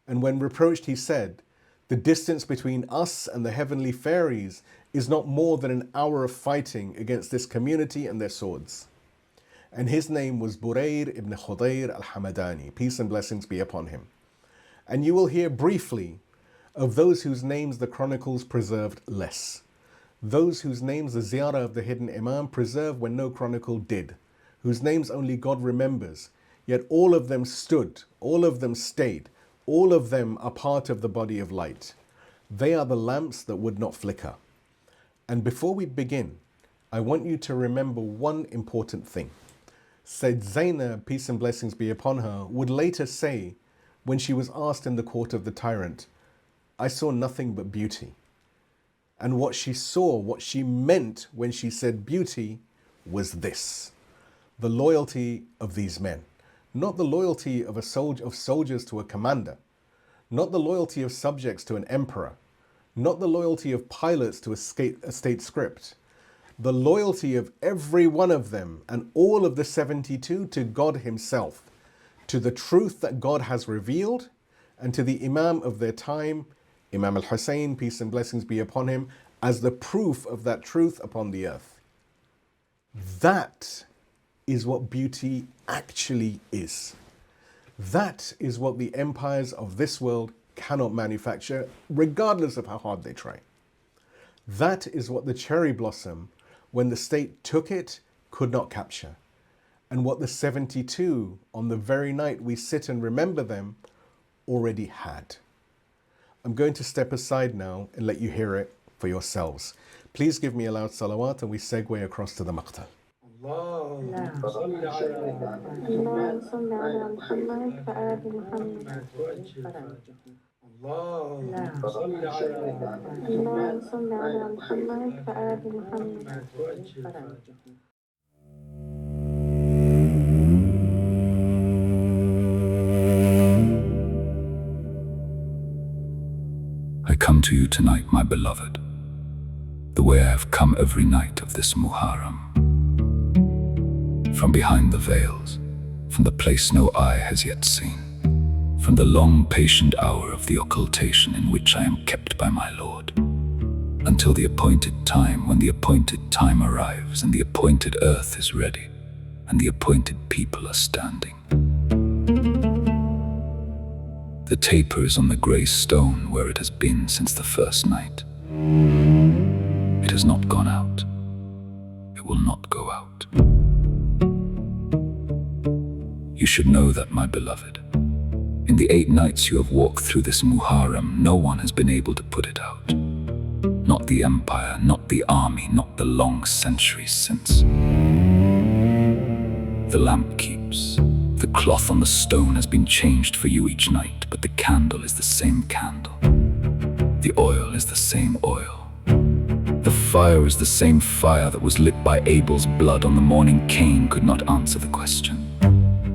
And when reproached, he said, "The distance between us and the heavenly fairies is not more than an hour of fighting against this community and their swords." And his name was Burayr ibn Khudayr al-Hamadani, peace and blessings be upon him. And you will hear briefly of those whose names the chronicles preserved less, those whose names the Ziyarah of the hidden Imam preserved when no chronicle did, whose names only God remembers, yet all of them stood, all of them stayed, all of them are part of the body of light. They are the lamps that would not flicker. And before we begin, I want you to remember one important thing. Said Zainab, peace and blessings be upon her, would later say, when she was asked in the court of the tyrant, "I saw nothing but beauty." And what she saw, what she meant when she said beauty, was this: the loyalty of these men. Not the loyalty of soldiers to a commander, not the loyalty of subjects to an emperor, not the loyalty of pilots to a state script, the loyalty of every one of them and all of the 72 to God himself, to the truth that God has revealed, and to the Imam of their time, Imam Husayn, peace and blessings be upon him, as the proof of that truth upon the earth. That is what beauty actually is. That is what the empires of this world cannot manufacture, regardless of how hard they try. That is what the cherry blossom, when the state took it, could not capture. And what the 72, on the very night we sit and remember them, already had. I'm going to step aside now and let you hear it for yourselves. Please give me a loud salawat and we segue across to the Maqtal. اللهم صل على اللهم صل على محمد وآل محمد. اللهم صل على اللهم صل على محمد وآل محمد. I come to you tonight, my beloved, the way I have come every night of this Muharram. From behind the veils, from the place no eye has yet seen, from the long patient hour of the occultation in which I am kept by my Lord, until the appointed time, when the appointed time arrives and the appointed earth is ready and the appointed people are standing. The taper is on the grey stone where it has been since the first night. It has not gone out. It will not go out. You should know that, my beloved. In the 8 nights you have walked through this Muharram, no one has been able to put it out. Not the empire, not the army, not the long centuries since. The lamp keeps. The cloth on the stone has been changed for you each night, but the candle is the same candle. The oil is the same oil. The fire is the same fire that was lit by Abel's blood on the morning Cain could not answer the question.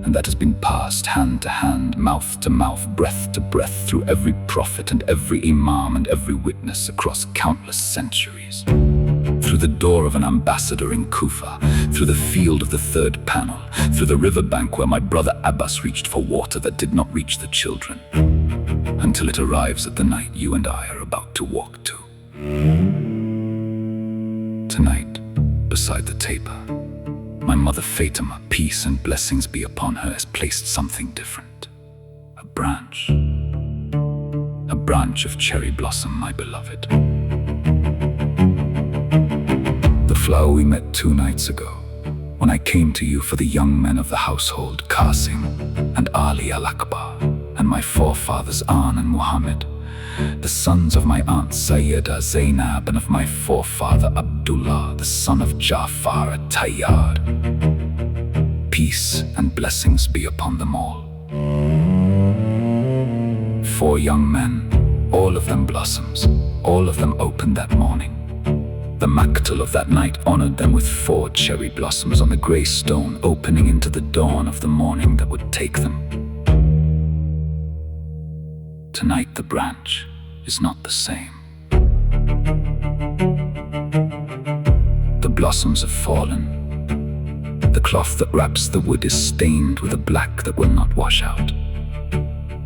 And that has been passed hand to hand, mouth to mouth, breath to breath, through every prophet and every imam and every witness across countless centuries. Through the door of an ambassador in Kufa, through the field of the third panel, through the riverbank where my brother Abbas reached for water that did not reach the children, until it arrives at the night you and I are about to walk to. Tonight, beside the taper, my mother Fatima, peace and blessings be upon her, has placed something different. A branch of cherry blossom, my beloved. The flower we met 2 nights ago, when I came to you for the young men of the household, Qasim and Ali al-Akbar, and my forefathers An and Muhammad, the sons of my aunt Sayyida Zainab, and of my forefather Abdullah, the son of Ja'far at-Tayyar. Peace and blessings be upon them all. 4 young men, all of them blossoms, all of them opened that morning. The Maqtal of that night honored them with 4 cherry blossoms on the grey stone, opening into the dawn of the morning that would take them. Tonight the branch is not the same. The blossoms have fallen. The cloth that wraps the wood is stained with a black that will not wash out.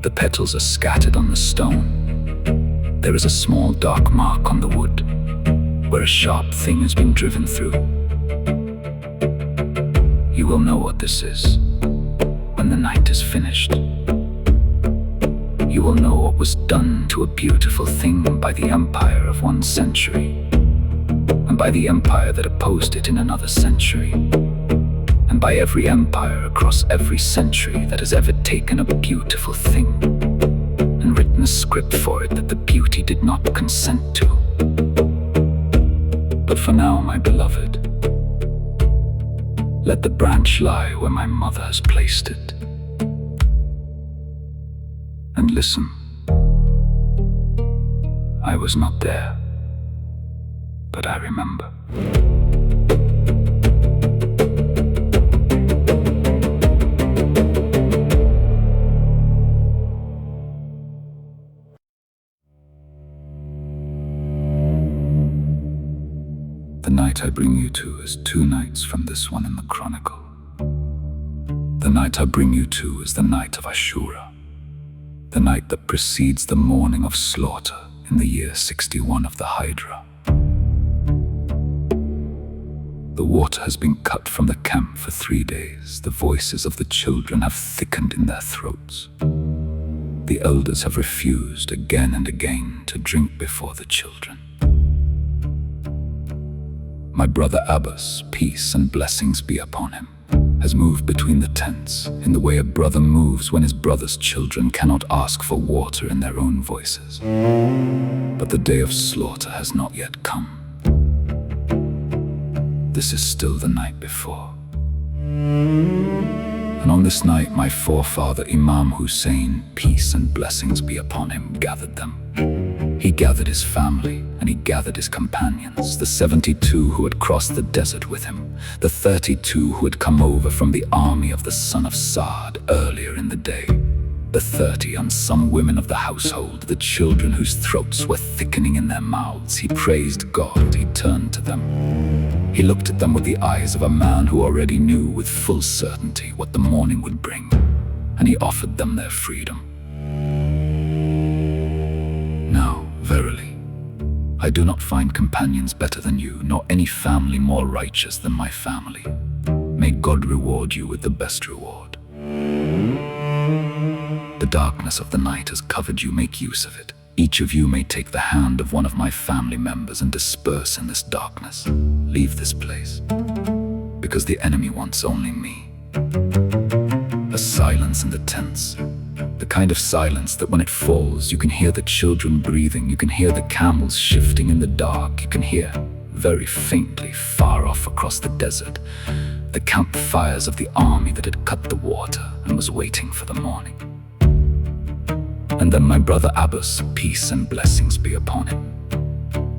The petals are scattered on the stone. There is a small dark mark on the wood, where a sharp thing has been driven through. You will know what this is when the night is finished. You will know what was done to a beautiful thing by the empire of one century, and by the empire that opposed it in another century, and by every empire across every century that has ever taken a beautiful thing and written a script for it that the beauty did not consent to. But for now, my beloved, let the branch lie where my mother has placed it. And listen, I was not there, but I remember. The night I bring you to is 2 nights from this one in the Chronicle. The night I bring you to is the night of Ashura, the night that precedes the morning of slaughter in the year 61 of the Hydra. The water has been cut from the camp for 3 days. The voices of the children have thickened in their throats. The elders have refused again and again to drink before the children. My brother Abbas, peace and blessings be upon him, has moved between the tents in the way a brother moves when his brother's children cannot ask for water in their own voices. But the day of slaughter has not yet come. This is still the night before. And on this night, my forefather Imam Husayn, peace and blessings be upon him, gathered them. He gathered his family, and he gathered his companions, the 72 who had crossed the desert with him, the 32 who had come over from the army of the son of Saad earlier in the day, the 30 and some women of the household, the children whose throats were thickening in their mouths. He praised God, he turned to them. He looked at them with the eyes of a man who already knew with full certainty what the morning would bring, and he offered them their freedom. Now, verily, I do not find companions better than you, nor any family more righteous than my family. May God reward you with the best reward. The darkness of the night has covered you, make use of it. Each of you may take the hand of one of my family members and disperse in this darkness. Leave this place, because the enemy wants only me. A silence in the tents, the kind of silence that when it falls, you can hear the children breathing, you can hear the camels shifting in the dark, you can hear, very faintly, far off across the desert, the campfires of the army that had cut the water and was waiting for the morning. And then my brother Abbas, peace and blessings be upon him,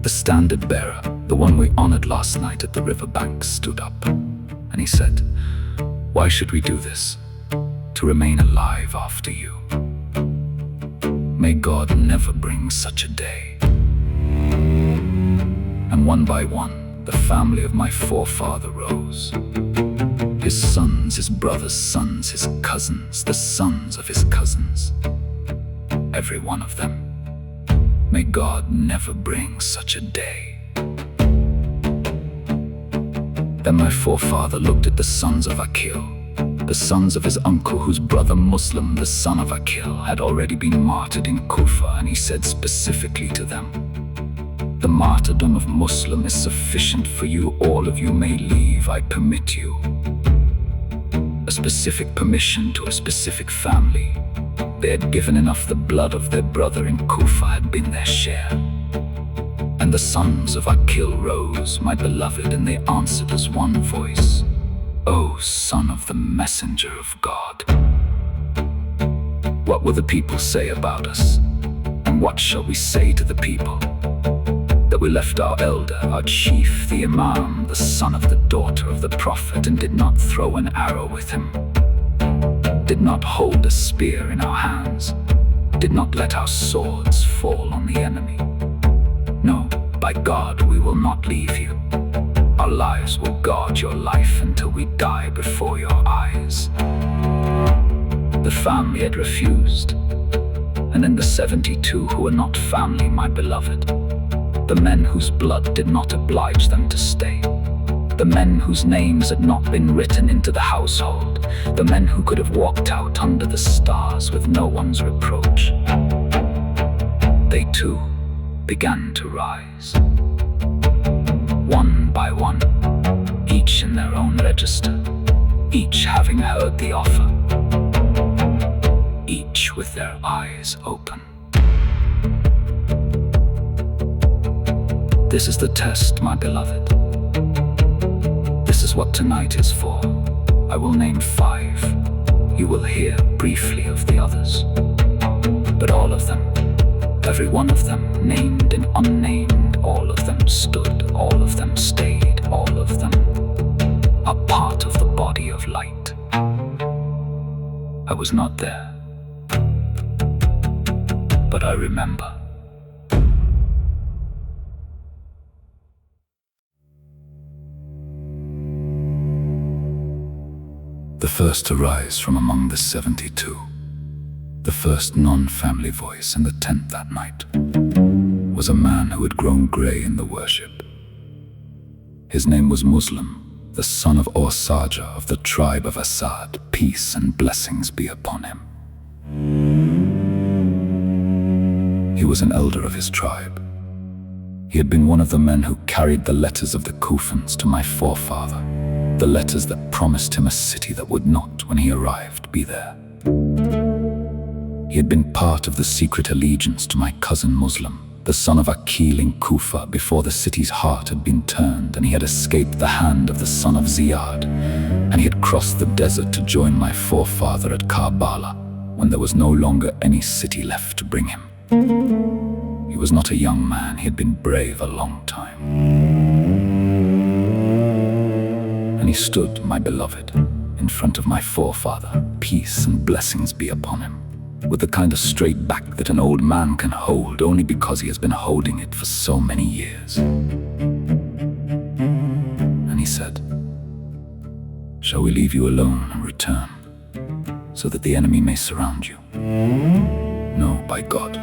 the standard bearer, the one we honored last night at the riverbank, stood up, and he said, "Why should we do this? To remain alive after you. May God never bring such a day." And one by one, the family of my forefather rose. His sons, his brothers' sons, his cousins, the sons of his cousins. Every one of them. May God never bring such a day. Then my forefather looked at the sons of Akil, the sons of his uncle whose brother Muslim, the son of Akil, had already been martyred in Kufa, and he said specifically to them, "The martyrdom of Muslim is sufficient for you. All of you may leave, I permit you." A specific permission to a specific family. They had given enough. The blood of their brother in Kufa had been their share. And the sons of Akil rose, my beloved, and they answered as one voice, "O son of the messenger of God, what will the people say about us? And what shall we say to the people? That we left our elder, our chief, the Imam, the son of the daughter of the Prophet, and did not throw an arrow with him, did not hold a spear in our hands, did not let our swords fall on the enemy. No, by God, we will not leave you. Our lives will guard your life until we die before your eyes." The family had refused. and then the 72 who were not family, my beloved. The men whose blood did not oblige them to stay. The men whose names had not been written into the household. The men who could have walked out under the stars with no one's reproach. They too began to rise. One by one, each in their own register, each having heard the offer, each with their eyes open. This is the test, my beloved. This is what tonight is for. I will name 5. You will hear briefly of the others. But all of them, every one of them, named and unnamed, all of them stood, all of them stayed, all of them are part of the body of light. I was not there, but I remember. The first to rise from among the 72, the first non-family voice in the tent that night, was a man who had grown grey in the worship. His name was Muslim, the son of Orsaja of the tribe of Asad. Peace and blessings be upon him. He was an elder of his tribe. He had been one of the men who carried the letters of the Kufans to my forefather, the letters that promised him a city that would not, when he arrived, be there. He had been part of the secret allegiance to my cousin Muslim, the son of Akil in Kufa, before the city's heart had been turned and he had escaped the hand of the son of Ziyad, and he had crossed the desert to join my forefather at Karbala, when there was no longer any city left to bring him. He was not a young man, he had been brave a long time. And he stood, my beloved, in front of my forefather, peace and blessings be upon him, with the kind of straight back that an old man can hold only because he has been holding it for so many years. And he said, "Shall we leave you alone and return, so that the enemy may surround you?" No, by God.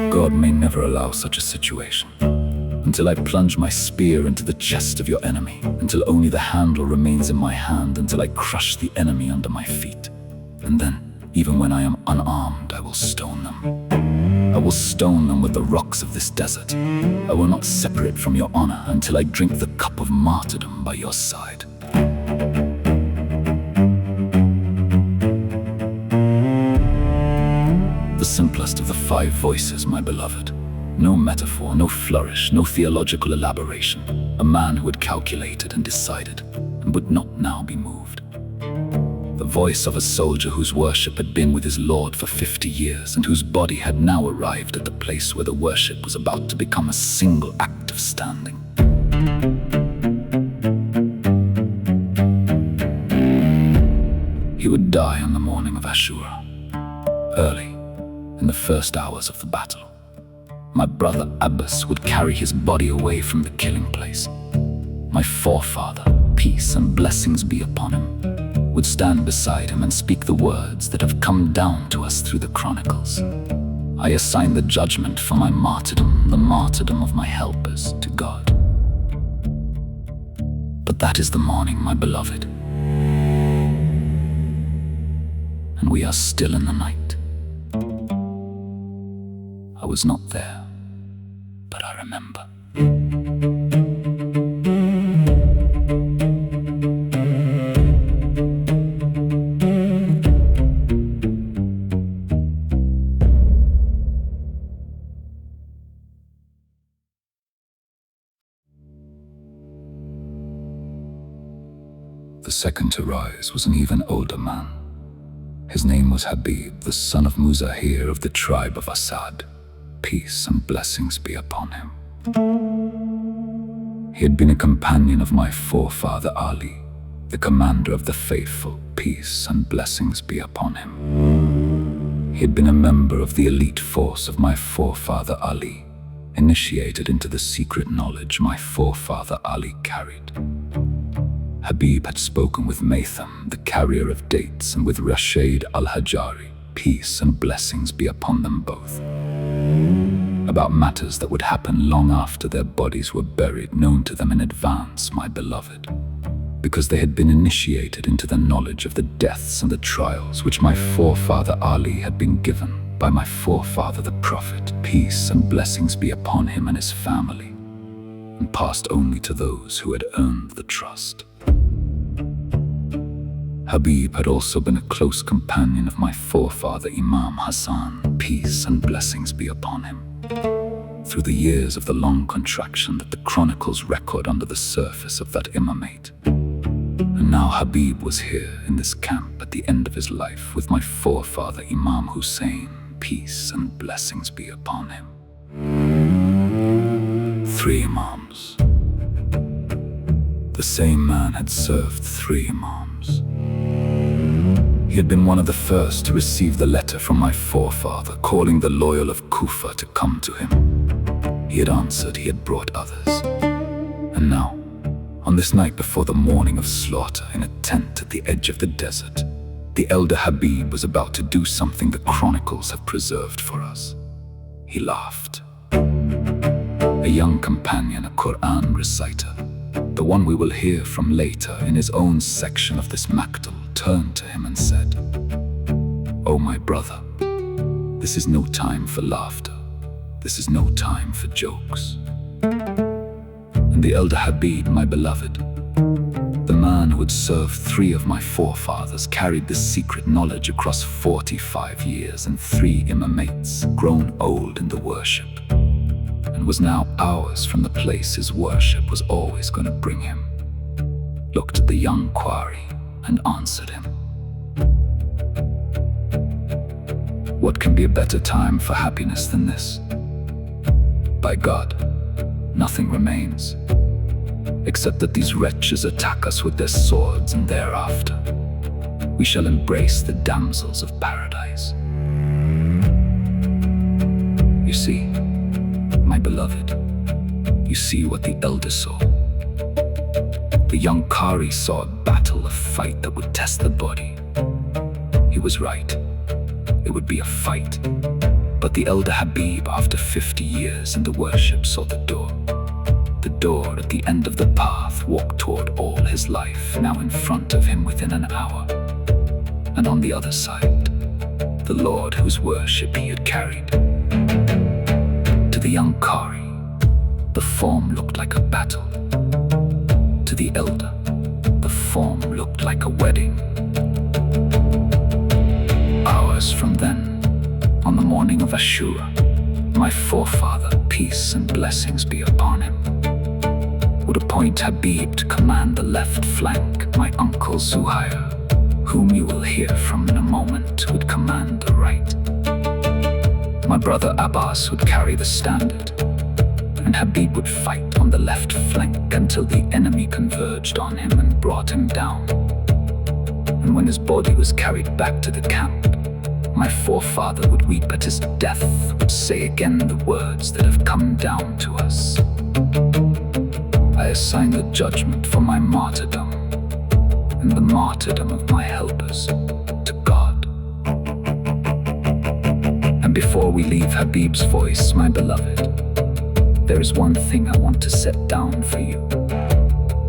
God may never allow such a situation. Until I plunge my spear into the chest of your enemy, until only the handle remains in my hand, until I crush the enemy under my feet. And then, even when I am unarmed, I will stone them. I will stone them with the rocks of this desert. I will not separate from your honor until I drink the cup of martyrdom by your side. The simplest of the 5 voices, my beloved. No metaphor, no flourish, no theological elaboration. A man who had calculated and decided, and would not now be moved. The voice of a soldier whose worship had been with his Lord for 50 years, and whose body had now arrived at the place where the worship was about to become a single act of standing. He would die on the morning of Ashura, early, in the first hours of the battle. My brother Abbas would carry his body away from the killing place. My forefather, peace and blessings be upon him, would stand beside him and speak the words that have come down to us through the chronicles. I assign the judgment for my martyrdom, the martyrdom of my helpers, to God. But that is the morning, my beloved. And we are still in the night. I was not there, but I remember. The second to rise was an even older man. His name was Habib, the son of Muzahir of the tribe of Asad. Peace and blessings be upon him. He had been a companion of my forefather Ali, the commander of the faithful. Peace and blessings be upon him. He had been a member of the elite force of my forefather Ali, initiated into the secret knowledge my forefather Ali carried. Habib had spoken with Maitham, the carrier of dates, and with Rashid al-Hajari, peace and blessings be upon them both, about matters that would happen long after their bodies were buried, known to them in advance, my beloved, because they had been initiated into the knowledge of the deaths and the trials which my forefather Ali had been given by my forefather the Prophet, peace and blessings be upon him and his family, and passed only to those who had earned the trust. Habib had also been a close companion of my forefather Imam Husayn, peace and blessings be upon him, through the years of the long contraction that the chronicles record under the surface of that imamate. And now Habib was here in this camp at the end of his life with my forefather Imam Husayn, peace and blessings be upon him. 3 Imams. The same man had served 3 Imams. He had been one of the first to receive the letter from my forefather calling the loyal of Kufa to come to him. He had answered, he had brought others. And now, on this night before the morning of slaughter in a tent at the edge of the desert, the elder Habib was about to do something the chronicles have preserved for us. He laughed. A young companion, a Quran reciter, the one we will hear from later in his own section of this Maqtal, turned to him and said, "Oh my brother, this is no time for laughter. This is no time for jokes." And the elder Habib, my beloved, the man who had served 3 of my forefathers, carried this secret knowledge across 45 years and 3 imamates, grown old in the worship, and was now hours from the place his worship was always going to bring him, looked at the young Qari and answered him. What can be a better time for happiness than this? By God, nothing remains, except that these wretches attack us with their swords, and thereafter we shall embrace the damsels of paradise. You see, my beloved, you see what the elder saw. The young Qari saw a battle, a fight that would test the body. He was right. It would be a fight. But the elder Habib, after 50 years in the worship, saw the door. The door at the end of the path, walked toward all his life, now in front of him within an hour. And on the other side, the Lord whose worship he had carried. To the young Qari, the form looked like a battle. To the elder, the form looked like a wedding. Hours from then, on the morning of Ashura, my forefather, peace and blessings be upon him, would appoint Habib to command the left flank. My uncle Zuhair, whom you will hear from in a moment, would command the right. My brother Abbas would carry the standard, and Habib would fight on the left flank until the enemy converged on him and brought him down. And when his body was carried back to the camp, my forefather would weep at his death, would say again the words that have come down to us. I assign the judgment for my martyrdom and the martyrdom of my helpers to God. And before we leave Habib's voice, my beloved, there is one thing I want to set down for you,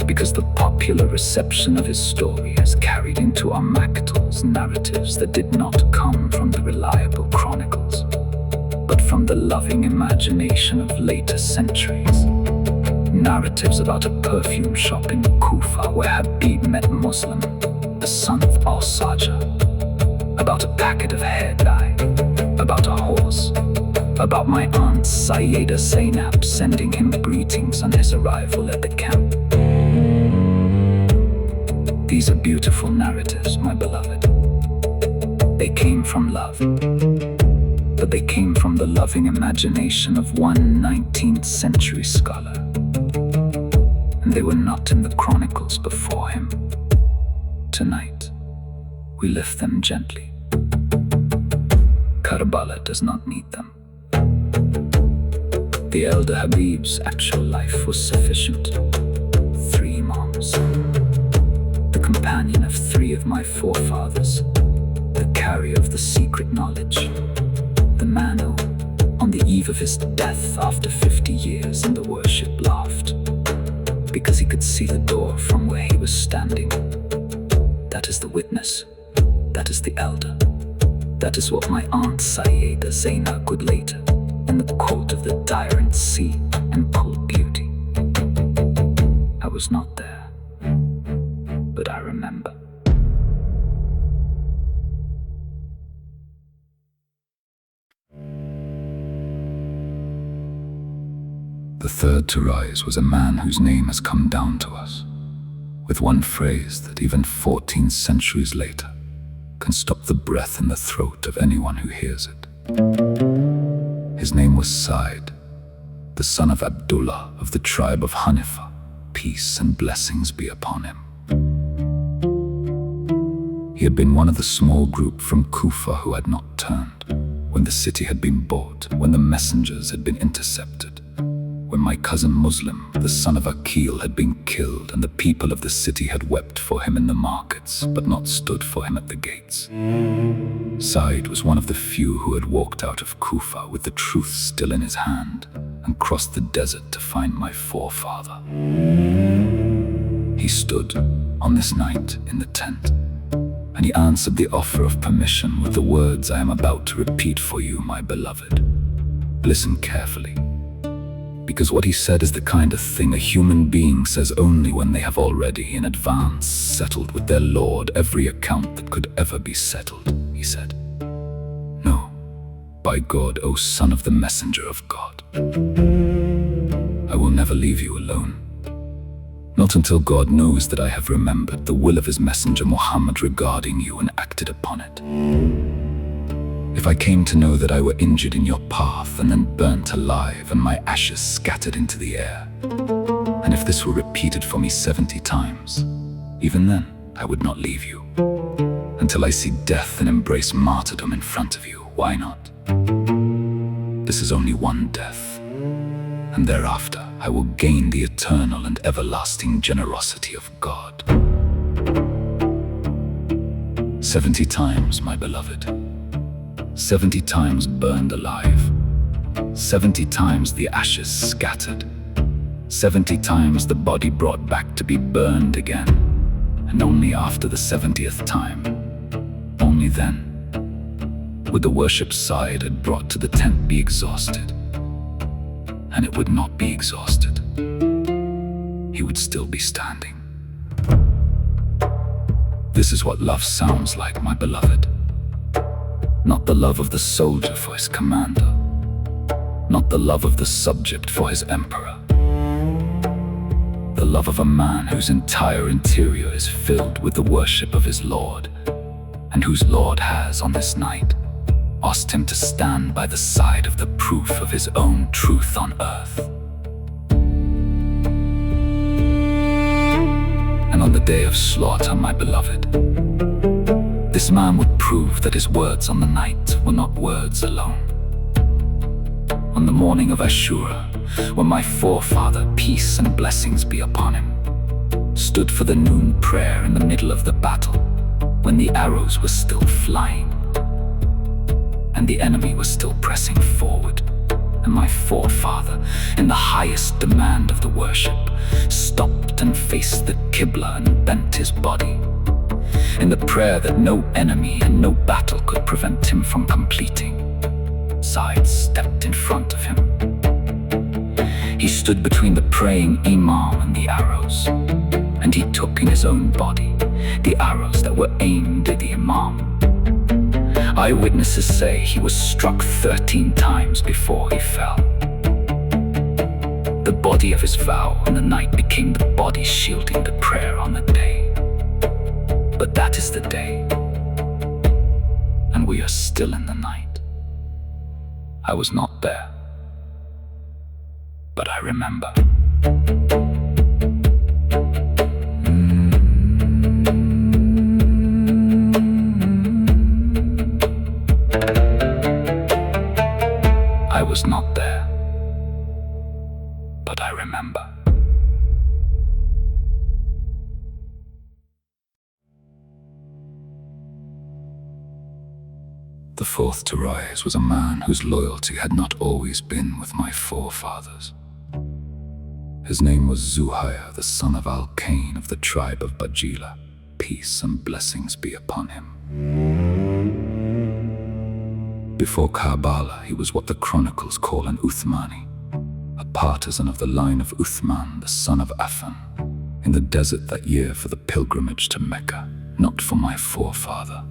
because the popular reception of his story has carried into our Maqtals narratives that did not come from the reliable chronicles, but from the loving imagination of later centuries. Narratives about a perfume shop in Kufa where Habib met Muslim, the son of al-Sajjah, about a packet of hair dye, about a horse, about my aunt Sayyida Zainab sending him greetings on his arrival at the camp. These are beautiful narratives, my beloved. They came from love, but they came from the loving imagination of one 19th century scholar. And they were not in the chronicles before him. Tonight, we lift them gently. Karbala does not need them. The elder Habib's actual life was sufficient. 3 Imams, the companion of 3 of my forefathers, the carrier of the secret knowledge. The man who, on the eve of his death after 50 years in the worship, laughed because he could see the door from where he was standing. That is the witness. That is the elder. That is what my aunt Sayyida Zainab could later, in the court of the tyrant, see and pull beauty. I was not there, but I remember. The third to rise was a man whose name has come down to us, with one phrase that even 14 centuries later can stop the breath in the throat of anyone who hears it. His name was Said, the son of Abdullah of the tribe of Hanifa. Peace and blessings be upon him. He had been one of the small group from Kufa who had not turned, when the city had been bought, when the messengers had been intercepted, when my cousin Muslim, the son of Akil, had been killed, and the people of the city had wept for him in the markets, but not stood for him at the gates. Said was one of the few who had walked out of Kufa with the truth still in his hand, and crossed the desert to find my forefather. He stood on this night in the tent, and he answered the offer of permission with the words I am about to repeat for you, my beloved. Listen carefully, because what he said is the kind of thing a human being says only when they have already in advance settled with their Lord every account that could ever be settled. He said, "No, by God, O son of the messenger of God, I will never leave you alone. Not until God knows that I have remembered the will of his messenger Muhammad regarding you and acted upon it. If I came to know that I were injured in your path and then burnt alive and my ashes scattered into the air, and if this were repeated for me 70 times, even then I would not leave you, until I see death and embrace martyrdom in front of you. Why not? This is only one death, and thereafter I will gain the eternal and everlasting generosity of God. 70 times, my beloved. 70 times burned alive. 70 times the ashes scattered. 70 times the body brought back to be burned again. And only after the 70th time, only then, would the worship Said had brought to the tent be exhausted. And it would not be exhausted. He would still be standing. This is what love sounds like, my beloved. Not the love of the soldier for his commander, not the love of the subject for his emperor. The love of a man whose entire interior is filled with the worship of his Lord, and whose Lord has, on this night, asked him to stand by the side of the proof of his own truth on earth. And on the day of slaughter, my beloved, this man would prove that his words on the night were not words alone. On the morning of Ashura, when my forefather, peace and blessings be upon him, stood for the noon prayer in the middle of the battle, when the arrows were still flying, and the enemy was still pressing forward, and my forefather, in the highest demand of the worship, stopped and faced the Qibla and bent his body, in the prayer that no enemy and no battle could prevent him from completing. Said stepped in front of him. He stood between the praying Imam and the arrows, and he took in his own body the arrows that were aimed at the Imam. Eyewitnesses say he was struck 13 times before he fell. The body of his vow on the night became the body shielding the prayer on the day. But that is the day, and we are still in the night. I was not there, but I remember. I was not there, but I remember. The fourth to rise was a man whose loyalty had not always been with my forefathers. His name was Zuhair, the son of Al-Kain of the tribe of Bajila. Peace and blessings be upon him. Before Karbala, he was what the chronicles call an Uthmani, a partisan of the line of Uthman, the son of Affan, in the desert that year for the pilgrimage to Mecca, not for my forefather.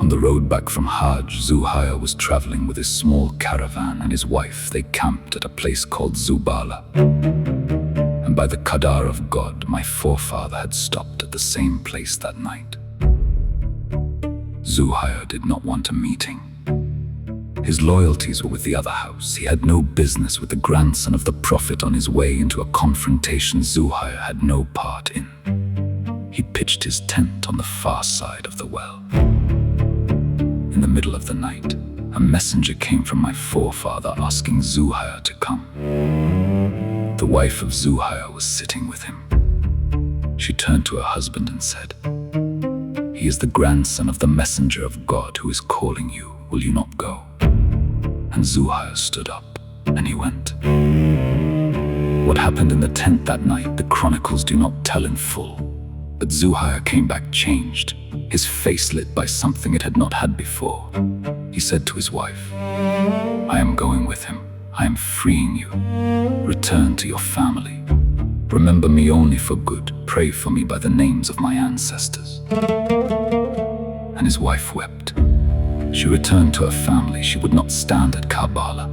On the road back from Hajj, Zuhair was traveling with his small caravan and his wife. They camped at a place called Zubala. And by the Qadar of God, my forefather had stopped at the same place that night. Zuhair did not want a meeting. His loyalties were with the other house. He had no business with the grandson of the Prophet on his way into a confrontation Zuhair had no part in. He pitched his tent on the far side of the well. In the middle of the night, a messenger came from my forefather asking Zuhair to come. The wife of Zuhair was sitting with him. She turned to her husband and said, "He is the grandson of the messenger of God who is calling you. Will you not go?" And Zuhair stood up, and he went. What happened in the tent that night, the chronicles do not tell in full. But Zuhair came back changed, his face lit by something it had not had before. He said to his wife, "I am going with him. I am freeing you. Return to your family. Remember me only for good. Pray for me by the names of my ancestors." And his wife wept. She returned to her family. She would not stand at Karbala,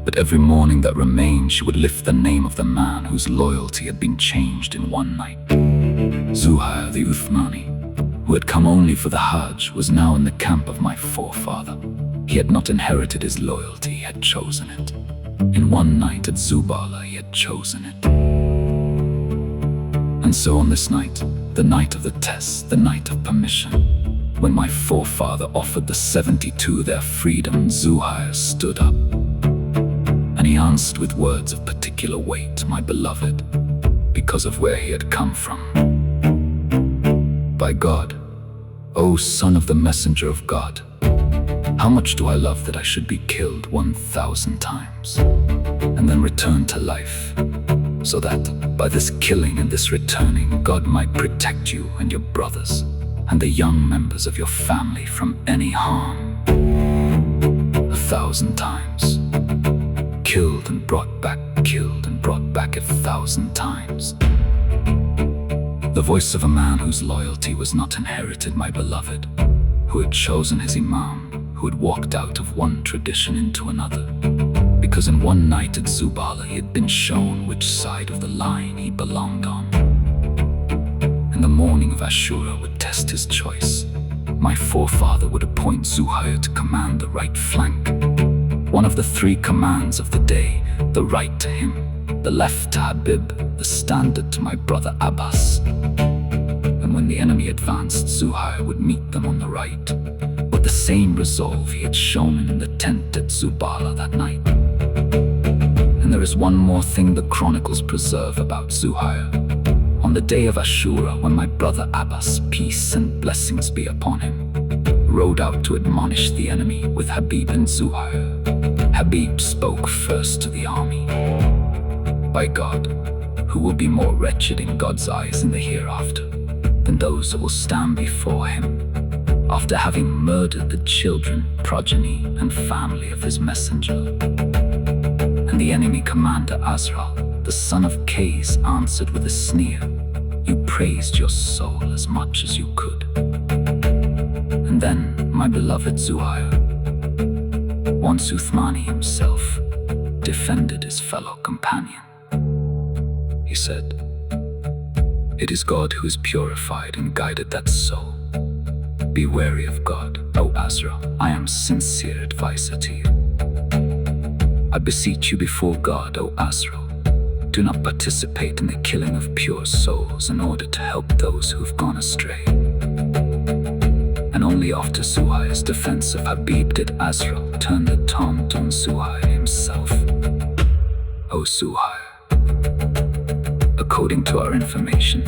but every morning that remained, she would lift the name of the man whose loyalty had been changed in one night. Zuhair the Uthmani, who had come only for the Hajj, was now in the camp of my forefather. He had not inherited his loyalty, he had chosen it. In one night at Zubala, he had chosen it. And so on this night, the night of the test, the night of permission, when my forefather offered the 72 their freedom, Zuhair stood up. And he answered with words of particular weight, "My beloved," because of where he had come from. "By God, O son of the messenger of God, how much do I love that I should be killed 1,000 times, and then return to life, so that by this killing and this returning, God might protect you and your brothers and the young members of your family from any harm. 1,000 times. Killed and brought back, killed and brought back 1,000 times." The voice of a man whose loyalty was not inherited, my beloved, who had chosen his imam, who had walked out of one tradition into another, because in one night at Zubala he had been shown which side of the line he belonged on. And the morning of Ashura would test his choice. My forefather would appoint Zuhair to command the right flank, one of the 3 commands of the day, the right to him, the left to Habib, the standard to my brother Abbas. And when the enemy advanced, Zuhair would meet them on the right, with the same resolve he had shown in the tent at Zubala that night. And there is one more thing the chronicles preserve about Zuhair. On the day of Ashura, when my brother Abbas, peace and blessings be upon him, rode out to admonish the enemy with Habib and Zuhair, Habib spoke first to the army. "By God, who will be more wretched in God's eyes in the hereafter than those who will stand before him, after having murdered the children, progeny, and family of his messenger?" And the enemy commander Azrael, the son of Qays, answered with a sneer, "You praised your soul as much as you could." And then my beloved Zuhair, once Uthmani himself, defended his fellow companion. He said, "It is God who has purified and guided that soul. Be wary of God, O Azra. I am sincere adviser to you. I beseech you before God, O Azra, do not participate in the killing of pure souls in order to help those who have gone astray." And only after Zuhair's defense of Habib did Azra turn the taunt on Zuhair himself. "O Zuhair, according to our information,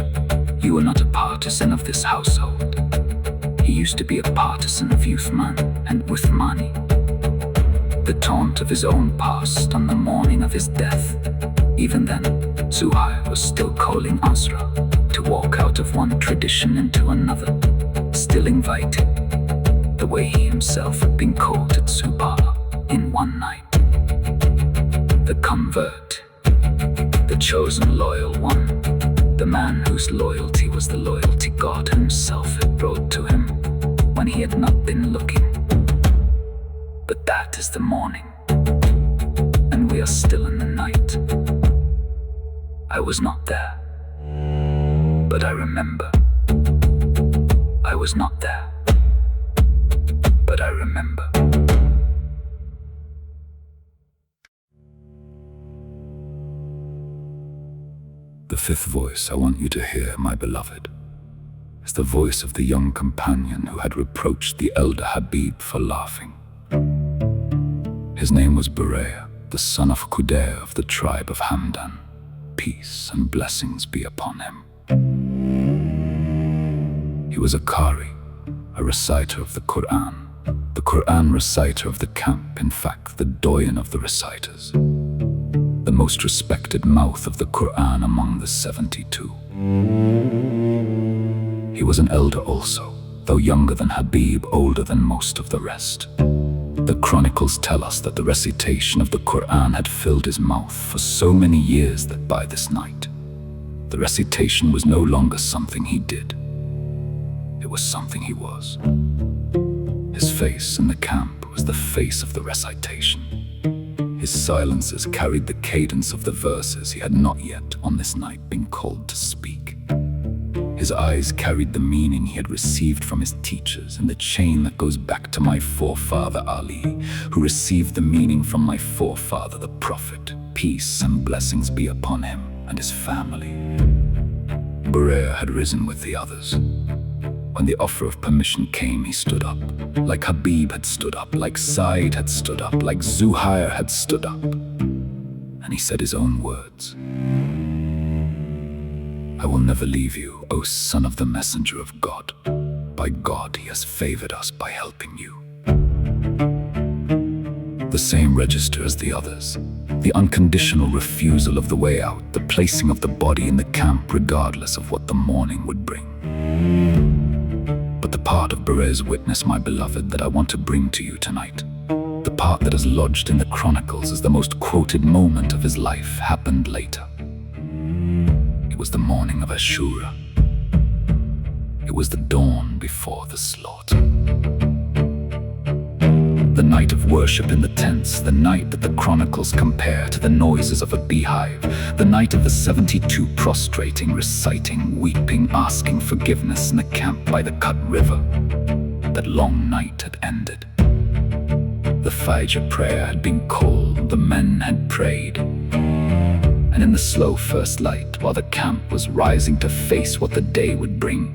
you are not a partisan of this household. He used to be a partisan of Uthman and Uthmani. The taunt of his own past on the morning of his death. Even then, Zuhair was still calling Azra to walk out of one tradition into another, still inviting, the way he himself had been called at Subala in one night. The convert, the chosen loyal one, the man whose loyalty was the loyalty God himself had brought to him when he had not been looking. But that is the morning, and we are still in the night. I was not there, but I remember. I was not there, but I remember. The fifth voice I want you to hear, my beloved, is the voice of the young companion who had reproached the elder Habib for laughing. His name was Bureya, the son of Qudair of the tribe of Hamdan. Peace and blessings be upon him. He was a Qari, a reciter of the Quran reciter of the camp, in fact, the doyen of the reciters, the most respected mouth of the Quran among the 72. He was an elder also, though younger than Habib, older than most of the rest. The chronicles tell us that the recitation of the Quran had filled his mouth for so many years that by this night, the recitation was no longer something he did. It was something he was. His face in the camp was the face of the recitation. His silences carried the cadence of the verses he had not yet on this night been called to speak. His eyes carried the meaning he had received from his teachers in the chain that goes back to my forefather Ali, who received the meaning from my forefather the Prophet, peace and blessings be upon him and his family. Bureya had risen with the others. When the offer of permission came, he stood up, like Habib had stood up, like Said had stood up, like Zuhair had stood up. And he said his own words. I will never leave you, O son of the messenger of God. By God, he has favored us by helping you. The same register as the others. The unconditional refusal of the way out, the placing of the body in the camp regardless of what the morning would bring. But the part of Bureya's witness, my beloved, that I want to bring to you tonight, the part that is lodged in the chronicles as the most quoted moment of his life, happened later. It was the morning of Ashura. It was the dawn before the slaughter. The night of worship in the tents, the night that the chronicles compare to the noises of a beehive, the night of the 72 prostrating, reciting, weeping, asking forgiveness in the camp by the cut river. That long night had ended. The Fajr prayer had been called, the men had prayed. And in the slow first light, while the camp was rising to face what the day would bring,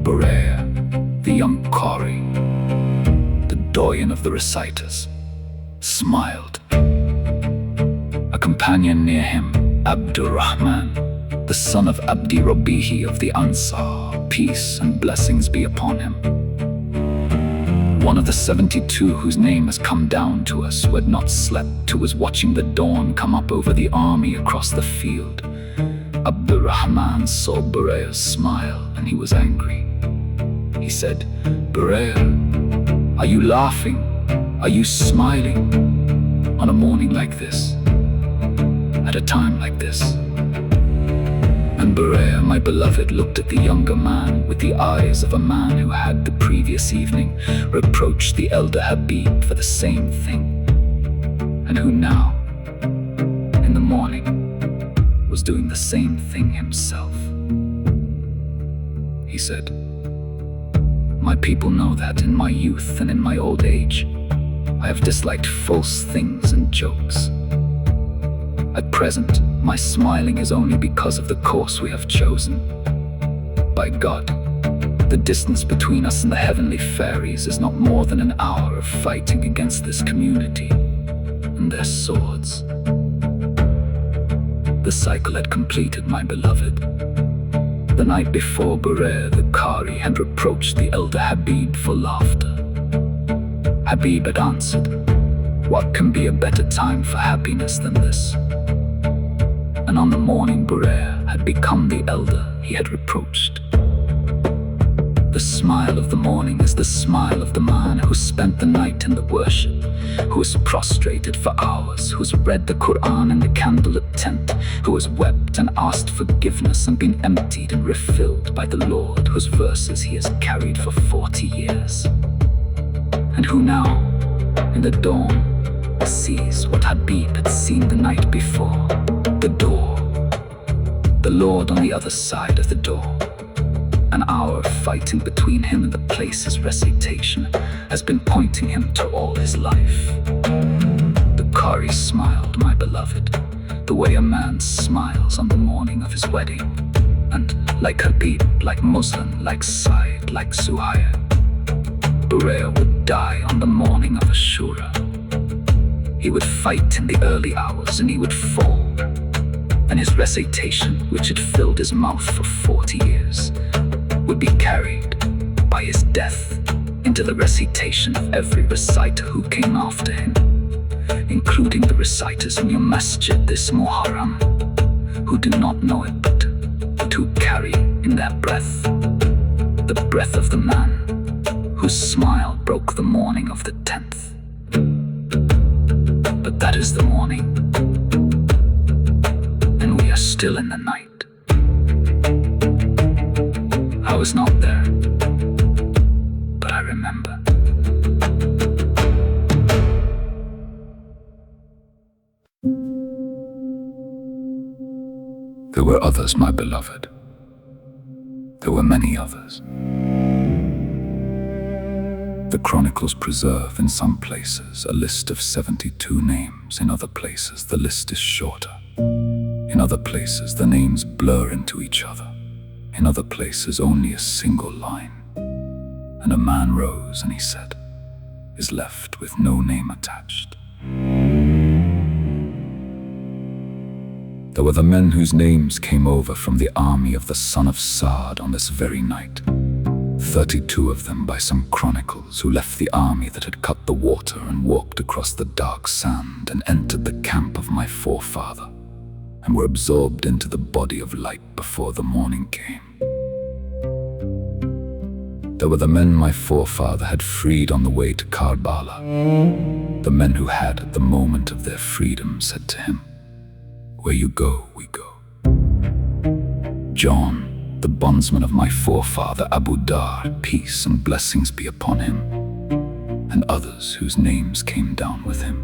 Bureya, the young Qari, the doyen of the reciters, smiled. A companion near him, Abdurrahman, the son of Abdi Rabihi of the Ansar, peace and blessings be upon him. One of the 72 whose name has come down to us, who had not slept, who was watching the dawn come up over the army across the field. Abdurrahman saw Bureya's smile and he was angry. He said, Bureya, are you laughing? Are you smiling? On a morning like this? At a time like this? And Bureya, my beloved, looked at the younger man with the eyes of a man who had the previous evening reproached the elder Habib for the same thing, and who now, in the morning, was doing the same thing himself. He said, my people know that in my youth and in my old age, I have disliked false things and jokes. At present, my smiling is only because of the course we have chosen. By God, the distance between us and the heavenly fairies is not more than an hour of fighting against this community and their swords. The cycle had completed, my beloved. The night before Burer, the Qari had reproached the elder Habib for laughter. Habib had answered, "What can be a better time for happiness than this?" And on the morning Burer had become the elder he had reproached. The smile of the morning is the smile of the man who spent the night in the worship, who was prostrated for hours, who has read the Quran in the candlelit tent, who has wept and asked forgiveness and been emptied and refilled by the Lord, whose verses he has carried for 40 years. And who now, in the dawn, sees what Habib had seen the night before, the door, the Lord on the other side of the door. An hour of fighting between him and the place his recitation has been pointing him to all his life. The Qari smiled, my beloved, the way a man smiles on the morning of his wedding. And like Habib, like Muslim, like Said, like Zuhair, Burer would die on the morning of Ashura. He would fight in the early hours and he would fall. And his recitation, which had filled his mouth for 40 years, would be carried by his death into the recitation of every reciter who came after him, including the reciters in your masjid this Muharram, who do not know it but who carry in their breath the breath of the man whose smile broke the morning of the 10th. But that is the morning, and we are still in the night. I was not there, but I remember. There were others, my beloved. There were many others. The chronicles preserve in some places a list of 72 names. In other places, the list is shorter. In other places, the names blur into each other. In other places, only a single line. And a man rose and he said, is left with no name attached. There were the men whose names came over from the army of the son of Saad on this very night. 32 of them by some chronicles, who left the army that had cut the water and walked across the dark sand and entered the camp of my forefather, and were absorbed into the body of light before the morning came. There were the men my forefather had freed on the way to Karbala, the men who had, at the moment of their freedom, said to him, "Where you go, we go." John, the bondsman of my forefather Abu Dar, peace and blessings be upon him, and others whose names came down with him.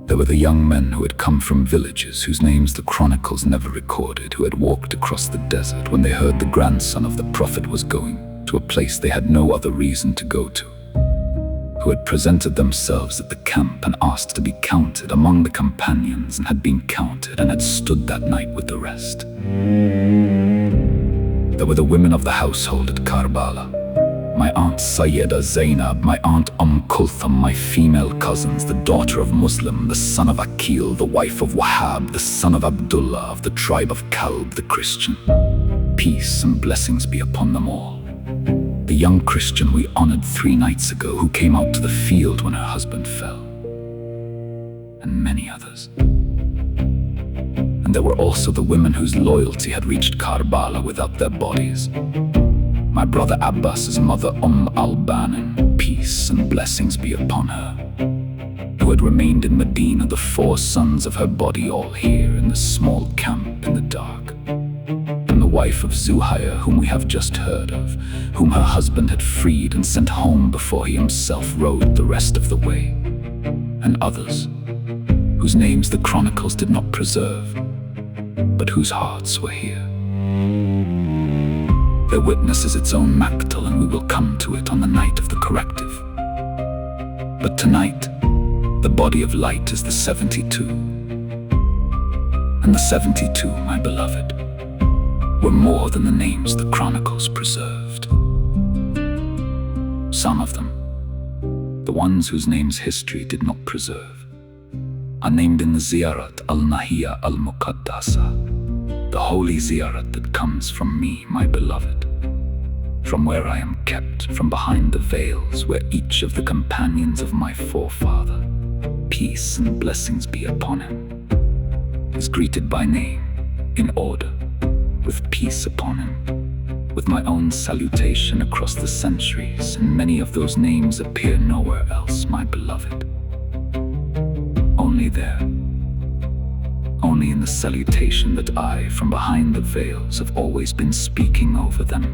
There were the young men who had come from villages whose names the chronicles never recorded, who had walked across the desert when they heard the grandson of the Prophet was going to a place they had no other reason to go to, who had presented themselves at the camp and asked to be counted among the companions, and had been counted and had stood that night with the rest. There were the women of the household at Karbala, my aunt Sayyida Zainab, my aunt Kulthum, my female cousins, the daughter of Muslim, the son of Akil, the wife of Wahab, the son of Abdullah, of the tribe of Kalb, the Christian. Peace and blessings be upon them all. The young Christian we honored 3 nights ago, who came out to the field when her husband fell. And many others. And there were also the women whose loyalty had reached Karbala without their bodies. My brother Abbas's mother al-Banin, peace and blessings be upon her, who had remained in Medina, the 4 sons of her body all here in the small camp in the dark. And the wife of Zuhair, whom we have just heard of, whom her husband had freed and sent home before he himself rode the rest of the way. And others, whose names the chronicles did not preserve, but whose hearts were here. Their witness is its own Maqtal, and we will come to it on the night of the corrective. But tonight, the body of light is the 72. And the 72, my beloved, were more than the names the chronicles preserved. Some of them, the ones whose names history did not preserve, are named in the Ziyarat al-Nahiyya al-Muqaddasa, the holy Ziyarat that comes from me, my beloved, from where I am kept, from behind the veils, where each of the companions of my forefather, peace and blessings be upon him, is greeted by name, in order, with peace upon him, with my own salutation across the centuries, and many of those names appear nowhere else, my beloved. Only there, only in the salutation that I, from behind the veils, have always been speaking over them.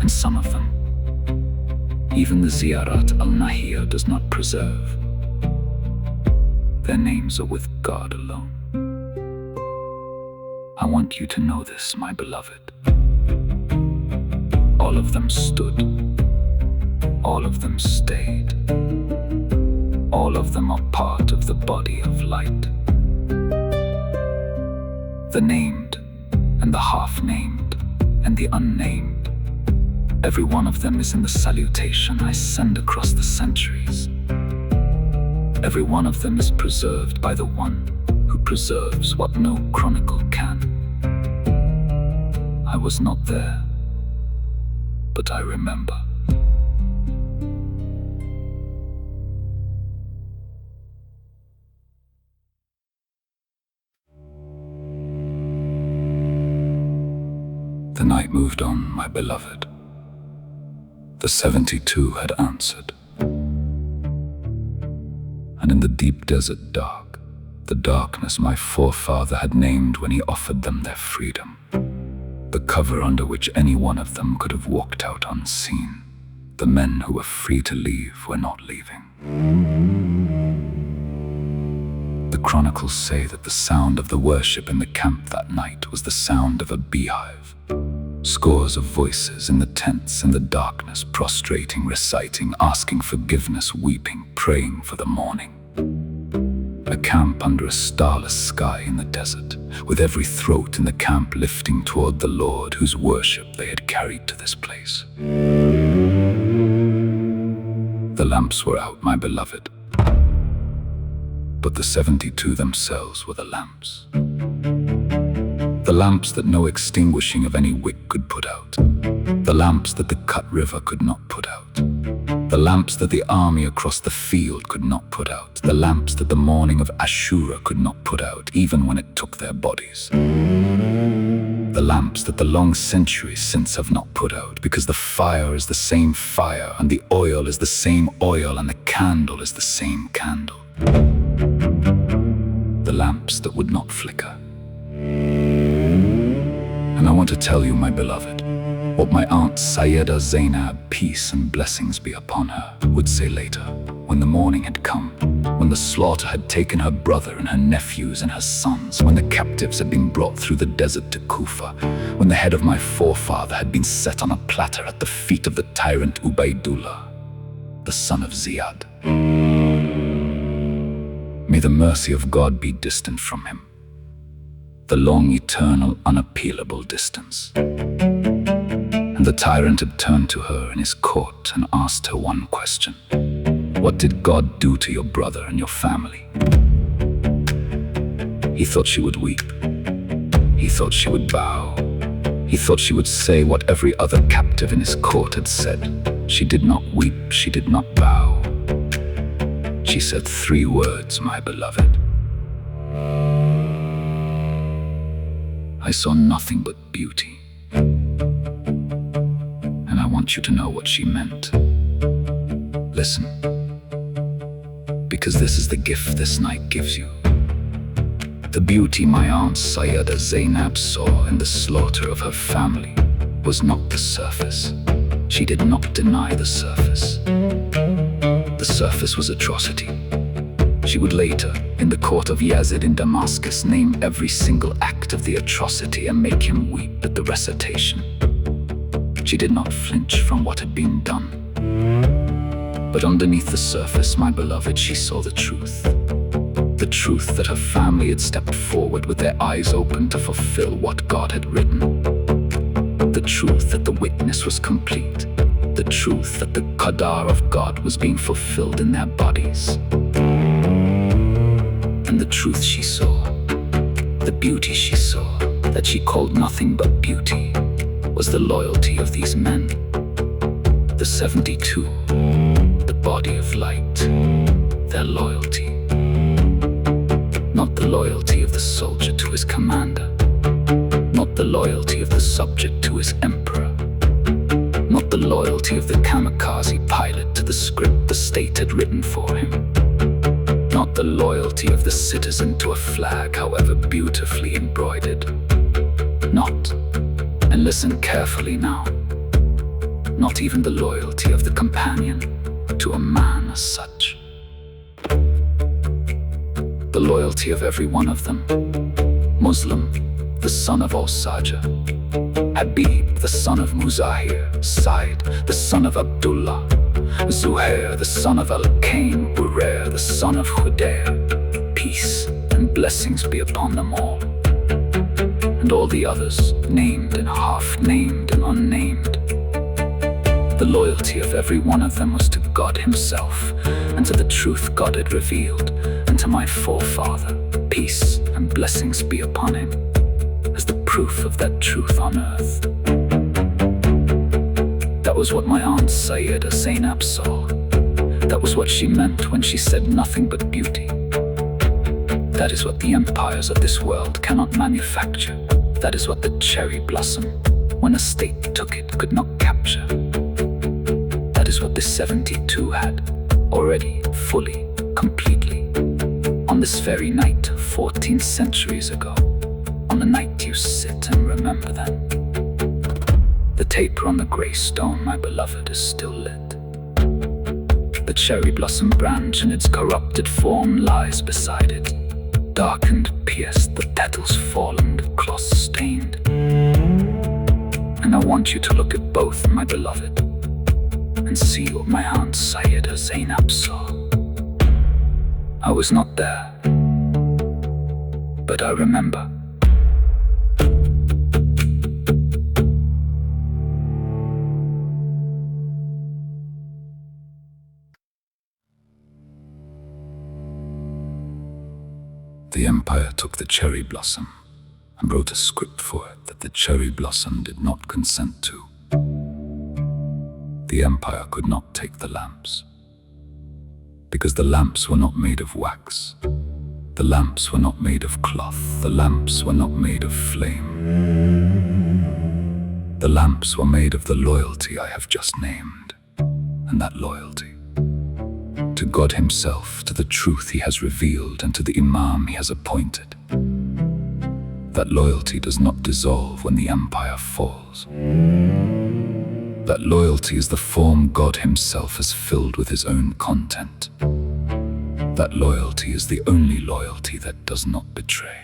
And some of them, even the Ziyarat al-Nahiyya does not preserve. Their names are with God alone. I want you to know this, my beloved. All of them stood. All of them stayed. All of them are part of the body of light. The named, and the half-named, and the unnamed. Every one of them is in the salutation I send across the centuries. Every one of them is preserved by the one who preserves what no chronicle can. I was not there, but I remember. The night moved on, my beloved. The 72 had answered. And in the deep desert dark, the darkness my forefather had named when he offered them their freedom, the cover under which any one of them could have walked out unseen, the men who were free to leave were not leaving. The chronicles say that the sound of the worship in the camp that night was the sound of a beehive. Scores of voices in the tents in the darkness, prostrating, reciting, asking forgiveness, weeping, praying for the morning. A camp under a starless sky in the desert, with every throat in the camp lifting toward the Lord whose worship they had carried to this place. The lamps were out, my beloved, but the 72 themselves were the lamps. The lamps that no extinguishing of any wick could put out. The lamps that the cut river could not put out. The lamps that the army across the field could not put out. The lamps that the morning of Ashura could not put out, even when it took their bodies. The lamps that the long centuries since have not put out, because the fire is the same fire, and the oil is the same oil, and the candle is the same candle. The lamps that would not flicker. And I want to tell you, my beloved, what my aunt Sayyida Zainab, peace and blessings be upon her, would say later, when the morning had come, when the slaughter had taken her brother and her nephews and her sons, when the captives had been brought through the desert to Kufa, when the head of my forefather had been set on a platter at the feet of the tyrant Ubaydullah, the son of Ziyad. May the mercy of God be distant from him. The long, eternal, unappealable distance. And the tyrant had turned to her in his court and asked her one question. What did God do to your brother and your family? He thought she would weep. He thought she would bow. He thought she would say what every other captive in his court had said. She did not weep, she did not bow. She said 3 words, my beloved. I saw nothing but beauty. And I want you to know what she meant. Listen. Because this is the gift this night gives you. The beauty my aunt Sayyida Zainab saw in the slaughter of her family was not the surface. She did not deny the surface. The surface was atrocity. She would later, in the court of Yazid in Damascus, name every single act of the atrocity and make him weep at the recitation. She did not flinch from what had been done. But underneath the surface, my beloved, she saw the truth. The truth that her family had stepped forward with their eyes open to fulfill what God had written. The truth that the witness was complete. The truth that the qadar of God was being fulfilled in their bodies. And the truth she saw, The beauty she saw, that she called nothing but beauty, was the loyalty of these men. The 72, the body of light, their loyalty. Not the loyalty of the soldier to his commander, not the loyalty of the subject to his emperor, not the loyalty of the kamikaze pilot to the script the state had written for him, not the loyalty of the citizen to a flag, however beautifully embroidered. Not, and listen carefully now, not even the loyalty of the companion to a man as such. The loyalty of every one of them. Muslim, the son of Al-Sajah; Habib, the son of Muzahir; Said, the son of Abdullah; Zuhair, the son of Al-Kain; Burair, the son of Hudair. Peace and blessings be upon them all. And all the others, named and half-named and unnamed. The loyalty of every one of them was to God himself, and to the truth God had revealed, and to my forefather. Peace and blessings be upon him, as the proof of that truth on earth. That was what my aunt Sayyidah Zainab saw. That was what she meant when she said nothing but beauty. That is what the empires of this world cannot manufacture. That is what the cherry blossom, when a state took it, could not capture. That is what the 72 had, already, fully, completely. On this very night, 14 centuries ago. On the night you sit and remember then. The taper on the grey stone, my beloved, is still lit. The cherry blossom branch in its corrupted form lies beside it, darkened, pierced, the petals fallen, the cloth stained. And I want you to look at both, my beloved, and see what my aunt Sayyidah Zainab saw. I was not there, but I remember. The empire took the cherry blossom and wrote a script for it that the cherry blossom did not consent to. The empire could not take the lamps, because the lamps were not made of wax. The lamps were not made of cloth. The lamps were not made of flame. The lamps were made of the loyalty I have just named, and that loyalty to God himself, to the truth he has revealed, and to the Imam he has appointed. That loyalty does not dissolve when the empire falls. That loyalty is the form God himself has filled with his own content. That loyalty is the only loyalty that does not betray.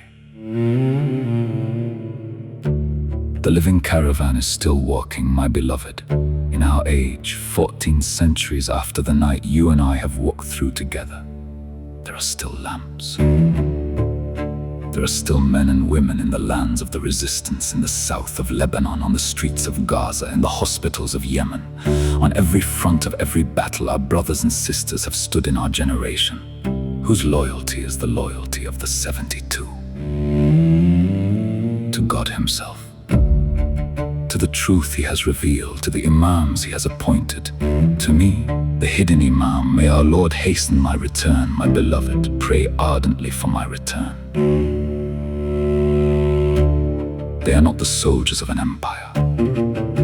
The living caravan is still walking, my beloved. In our age, 14 centuries after the night you and I have walked through together, there are still lamps. There are still men and women in the lands of the resistance, in the south of Lebanon, on the streets of Gaza, in the hospitals of Yemen. On every front of every battle, our brothers and sisters have stood in our generation, whose loyalty is the loyalty of the 72. To God himself, to the truth he has revealed, to the Imams he has appointed. To me, the hidden Imam, may our Lord hasten my return, my beloved, pray ardently for my return. They are not the soldiers of an empire.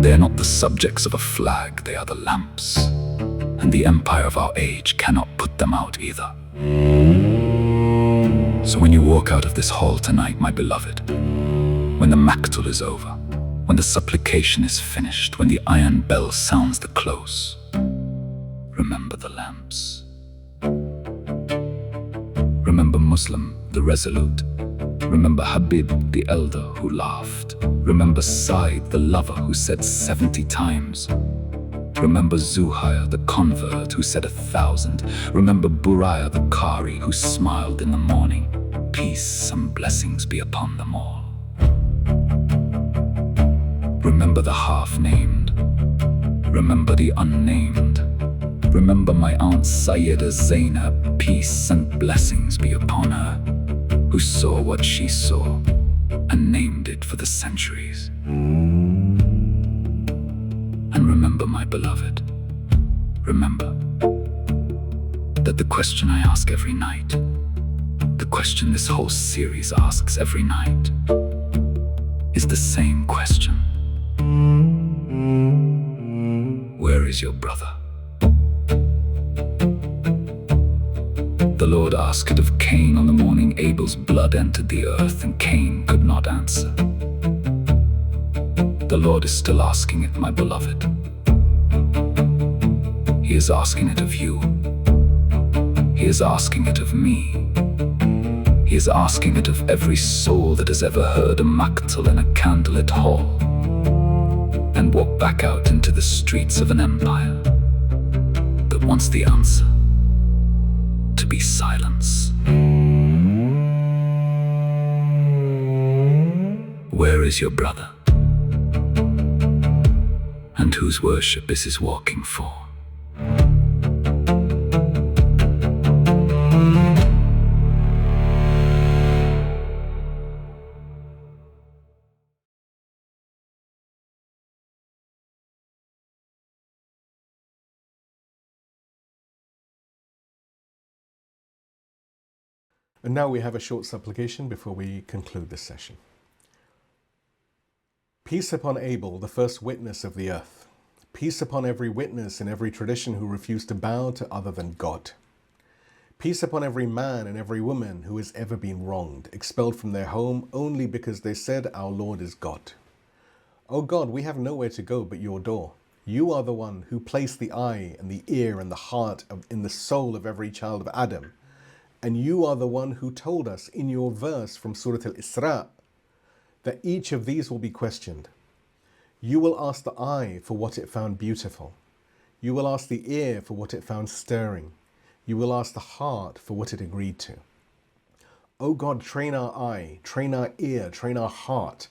They are not the subjects of a flag, they are the lamps. And the empire of our age cannot put them out either. So when you walk out of this hall tonight, my beloved, when the Maqtal is over, when the supplication is finished, when the iron bell sounds the close, remember the lamps. Remember Muslim, the resolute. Remember Habib, the elder who laughed. Remember Said, the lover who said 70 times. Remember Zuhair, the convert who said 1,000. Remember Burair, the Qari who smiled in the morning. Peace and blessings be upon them all. Remember the half-named. Remember the unnamed. Remember my aunt Sayyidah Zainab. Peace and blessings be upon her. who saw what she saw and named it for the centuries. And remember, my beloved, remember that the question I ask every night, the question this whole series asks every night, is the same question. Where is your brother? The Lord asked it of Cain on the morning Abel's blood entered the earth, and Cain could not answer. The Lord is still asking it, my beloved. He is asking it of you. He is asking it of me. He is asking it of every soul that has ever heard a Maqtal in a candlelit hall and walked back out into the streets of an empire that wants the answer to be silence. Where is your brother? And whose worship is his walking for? And now we have a short supplication before we conclude this session. Peace upon Abel, the first witness of the earth. Peace upon every witness in every tradition who refused to bow to other than God. Peace upon every man and every woman who has ever been wronged, expelled from their home only because they said our Lord is God. O God, we have nowhere to go but your door. You are the one who placed the eye and the ear and the heart in the soul of every child of Adam. And you are the one who told us in your verse from Surah al-Isra that each of these will be questioned. You will ask the eye for what it found beautiful. You will ask the ear for what it found stirring. You will ask the heart for what it agreed to. O God, train our eye, train our ear, train our heart,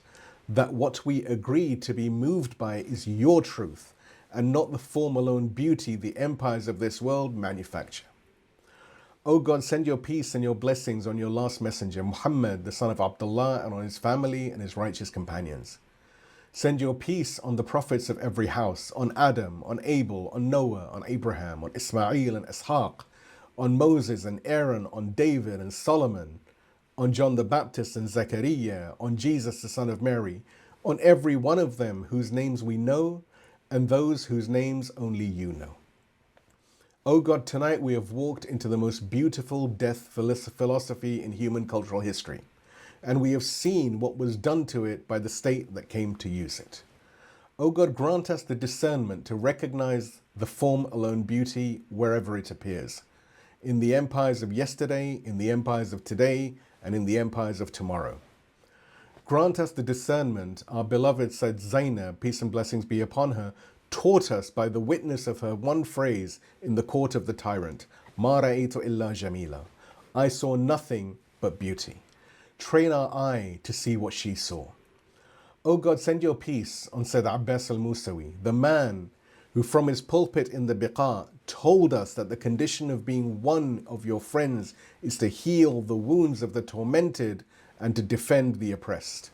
that what we agree to be moved by is your truth and not the form alone beauty the empires of this world manufacture. O God, send your peace and your blessings on your last messenger, Muhammad, the son of Abdullah, and on his family and his righteous companions. Send your peace on the prophets of every house, on Adam, on Abel, on Noah, on Abraham, on Ismail and Ishaq, on Moses and Aaron, on David and Solomon, on John the Baptist and Zechariah, on Jesus the son of Mary, on every one of them whose names we know and those whose names only you know. O God, tonight we have walked into the most beautiful death philosophy in human cultural history, and we have seen what was done to it by the state that came to use it. O God, grant us the discernment to recognize the form alone beauty wherever it appears, in the empires of yesterday, in the empires of today, and in the empires of tomorrow. Grant us the discernment our beloved Said Zainab, peace and blessings be upon her, taught us by the witness of her one phrase in the court of the tyrant, Ma ra'aytu illa jamila. I saw nothing but beauty. Train our eye to see what she saw. O God, send your peace on Sayyid Abbas al-Musawi, the man who from his pulpit in the Biqa told us that the condition of being one of your friends is to heal the wounds of the tormented and to defend the oppressed.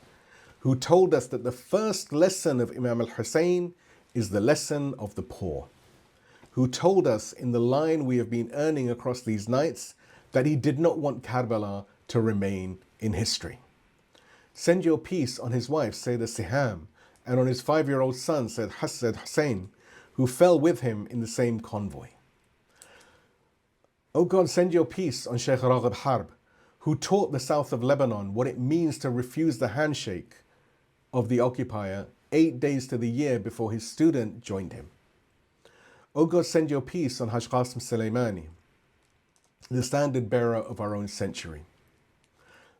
Who told us that the first lesson of Imam Husayn is the lesson of the poor. Who told us in the line we have been earning across these nights that he did not want Karbala to remain in history. Send your peace on his wife, Sayyidah Siham, and on his 5-year-old son, Sayyid Hussein, who fell with him in the same convoy. O God, send your peace on Shaykh Raghib Harb, who taught the south of Lebanon what it means to refuse the handshake of the occupier 8 days to the year before his student joined him. O God, send your peace on Haj Qasim Soleimani, the standard bearer of our own century.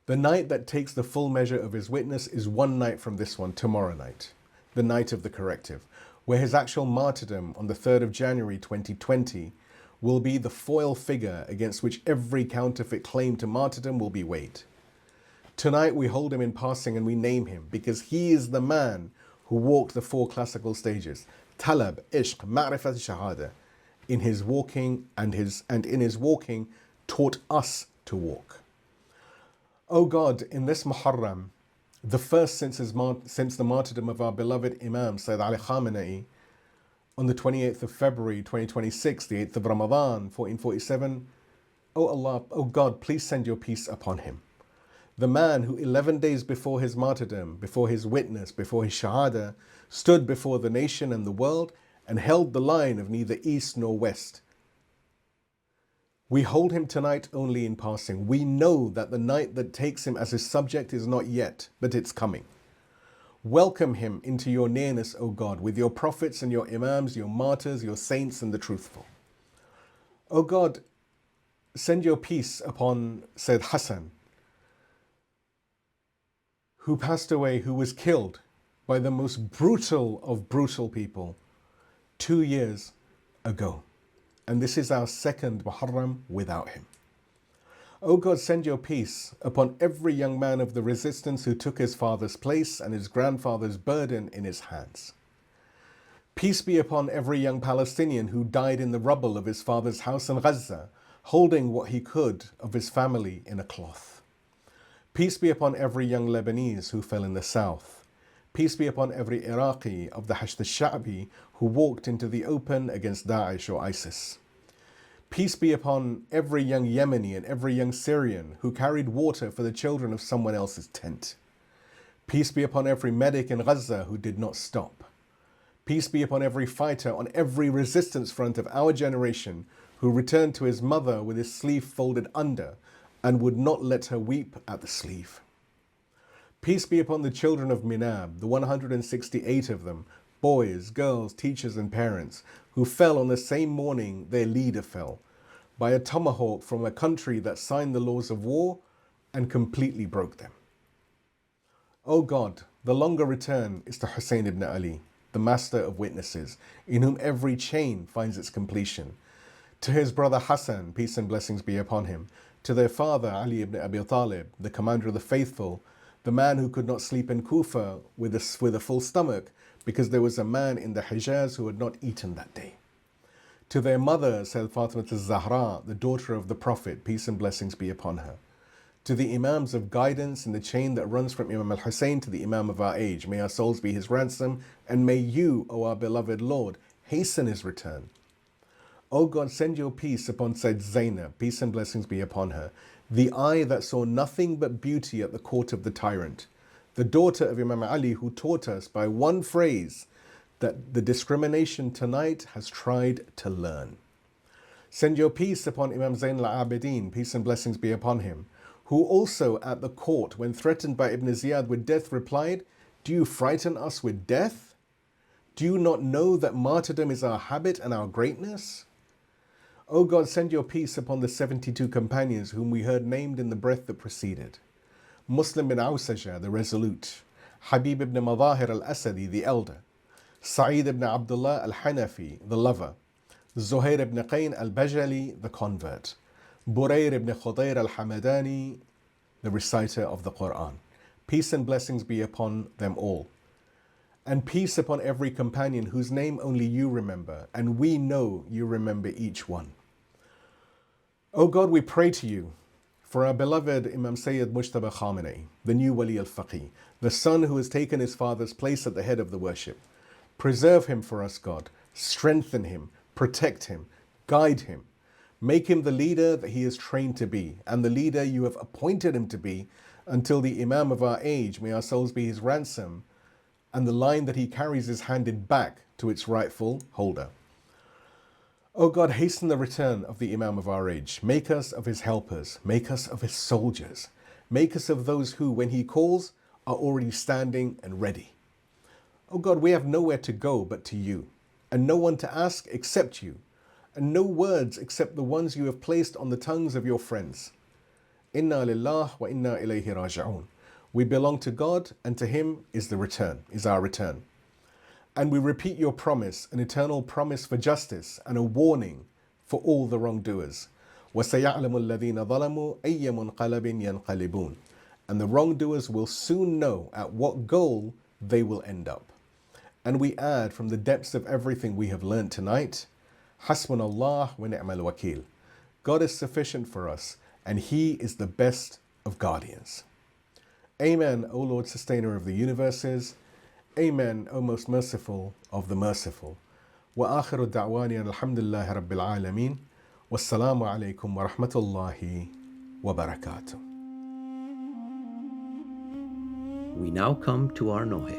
The night that takes the full measure of his witness is one night from this one, tomorrow night, the night of the corrective, where his actual martyrdom on the 3rd of January 2020 will be the foil figure against which every counterfeit claim to martyrdom will be weighed. Tonight we hold him in passing and we name him because he is the man who walked the 4 classical stages, Talab, Ishq, Ma'rifat, Shahada, in his walking and in his walking taught us to walk. O God, in this Muharram, the first since the martyrdom of our beloved Imam Sayyid Ali Khamenei, on the 28th of February 2026, the 8th of Ramadan 1447, O Allah, O God, please send your peace upon him. The man who 11 days before his martyrdom, before his witness, before his Shahada, stood before the nation and the world and held the line of neither east nor west. We hold him tonight only in passing. We know that the night that takes him as his subject is not yet, but it's coming. Welcome him into your nearness, O God, with your prophets and your imams, your martyrs, your saints and the truthful. O God, send your peace upon Sayyid Hassan, who passed away, who was killed by the most brutal of brutal people 2 years ago. And this is our second Muharram without him. O God, send your peace upon every young man of the resistance who took his father's place and his grandfather's burden in his hands. Peace be upon every young Palestinian who died in the rubble of his father's house in Gaza, holding what he could of his family in a cloth. Peace be upon every young Lebanese who fell in the south. Peace be upon every Iraqi of the Hashd al-Sha'bi who walked into the open against Daesh or ISIS. Peace be upon every young Yemeni and every young Syrian who carried water for the children of someone else's tent. Peace be upon every medic in Gaza who did not stop. Peace be upon every fighter on every resistance front of our generation who returned to his mother with his sleeve folded under and would not let her weep at the sleeve. Peace be upon the children of Minab, the 168 of them, boys, girls, teachers and parents, who fell on the same morning their leader fell, by a tomahawk from a country that signed the laws of war and completely broke them. O God, the longer return is to Husayn ibn Ali, the master of witnesses, in whom every chain finds its completion. To his brother Hassan, peace and blessings be upon him. To their father Ali ibn Abi Talib, the commander of the faithful, the man who could not sleep in Kufa with a full stomach because there was a man in the Hijaz who had not eaten that day. To their mother, Sayyid Fatima al-Zahra, the daughter of the Prophet, peace and blessings be upon her. To the Imams of guidance in the chain that runs from Imam Husayn to the Imam of our age, may our souls be his ransom, and may you, O our beloved Lord, hasten his return. O God, send your peace upon Sayyid Zainab, peace and blessings be upon her, the eye that saw nothing but beauty at the court of the tyrant, the daughter of Imam Ali who taught us by one phrase that the discrimination tonight has tried to learn. Send your peace upon Imam Zain al-Abidin, peace and blessings be upon him, who also at the court, when threatened by Ibn Ziyad with death, replied, "Do you frighten us with death? Do you not know that martyrdom is our habit and our greatness?" O God, send your peace upon the 72 companions whom we heard named in the breath that preceded. Muslim bin Awsaja, the resolute, Habib ibn Madahir al-Asadi, the elder, Sa'id ibn Abdullah al-Hanafi, the lover, Zuhair ibn Qayn al-Bajali, the convert, Burayr ibn Khudayr al-Hamadani, the reciter of the Quran. Peace and blessings be upon them all. And peace upon every companion whose name only you remember, and we know you remember each one. O God, we pray to you for our beloved Imam Sayyid Mujtaba Khamenei, the new Wali al-Faqih, the son who has taken his father's place at the head of the worship. Preserve him for us, God. Strengthen him, protect him, guide him. Make him the leader that he is trained to be, and the leader you have appointed him to be, until the Imam of our age, may our souls be his ransom, and the line that he carries is handed back to its rightful holder. O God, hasten the return of the Imam of our age. Make us of his helpers. Make us of his soldiers. Make us of those who, when he calls, are already standing and ready. O God, we have nowhere to go but to you, and no one to ask except you, and no words except the ones you have placed on the tongues of your friends. Inna lillah wa inna ilayhi raji'un. We belong to God, and to him is our return. And we repeat your promise, an eternal promise for justice and a warning for all the wrongdoers. وَسَيَعْلَمُ الَّذِينَ ظَلَمُوا أَيَّ مُنْقَلَبٍ يَنْقَلِبُونَ. And the wrongdoers will soon know at what goal they will end up. And we add from the depths of everything we have learned tonight, Hasbunallah wa ni'mal wakil. God is sufficient for us, and he is the best of guardians. Amen, O Lord, sustainer of the universes. Amen, O most merciful of the merciful. Wa akhiru da'wani alhamdulillahi rabbil alameen. Wassalamu alaikum wa rahmatullahi wa barakatuh. We now come to our Nohe.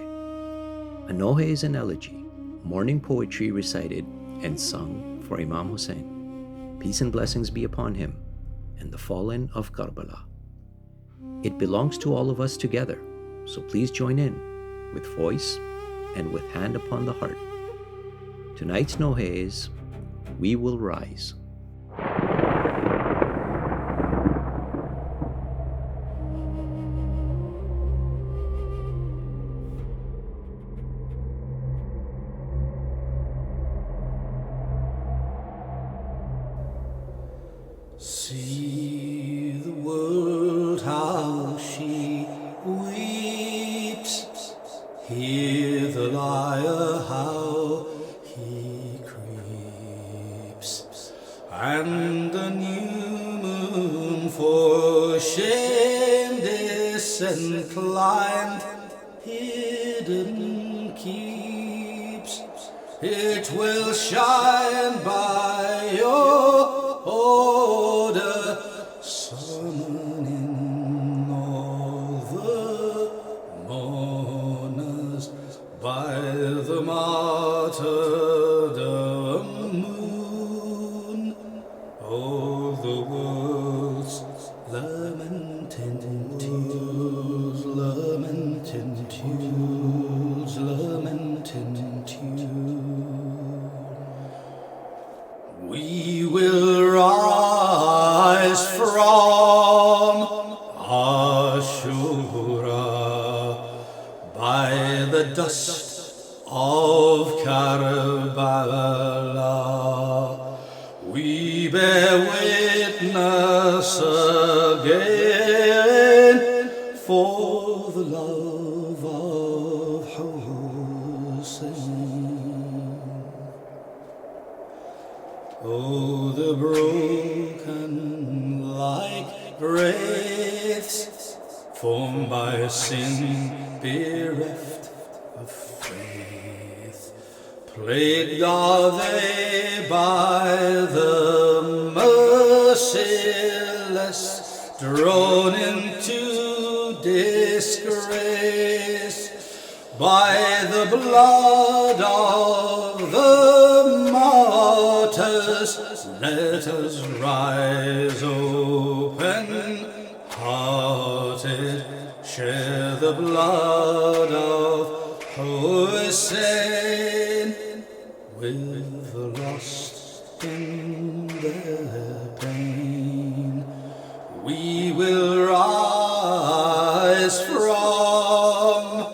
A Nohe is an elegy, morning poetry recited and sung for Imam Husayn. Peace and blessings be upon him and the fallen of Karbala. It belongs to all of us together, so please join in with voice and with hand upon the heart. Tonight's Nohe is We Will Rise. See the world how she weeps, hear the lyre how he creeps, and the new moon for shame disinclined hidden keeps. It will shine by your order, summoning all the mourners by the martyrdom moon. Oh, the world's lamenting tunes, lamenting tunes, lamenting tunes. We will rise from Ashura by the dust of Karbala. We bear witness again for the love of Husayn. Oh, the broken like wraiths, formed by sin, bereft of faith. Plagued are they by the merciless, drawn into disgrace by the blood of the martyrs. Let us rise open-hearted, share the blood of Husayn with the lost in their pain. We will rise from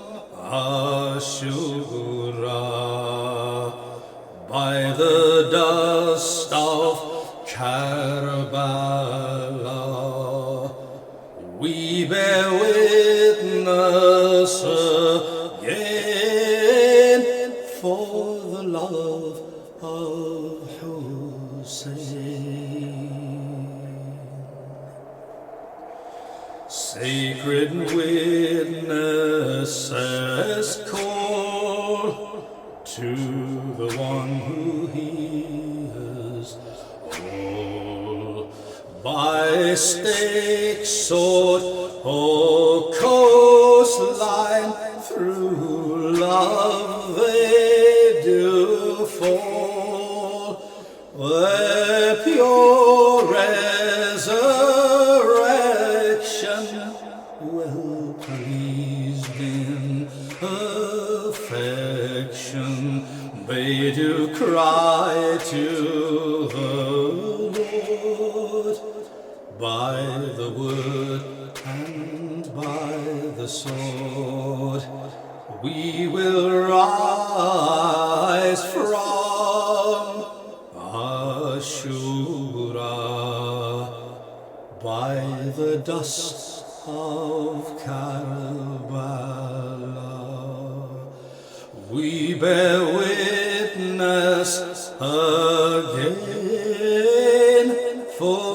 Ashura by the dust of Karbala. We bear witness again for the love of Husayn. Sacred witnesses call to the one who hears all. By stake, sword, or coastline, through love they do fall. Their pure resurrection well pleased in affection, they do cry to the Lord by the word and by the sword. We will rise from Ashura by the dust of Karbala. We bear witness again for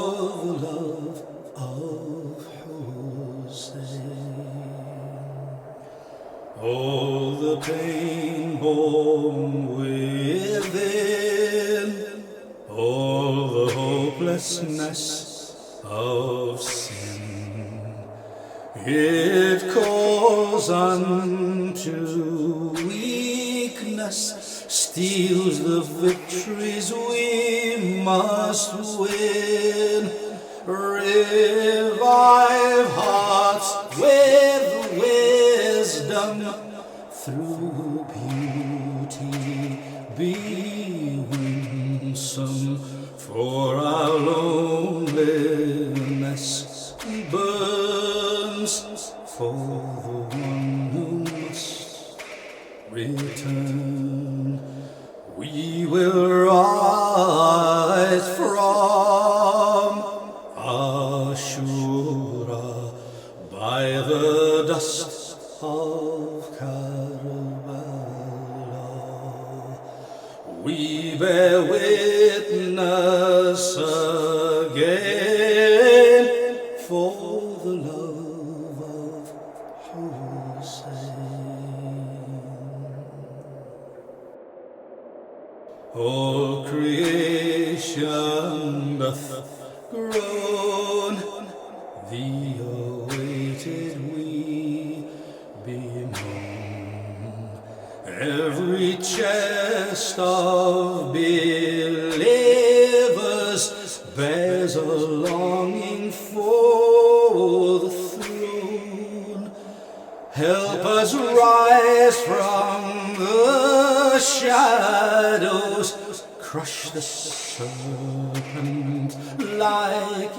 the love of Husayn. pain born within, all the hopelessness of sin. It calls unto weakness, steals the victories we must win. Revive hearts with wisdom, through beauty be winsome, for our loneliness burns for the one who must return. We will rise from Ashura by the dust of Karbala. We bear witness again for the love of Husayn. All creation doth groan, the awaited we bemoan. Every chest of believers bears a longing for the throne. Help us rise from the shadows, crush the serpent like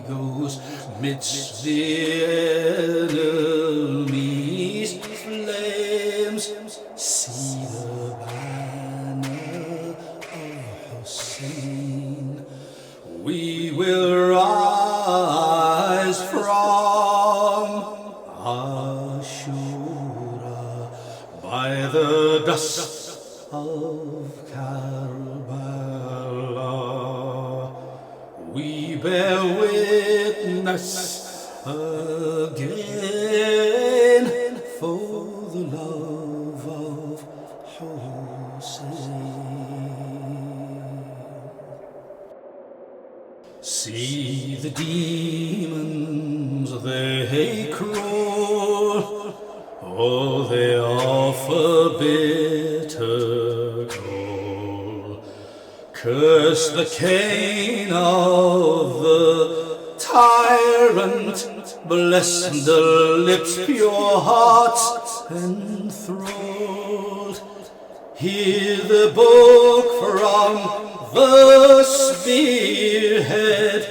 egos midst the enemy's flames. See the banner of Husayn. We will rise from Ashura by the dust of Karbala. We bear witness again for the love of Husayn. See the demons, they crawl, oh, they offer bitter gall. Curse the cane of the tyrant, bless the lips, pure hearts enthralled. Hear the book from the spearhead,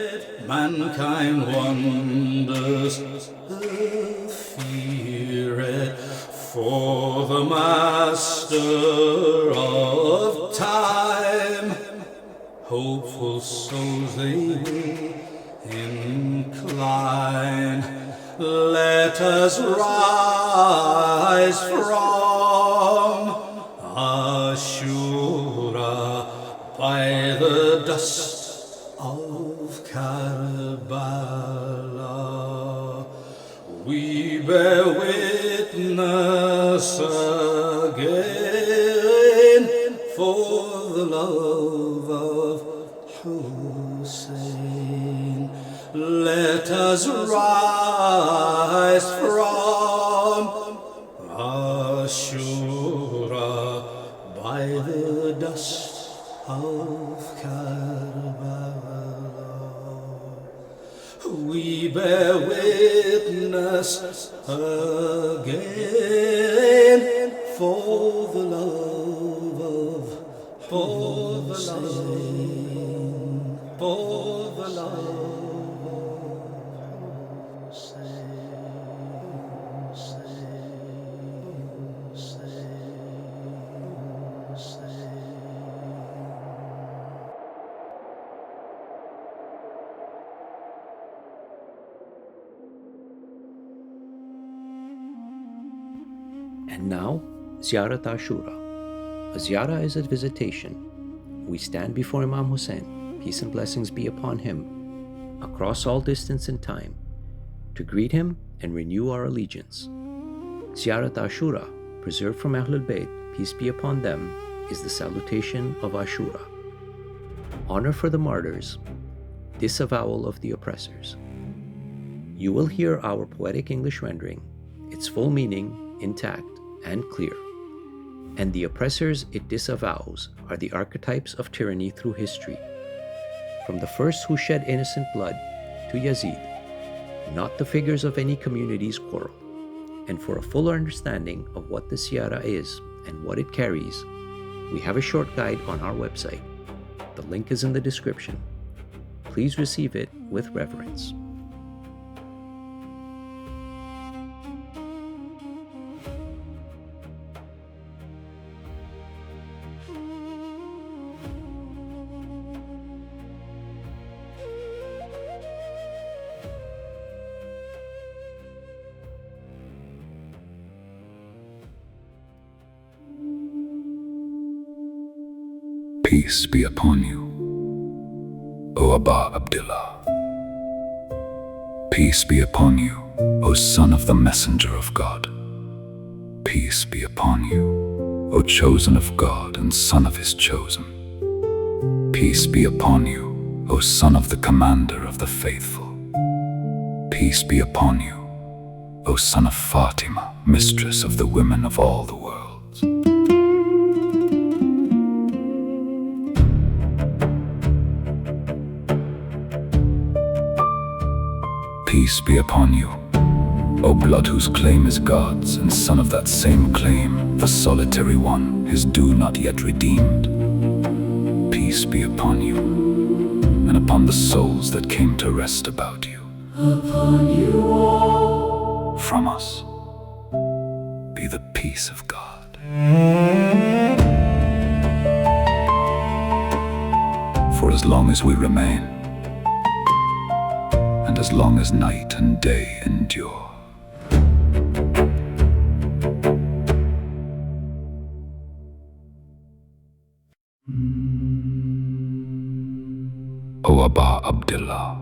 mankind wonders feared, for the master of time. Hopeful souls they will incline. Let us rise from Ashura by the dust of Karbala. We bear witness again for the love of Husayn. Let us rise from Ashura by the dust of Karbala. We bear witness again for the love of Husayn, for the love of And now, Ziyarat Ashura. A ziyarah is a visitation. We stand before Imam Husayn, peace and blessings be upon him, across all distance and time, to greet him and renew our allegiance. Ziyarat Ashura preserved from Ahlul Bayt, peace be upon them, is the salutation of Ashura. Honor for the martyrs, disavowal of the oppressors. You will hear our poetic English rendering, its full meaning intact and clear. And the oppressors it disavows are the archetypes of tyranny through history, from the first who shed innocent blood to Yazid, not the figures of any community's quarrel. And for a fuller understanding of what the Ziyarah is and what it carries, we have a short guide on our website. The link is in the description. Please receive it with reverence. Peace be upon you, O Aba Abdullah. Peace be upon you, O son of the messenger of God. Peace be upon you, O chosen of God and son of his chosen. Peace be upon you, O son of the commander of the faithful. Peace be upon you, O son of Fatima, mistress of the women of all the worlds. Peace be upon you, O blood whose claim is God's, and son of that same claim, the solitary one, his due not yet redeemed. Peace be upon you, and upon the souls that came to rest about you. Upon you all, from us, be the peace of God. For as long as we remain, and as long as night and day endure. O Aba Abdullah,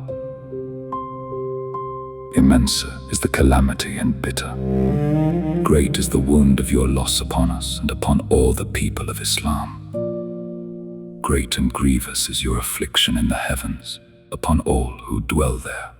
immense is the calamity and bitter. Great is the wound of your loss upon us and upon all the people of Islam. Great and grievous is your affliction in the heavens upon all who dwell there.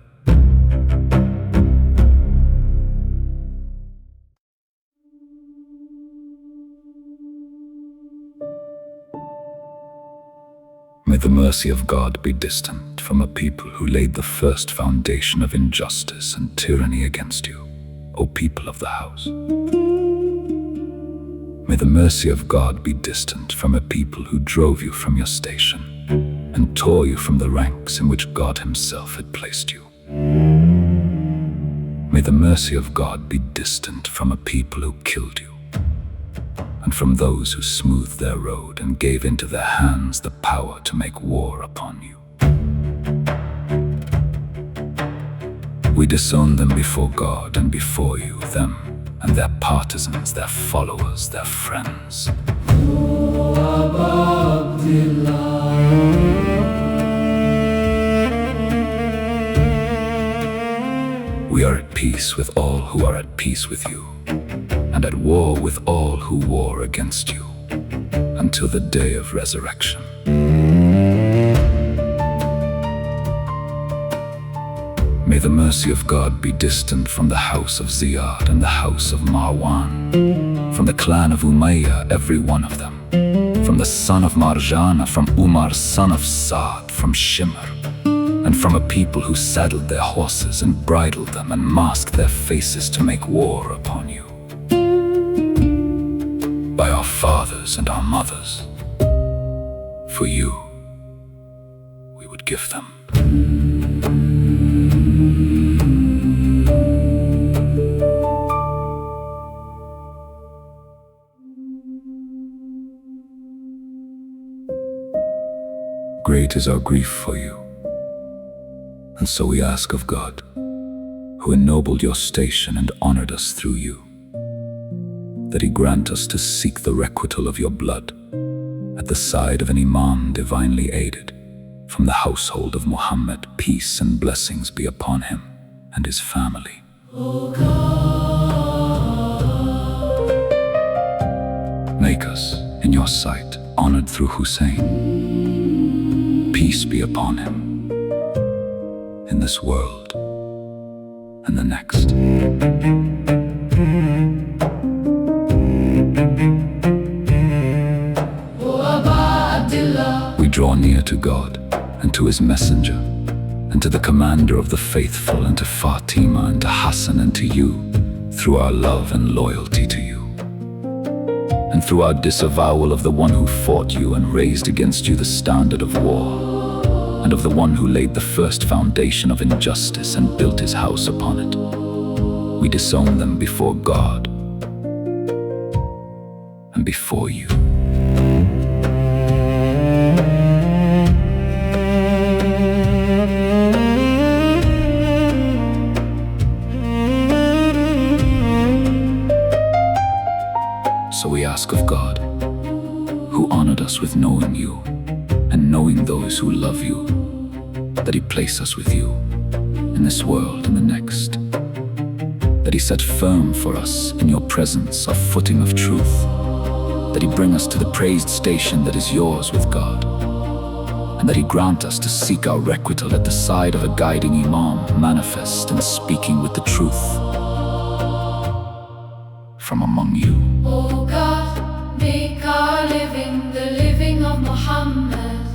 May the mercy of God be distant from a people who laid the first foundation of injustice and tyranny against you, O people of the house. May the mercy of God be distant from a people who drove you from your station and tore you from the ranks in which God himself had placed you. May the mercy of God be distant from a people who killed you, and from those who smoothed their road and gave into their hands the power to make war upon you. We disown them before God and before you, them and their partisans, their followers, their friends. We are at peace with all who are at peace with you, and at war with all who war against you, until the day of resurrection. May the mercy of God be distant from the house of Ziyad and the house of Marwan, from the clan of Umayyah, every one of them, from the son of Marjana, from Umar, son of Saad, from Shimr, and from a people who saddled their horses and bridled them and masked their faces to make war upon you. By our fathers and our mothers, for you, we would give them. Great is our grief for you, and so we ask of God, who ennobled your station and honored us through you, that he grant us to seek the requital of your blood at the side of an Imam divinely aided, from the household of Muhammad, peace and blessings be upon him and his family. make us, in your sight, honored through Husayn. Peace be upon him, in this world and the next. We draw near to God and to his messenger, and to the commander of the faithful, and to Fatima, and to Hassan, and to you, through our love and loyalty to you, and through our disavowal of the one who fought you and raised against you the standard of war, and of the one who laid the first foundation of injustice and built his house upon it. We disown them before God and before you. So we ask of God, who honored us with knowing you and knowing those who love you, that he place us with you in this world and the next, that he set firm for us in your presence a footing of truth, that he bring us to the praised station that is yours with God, and that he grant us to seek our requital at the side of a guiding Imam, manifest and speaking with the truth from among you. Oh God, make our living the living of Muhammad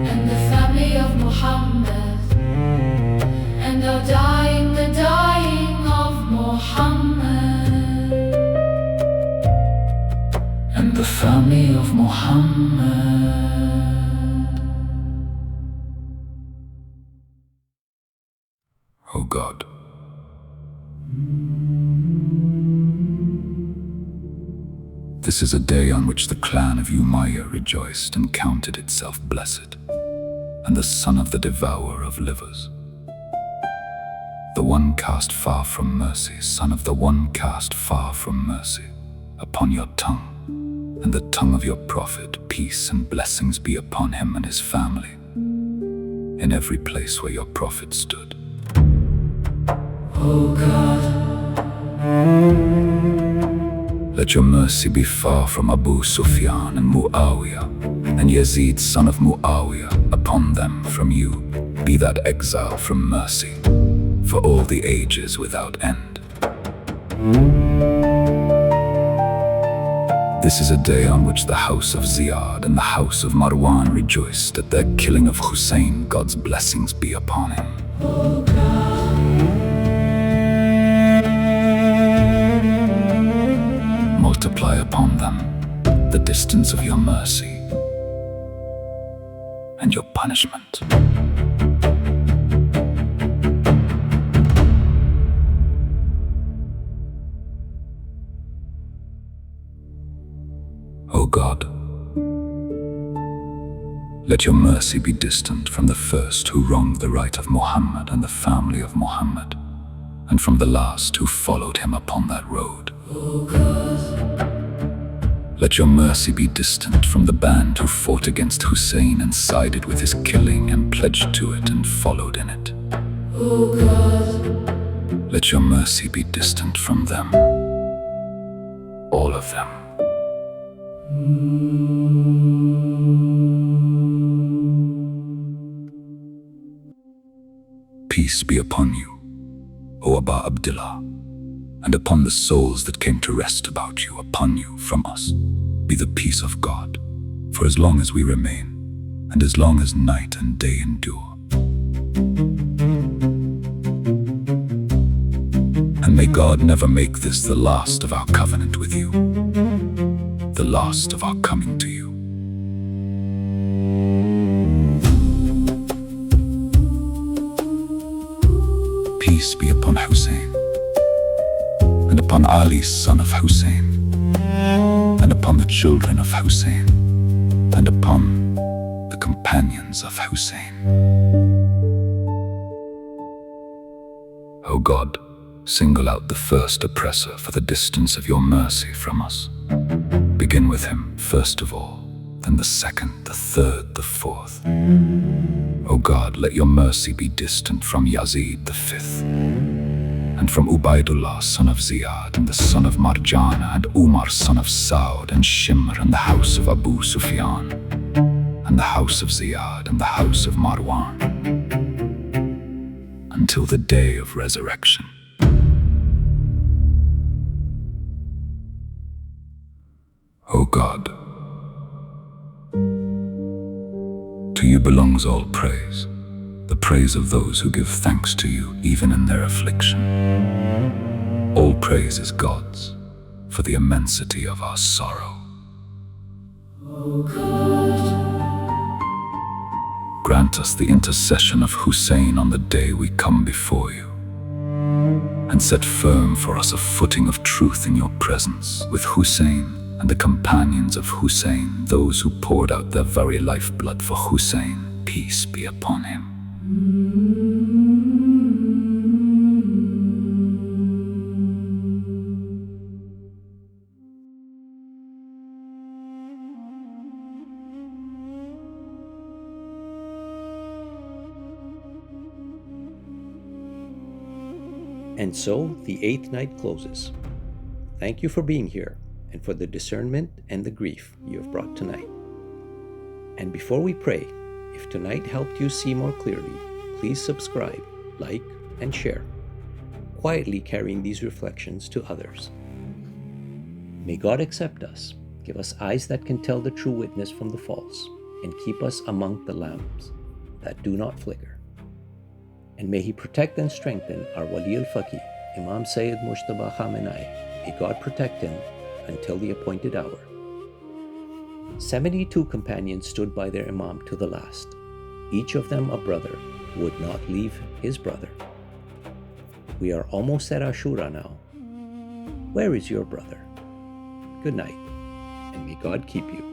and the family of Muhammad, and our dying the dying of Muhammad and the family of Muhammad. Oh God, this is a day on which the clan of Umayyah rejoiced and counted itself blessed, and the son of the devourer of livers, the one cast far from mercy, son of the one cast far from mercy, upon your tongue and the tongue of your prophet, peace and blessings be upon him and his family, in every place where your prophet stood. Oh God, let your mercy be far from Abu Sufyan and Muawiyah and Yazid son of Muawiyah, upon them from you be that exile from mercy for all the ages without end. This is a day on which the house of Ziyad and the house of Marwan rejoiced at their killing of Husayn. God's blessings be upon him. oh God, Multiply upon them the distance of your mercy and your punishment. O God, let your mercy be distant from the first who wronged the right of Muhammad and the family of Muhammad, and from the last who followed him upon that road. oh God, Let your mercy be distant from the band who fought against Husayn and sided with his killing and pledged to it and followed in it. oh God, Let your mercy be distant from them, all of them. Peace be upon you, O Aba Abdullah, and upon the souls that came to rest about you. Upon you from us be the peace of God, for as long as we remain, and as long as night and day endure. And may God never make this the last of our covenant with you, the last of our coming to you. Peace be upon Husayn, and upon Ali son of Husayn, and upon the children of Husayn, and upon the companions of Husayn. O God, single out the first oppressor for the distance of your mercy from us. Begin with him first of all, then the second, the third, the fourth. O God, let your mercy be distant from Yazid the fifth, and from Ubaidullah son of Ziyad, and the son of Marjana, and Umar son of Saud, and Shimr, and the house of Abu Sufyan, and the house of Ziyad, and the house of Marwan, until the day of resurrection. O God, to you belongs all praise, the praise of those who give thanks to you even in their affliction. All praise is God's, for the immensity of our sorrow. O God, grant us the intercession of Husayn on the day we come before you, and set firm for us a footing of truth in your presence, with Husayn and the companions of Husayn, those who poured out their very lifeblood for Husayn, peace be upon him. And so the 8th night closes. Thank you for being here and for the discernment and the grief you have brought tonight. And before we pray, if tonight helped you see more clearly, please subscribe, like, and share, quietly carrying these reflections to others. May God accept us, give us eyes that can tell the true witness from the false, and keep us among the lamps that do not flicker. And may He protect and strengthen our Wali al-Faqih, Imam Sayyid Mujtaba Khamenei. May God protect him until the appointed hour. 72 companions stood by their Imam to the last, each of them a brother who would not leave his brother. We are almost at Ashura now. Where is your brother? Good night, and may God keep you.